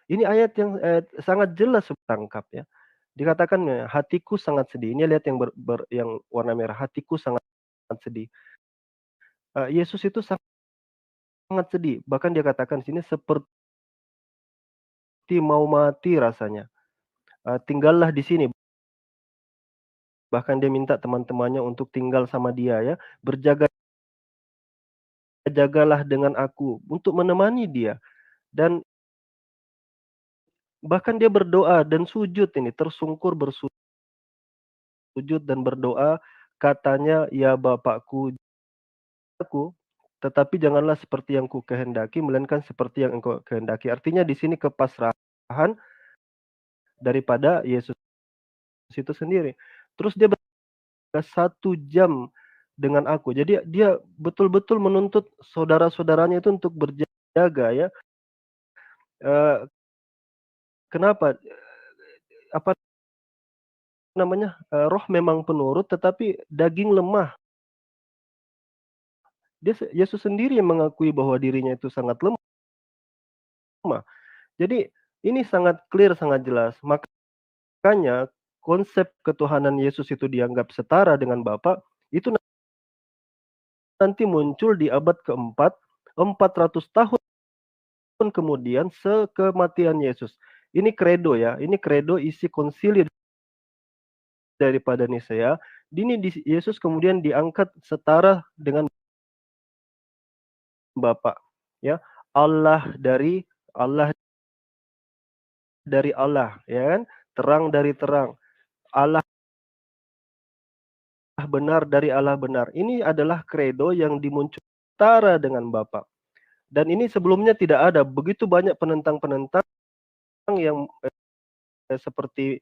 C: Ini ayat yang sangat jelas tangkap ya. Dikatakan hatiku sangat sedih. Ini lihat yang yang warna merah. Hatiku sangat sedih. Yesus itu sangat sedih. Bahkan dia katakan di sini seperti mau mati rasanya. Tinggallah di sini. Bahkan dia minta teman-temannya untuk tinggal sama dia ya. Jagalah dengan aku untuk menemani dia. Dan bahkan dia berdoa dan sujud ini. Tersungkur bersujud dan berdoa. Katanya, ya Bapakku, tetapi janganlah seperti yang ku kehendaki, melainkan seperti yang engkau kehendaki. Artinya di sini kepasrahan daripada Yesus itu sendiri. Terus dia 1 jam dengan aku. Jadi dia betul-betul menuntut saudara-saudaranya itu untuk berjaga ya. Kenapa? Apa namanya? Roh memang penurut tetapi daging lemah. Yesus sendiri yang mengakui bahwa dirinya itu sangat lemah. Jadi ini sangat clear, sangat jelas. Makanya konsep ketuhanan Yesus itu dianggap setara dengan Bapa, itu nanti muncul di abad keempat, 400 tahun kemudian sekematian Yesus. Ini kredo ya, ini kredo isi konsili daripada Nisea. Ini Yesus kemudian diangkat setara dengan Bapa, ya. Allah dari Allah, ya kan? Terang dari terang. Allah benar dari Allah benar. Ini adalah kredo yang dimunculkan setara dengan Bapa. Dan ini sebelumnya tidak ada. Begitu banyak penentang-penentang yang seperti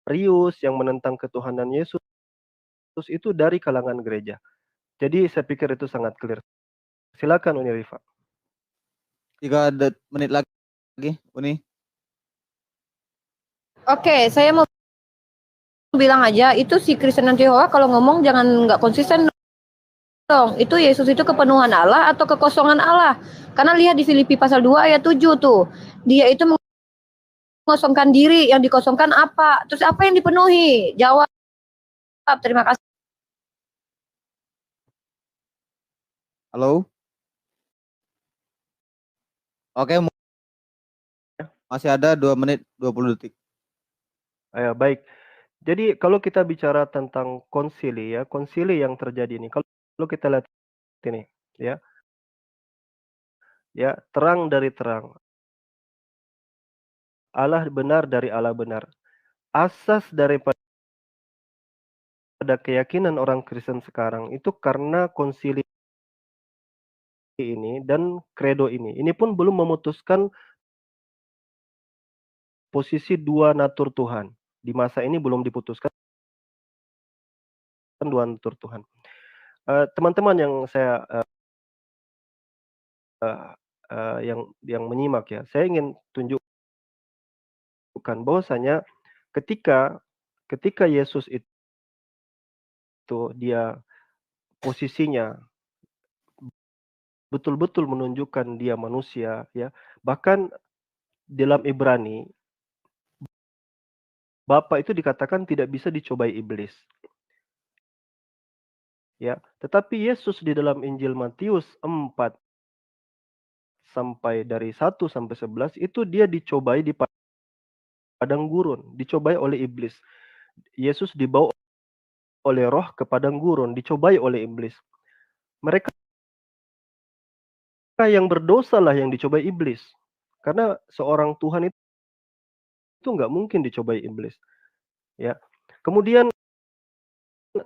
C: Arius yang menentang ketuhanan Yesus itu dari kalangan gereja. Jadi saya pikir itu sangat clear. Silakan Uni Rifa.
D: 3 menit lagi, Uni.
F: Oke, saya mau bilang aja, itu si Kristen Tionghoa kalau ngomong jangan nggak konsisten dong. Itu Yesus itu kepenuhan Allah atau kekosongan Allah? Karena lihat di Filipi pasal 2 ayat 7 tuh. Dia itu mengosongkan diri, yang dikosongkan apa? Terus apa yang dipenuhi? Jawab. Terima kasih.
D: Halo? Oke, masih ada 2 menit 20 detik.
C: Baik. Jadi kalau kita bicara tentang konsili ya, konsili yang terjadi ini, kalau kita lihat ini ya. Ya, terang dari terang. Allah benar dari Allah benar. Asas daripada keyakinan orang Kristen sekarang itu karena konsili ini dan kredo ini. Ini pun belum memutuskan posisi 2 natur Tuhan. Di masa ini belum diputuskan 2 natur Tuhan. Teman-teman yang saya yang menyimak ya, saya ingin tunjukkan bahwasanya ketika Yesus itu dia posisinya betul-betul menunjukkan dia manusia ya. Bahkan dalam Ibrani Bapa itu dikatakan tidak bisa dicobai iblis. Ya, tetapi Yesus di dalam Injil Matius 4 sampai dari 1 sampai 11 itu dia dicobai di padang gurun, dicobai oleh iblis. Yesus dibawa oleh roh ke padang gurun, dicobai oleh iblis. Mereka yang berdosa lah yang dicobai iblis. Karena seorang Tuhan itu nggak mungkin dicobai iblis. Ya. Kemudian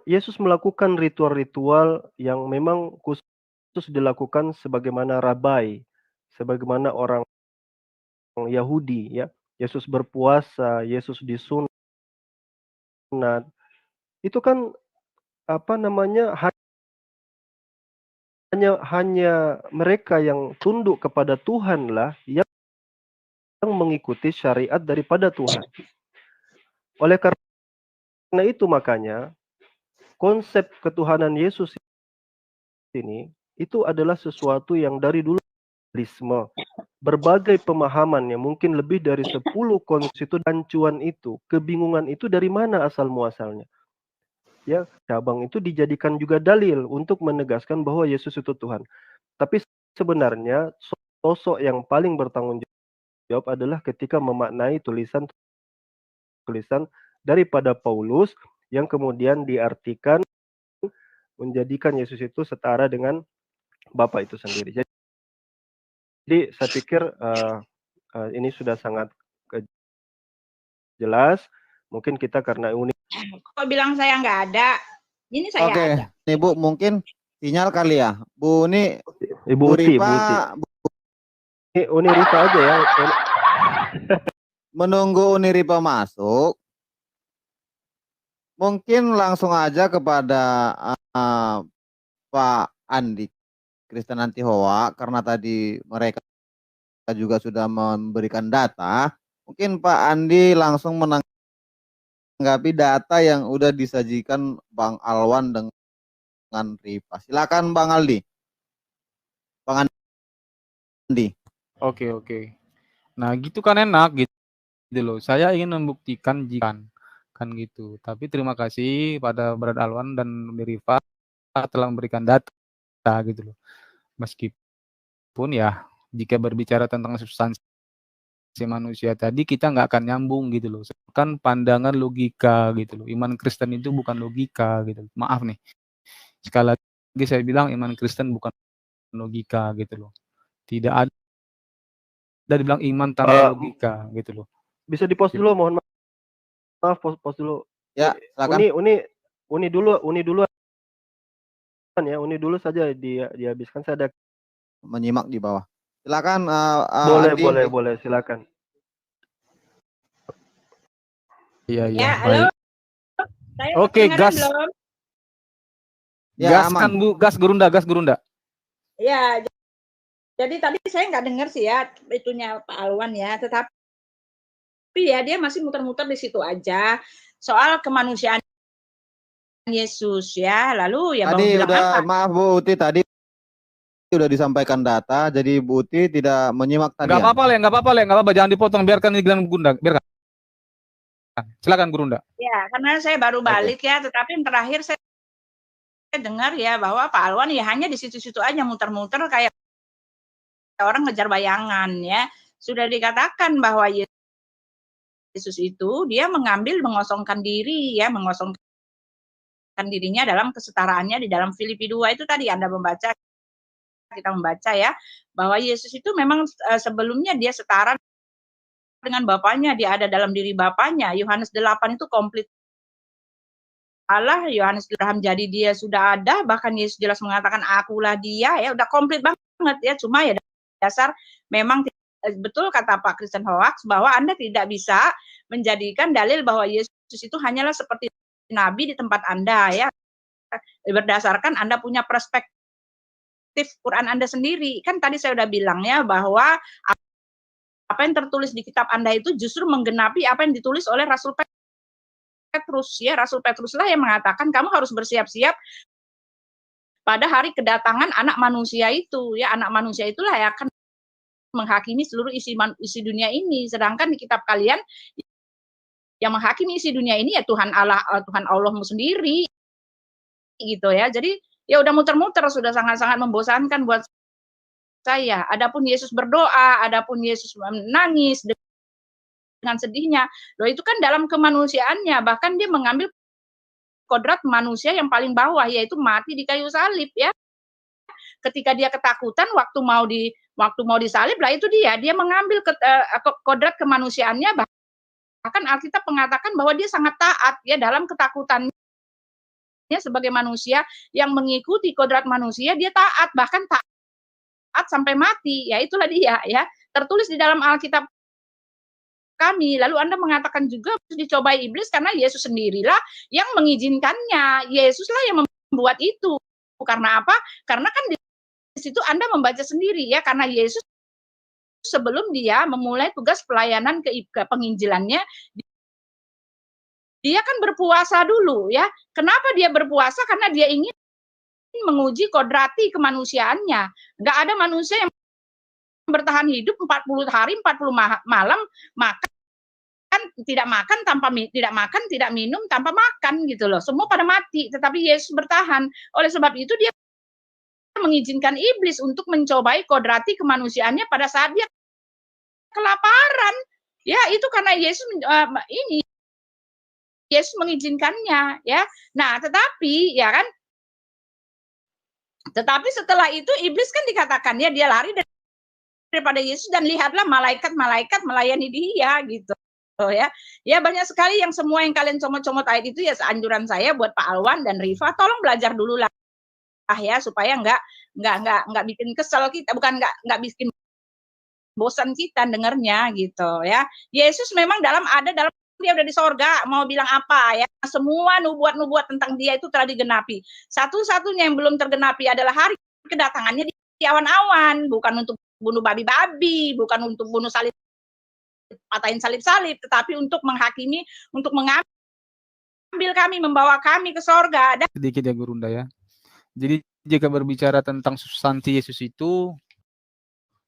C: Yesus melakukan ritual-ritual yang memang khusus dilakukan sebagaimana rabai, sebagaimana orang Yahudi ya. Yesus berpuasa, Yesus disunat, itu kan apa namanya hanya mereka yang tunduk kepada Tuhan lah yang mengikuti syariat daripada Tuhan. Oleh karena itu makanya konsep ketuhanan Yesus ini itu adalah sesuatu yang dari dulu berbagai pemahaman yang mungkin lebih dari 10 konstitusi dancuan itu, kebingungan itu dari mana asal muasalnya. Ya, cabang itu dijadikan juga dalil untuk menegaskan bahwa Yesus itu Tuhan. Tapi sebenarnya sosok yang paling bertanggung jawab adalah ketika memaknai tulisan daripada Paulus yang kemudian diartikan menjadikan Yesus itu setara dengan Bapa itu sendiri. Jadi saya pikir ini sudah sangat jelas. Mungkin kita karena unik.
B: Kok bilang saya nggak ada? Ini saya
D: Oke,
B: ada.
D: nih Bu, mungkin sinyal kali ya. Bu ini
C: Ibu
D: Bu
C: Uti,
D: Rifa,
C: Ini Uni Rifa aja ya.
D: menunggu Uni Rifa masuk. Mungkin langsung aja kepada Pak Andi Kristen Antihoa, karena tadi mereka juga sudah memberikan data. Mungkin Pak Andi langsung menanggapi data yang udah disajikan Bang Alwan dengan Rifa. Silakan Bang Aldi. Bang Andi.
E: Oke. Nah, gitu kan enak gitu loh. Saya ingin membuktikan jika kan gitu. Tapi terima kasih pada Brad Alwan dan Rifa telah memberikan data gitu loh. Meskipun ya jika berbicara tentang substansi manusia tadi kita nggak akan nyambung gitu loh. Kan pandangan logika gitu loh. Iman Kristen itu bukan logika gitu. Maaf nih. Sekali lagi saya bilang iman Kristen bukan logika gitu loh. Tidak ada dibilang iman tanpa logika gitu loh.
C: Bisa di-pause dulu, mohon maaf, pause dulu.
D: Ya, silakan.
C: Uni dulu ya, Uni dulu saja dihabiskan, saya ada
D: menyimak di bawah. Silakan
C: boleh,
D: Andi.
C: boleh, silakan.
B: Ya,
E: baik.
B: halo. Saya
E: Oke, gas.
B: belum?
D: Ya,
E: gas
D: aman.
E: kan Bu, gas Gurunda.
B: Ya, jadi tadi saya nggak dengar sih ya itunya Pak Alwan ya, tetapi ya dia masih muter-muter di situ aja soal kemanusiaan Yesus ya. Lalu ya
D: Tadi
B: bilang
D: udah
B: apa?
D: maaf Bu Uti, tadi udah disampaikan data, jadi Bu Uti tidak menyimak tadi.
E: Nggak apa-apa, jangan dipotong, biarkan ini Gurunda, biarkan. Silakan Gurunda.
B: Ya, karena saya baru balik ya, tetapi yang terakhir saya dengar ya bahwa Pak Alwan ya hanya di situ-situ aja muter-muter kayak orang ngejar bayangan ya. Sudah dikatakan bahwa Yesus itu dia mengosongkan diri ya, mengosongkan dirinya dalam kesetaraannya di dalam Filipi 2 itu tadi Anda kita membaca ya, bahwa Yesus itu memang sebelumnya dia setara dengan Bapaknya, dia ada dalam diri Bapaknya. Yohanes 8 itu komplit Allah, Yohanes Abraham jadi dia sudah ada, bahkan Yesus jelas mengatakan akulah dia ya, udah komplit banget ya. Cuma ya dasar memang betul kata Pak Kristen Hoax bahwa Anda tidak bisa menjadikan dalil bahwa Yesus itu hanyalah seperti nabi di tempat Anda ya. Berdasarkan Anda punya perspektif Quran Anda sendiri. Kan tadi saya udah bilang ya bahwa apa yang tertulis di kitab Anda itu justru menggenapi apa yang ditulis oleh Rasul Petrus ya. Rasul Petrus lah yang mengatakan kamu harus bersiap-siap pada hari kedatangan anak manusia itu ya. Anak manusia itulah yang akan menghakimi seluruh isi dunia ini. Sedangkan di kitab kalian yang menghakimi isi dunia ini ya Tuhan Allahmu sendiri gitu ya. Jadi ya udah muter-muter, sudah sangat-sangat membosankan buat saya. Adapun Yesus berdoa, adapun Yesus menangis dengan sedihnya, loh itu kan dalam kemanusiaannya, bahkan dia mengambil kodrat manusia yang paling bawah, yaitu mati di kayu salib ya. Ketika dia ketakutan waktu mau disalib lah, itu dia mengambil kodrat kemanusiaannya, bahkan Alkitab mengatakan bahwa dia sangat taat ya dalam ketakutannya sebagai manusia yang mengikuti kodrat manusia, dia taat, bahkan taat sampai mati. Ya itulah dia ya. Tertulis di dalam Alkitab kami. Lalu Anda mengatakan juga dicobai iblis karena Yesus sendirilah yang mengizinkannya. Yesuslah yang membuat itu. Karena apa? Karena kan di situ Anda membaca sendiri ya, karena Yesus sebelum dia memulai tugas pelayanan ke penginjilannya, dia kan berpuasa dulu ya. Kenapa dia berpuasa? Karena dia ingin menguji kodrati kemanusiaannya. Nggak ada manusia yang bertahan hidup 40 hari, 40 malam, makan, tidak makan, tidak minum tanpa makan gitu loh. Semua pada mati, tetapi Yesus bertahan. Oleh sebab itu dia mengizinkan iblis untuk mencobai kodrati kemanusiaannya pada saat dia kelaparan. Ya, itu karena Yesus Yesus mengizinkannya ya. Nah, tetapi ya kan, tetapi setelah itu iblis kan dikatakan ya, dia lari daripada Yesus dan lihatlah malaikat-malaikat melayani dia gitu. Ya, ya banyak sekali yang semua yang kalian comot-comot ayat itu ya, seanjuran saya buat Pak Alwan dan Rifa, tolong belajar dulu lah ya, supaya nggak bikin kesel kita, bukan nggak bikin bosan kita dengarnya gitu ya. Yesus memang dalam dia udah di sorga, mau bilang apa ya, semua nubuat-nubuat tentang dia itu telah digenapi. Satu-satunya yang belum tergenapi adalah hari kedatangannya di awan-awan, bukan untuk bunuh babi-babi, bukan untuk bunuh salib, patahin salib-salib, tetapi untuk menghakimi, untuk mengambil kami, membawa kami ke sorga.
E: Sedikit ya Gurunda ya. Jadi jika berbicara tentang substansi Yesus itu,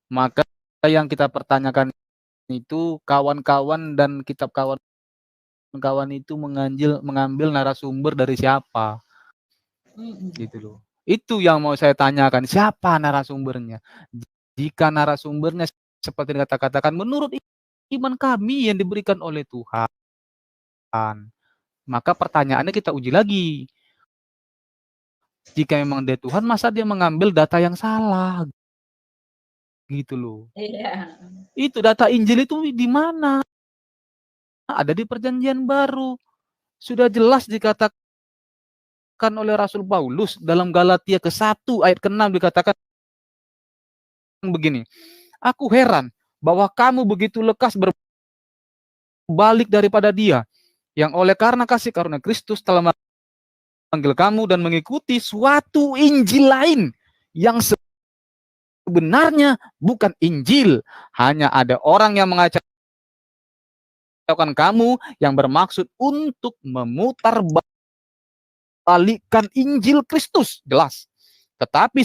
E: maka yang kita pertanyakan itu kawan-kawan dan kitab kawan-kawan itu mengambil narasumber dari siapa, gitu loh. Itu yang mau saya tanyakan, siapa narasumbernya? Jika narasumbernya seperti dikatakan menurut iman kami yang diberikan oleh Tuhan, maka pertanyaannya kita uji lagi. Jika memang dia Tuhan, masa dia mengambil data yang salah? Gitu loh.
B: Iya.
E: Itu data Injil itu di mana? Ada di Perjanjian Baru. Sudah jelas dikatakan oleh Rasul Paulus dalam Galatia ke-1 ayat ke-6 dikatakan begini. Aku heran bahwa kamu begitu lekas berbalik daripada dia, yang oleh karena kasih karunia Kristus telah memanggil kamu dan mengikuti suatu Injil lain yang sebenarnya bukan Injil. Hanya ada orang yang mengacaukan kamu yang bermaksud untuk memutarbalikkan Injil Kristus. Jelas. Tetapi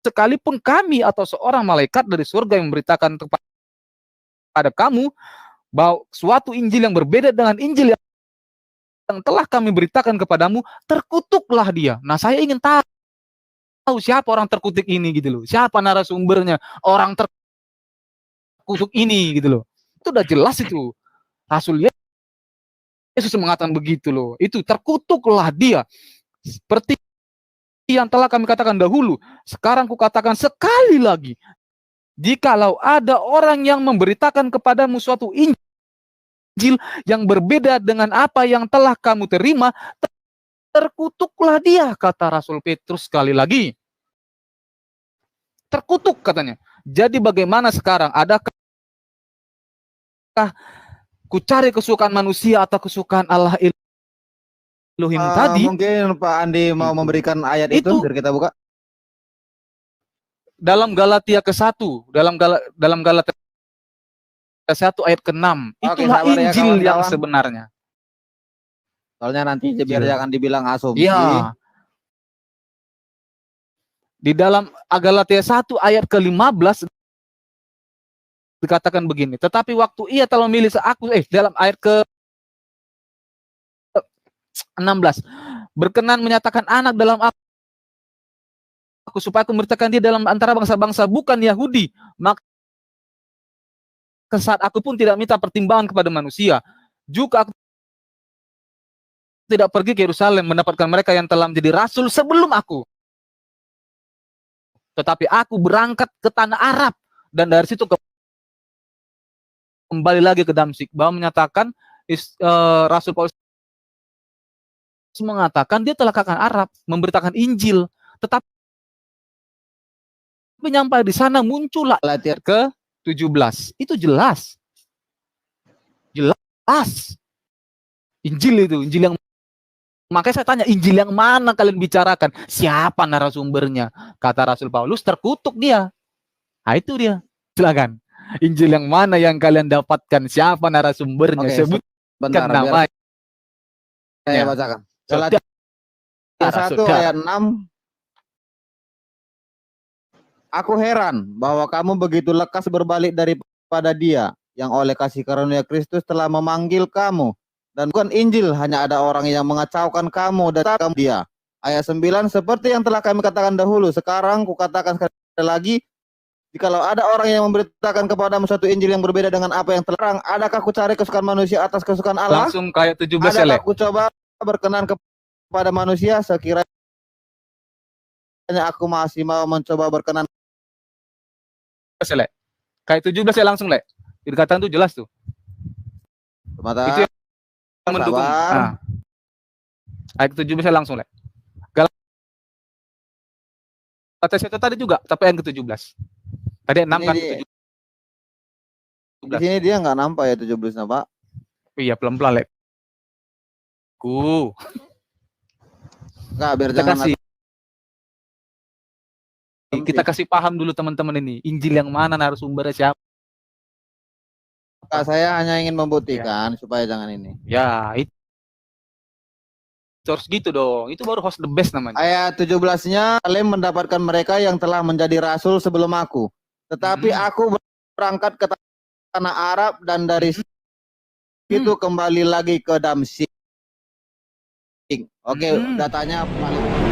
E: sekalipun kami atau seorang malaikat dari surga yang memberitakan kepada kamu bahwa suatu Injil yang berbeda dengan Injil yang telah kami beritakan kepadamu, terkutuklah dia. Nah, saya ingin tahu siapa orang terkutuk ini gitu loh. Siapa narasumbernya orang terkutuk ini gitu loh. Itu udah jelas itu. Rasul Yesus mengatakan begitu loh. Itu terkutuklah dia. Seperti yang telah kami katakan dahulu, sekarang kukatakan sekali lagi. Jikalau ada orang yang memberitakan kepadamu suatu Injil yang berbeda dengan apa yang telah kamu terima, terkutuklah dia, kata Rasul Petrus sekali lagi. Terkutuk katanya. Jadi bagaimana sekarang? Adakah ku cari kesukaan manusia atau kesukaan Allah Elohim tadi?
D: Mungkin Pak Andi mau memberikan ayat itu biar kita buka.
E: Dalam Galatia ke-1, dalam Galatia 1 ayat ke-6. Itulah Injil ya, yang sebenarnya.
D: Soalnya nanti biar jangan dibilang asumsi.
E: Iya. Di dalam Galatia 1 ayat ke-15 dikatakan begini, tetapi waktu ia telah memilih aku, dalam ayat ke-16, berkenan menyatakan anak dalam aku supaya aku memberitakan dia dalam antara bangsa-bangsa bukan Yahudi, maka saat aku pun tidak minta pertimbangan kepada manusia, juga aku tidak pergi ke Yerusalem mendapatkan mereka yang telah menjadi rasul sebelum aku, tetapi aku berangkat ke tanah Arab dan dari situ kembali lagi ke Damsyik. Bahwa menyatakan Rasul Paulus mengatakan dia telah ke Arab memberitakan Injil, tetapi sampai di sana muncullah ayat ke-17. Itu jelas. Pas. Injil itu, Injil yang makanya saya tanya, Injil yang mana kalian bicarakan? Siapa narasumbernya? Kata Rasul Paulus, terkutuk dia. Nah, itu dia. Silakan. Injil yang mana yang kalian dapatkan? Siapa narasumbernya?
D: Oke,
E: Sebutkan
D: bentar, biar
E: namanya.
D: saya bacakan.
E: Sudah.
D: Galatia 1
E: Sudah.
D: ayat 6. Aku heran bahwa kamu begitu lekas berbalik daripada Dia yang oleh kasih karunia Kristus telah memanggil kamu. Dan bukan Injil, hanya ada orang yang mengacaukan kamu dan kamu Dia. Ayat 9, seperti yang telah kami katakan dahulu, sekarang kukatakan sekali lagi, jikalau ada orang yang memberitakan kepadamu satu Injil yang berbeda dengan apa yang terang, adakah ku cari kesukaan manusia atas kesukaan Allah?
E: Langsung kayak 17 ya,
D: Adakah
E: Le?
D: aku coba berkenan kepada manusia sekiranya aku masih mau mencoba berkenan?
E: Le. Kayak 17 ya langsung, Le. Dikatakan tuh jelas tuh.
D: Sebentar,
E: Itu yang mendukung.
D: sabar.
E: Nah. Ayat 17 ya langsung, Le. Kata saya tadi juga, tapi yang ke-17. Tadi 6 kan
D: Di
E: 17.
D: sini dia nggak nampak ya 17-nya, Pak.
E: Iya, pelan-pelan, Le.
D: Nggak, biar
E: Kita
D: jangan
E: kasih kita kasih paham dulu teman-teman ini. Injil yang mana, narasumbernya siapa?
D: Kak, saya hanya ingin membuktikan supaya jangan ini.
E: Ya, itu harus gitu dong. Itu baru host the best namanya.
D: Ayat 17-nya, kalian mendapatkan mereka yang telah menjadi rasul sebelum aku. Tetapi aku berangkat ke tanah Arab dan dari situ kembali lagi ke Damsyik. Oke, datanya paling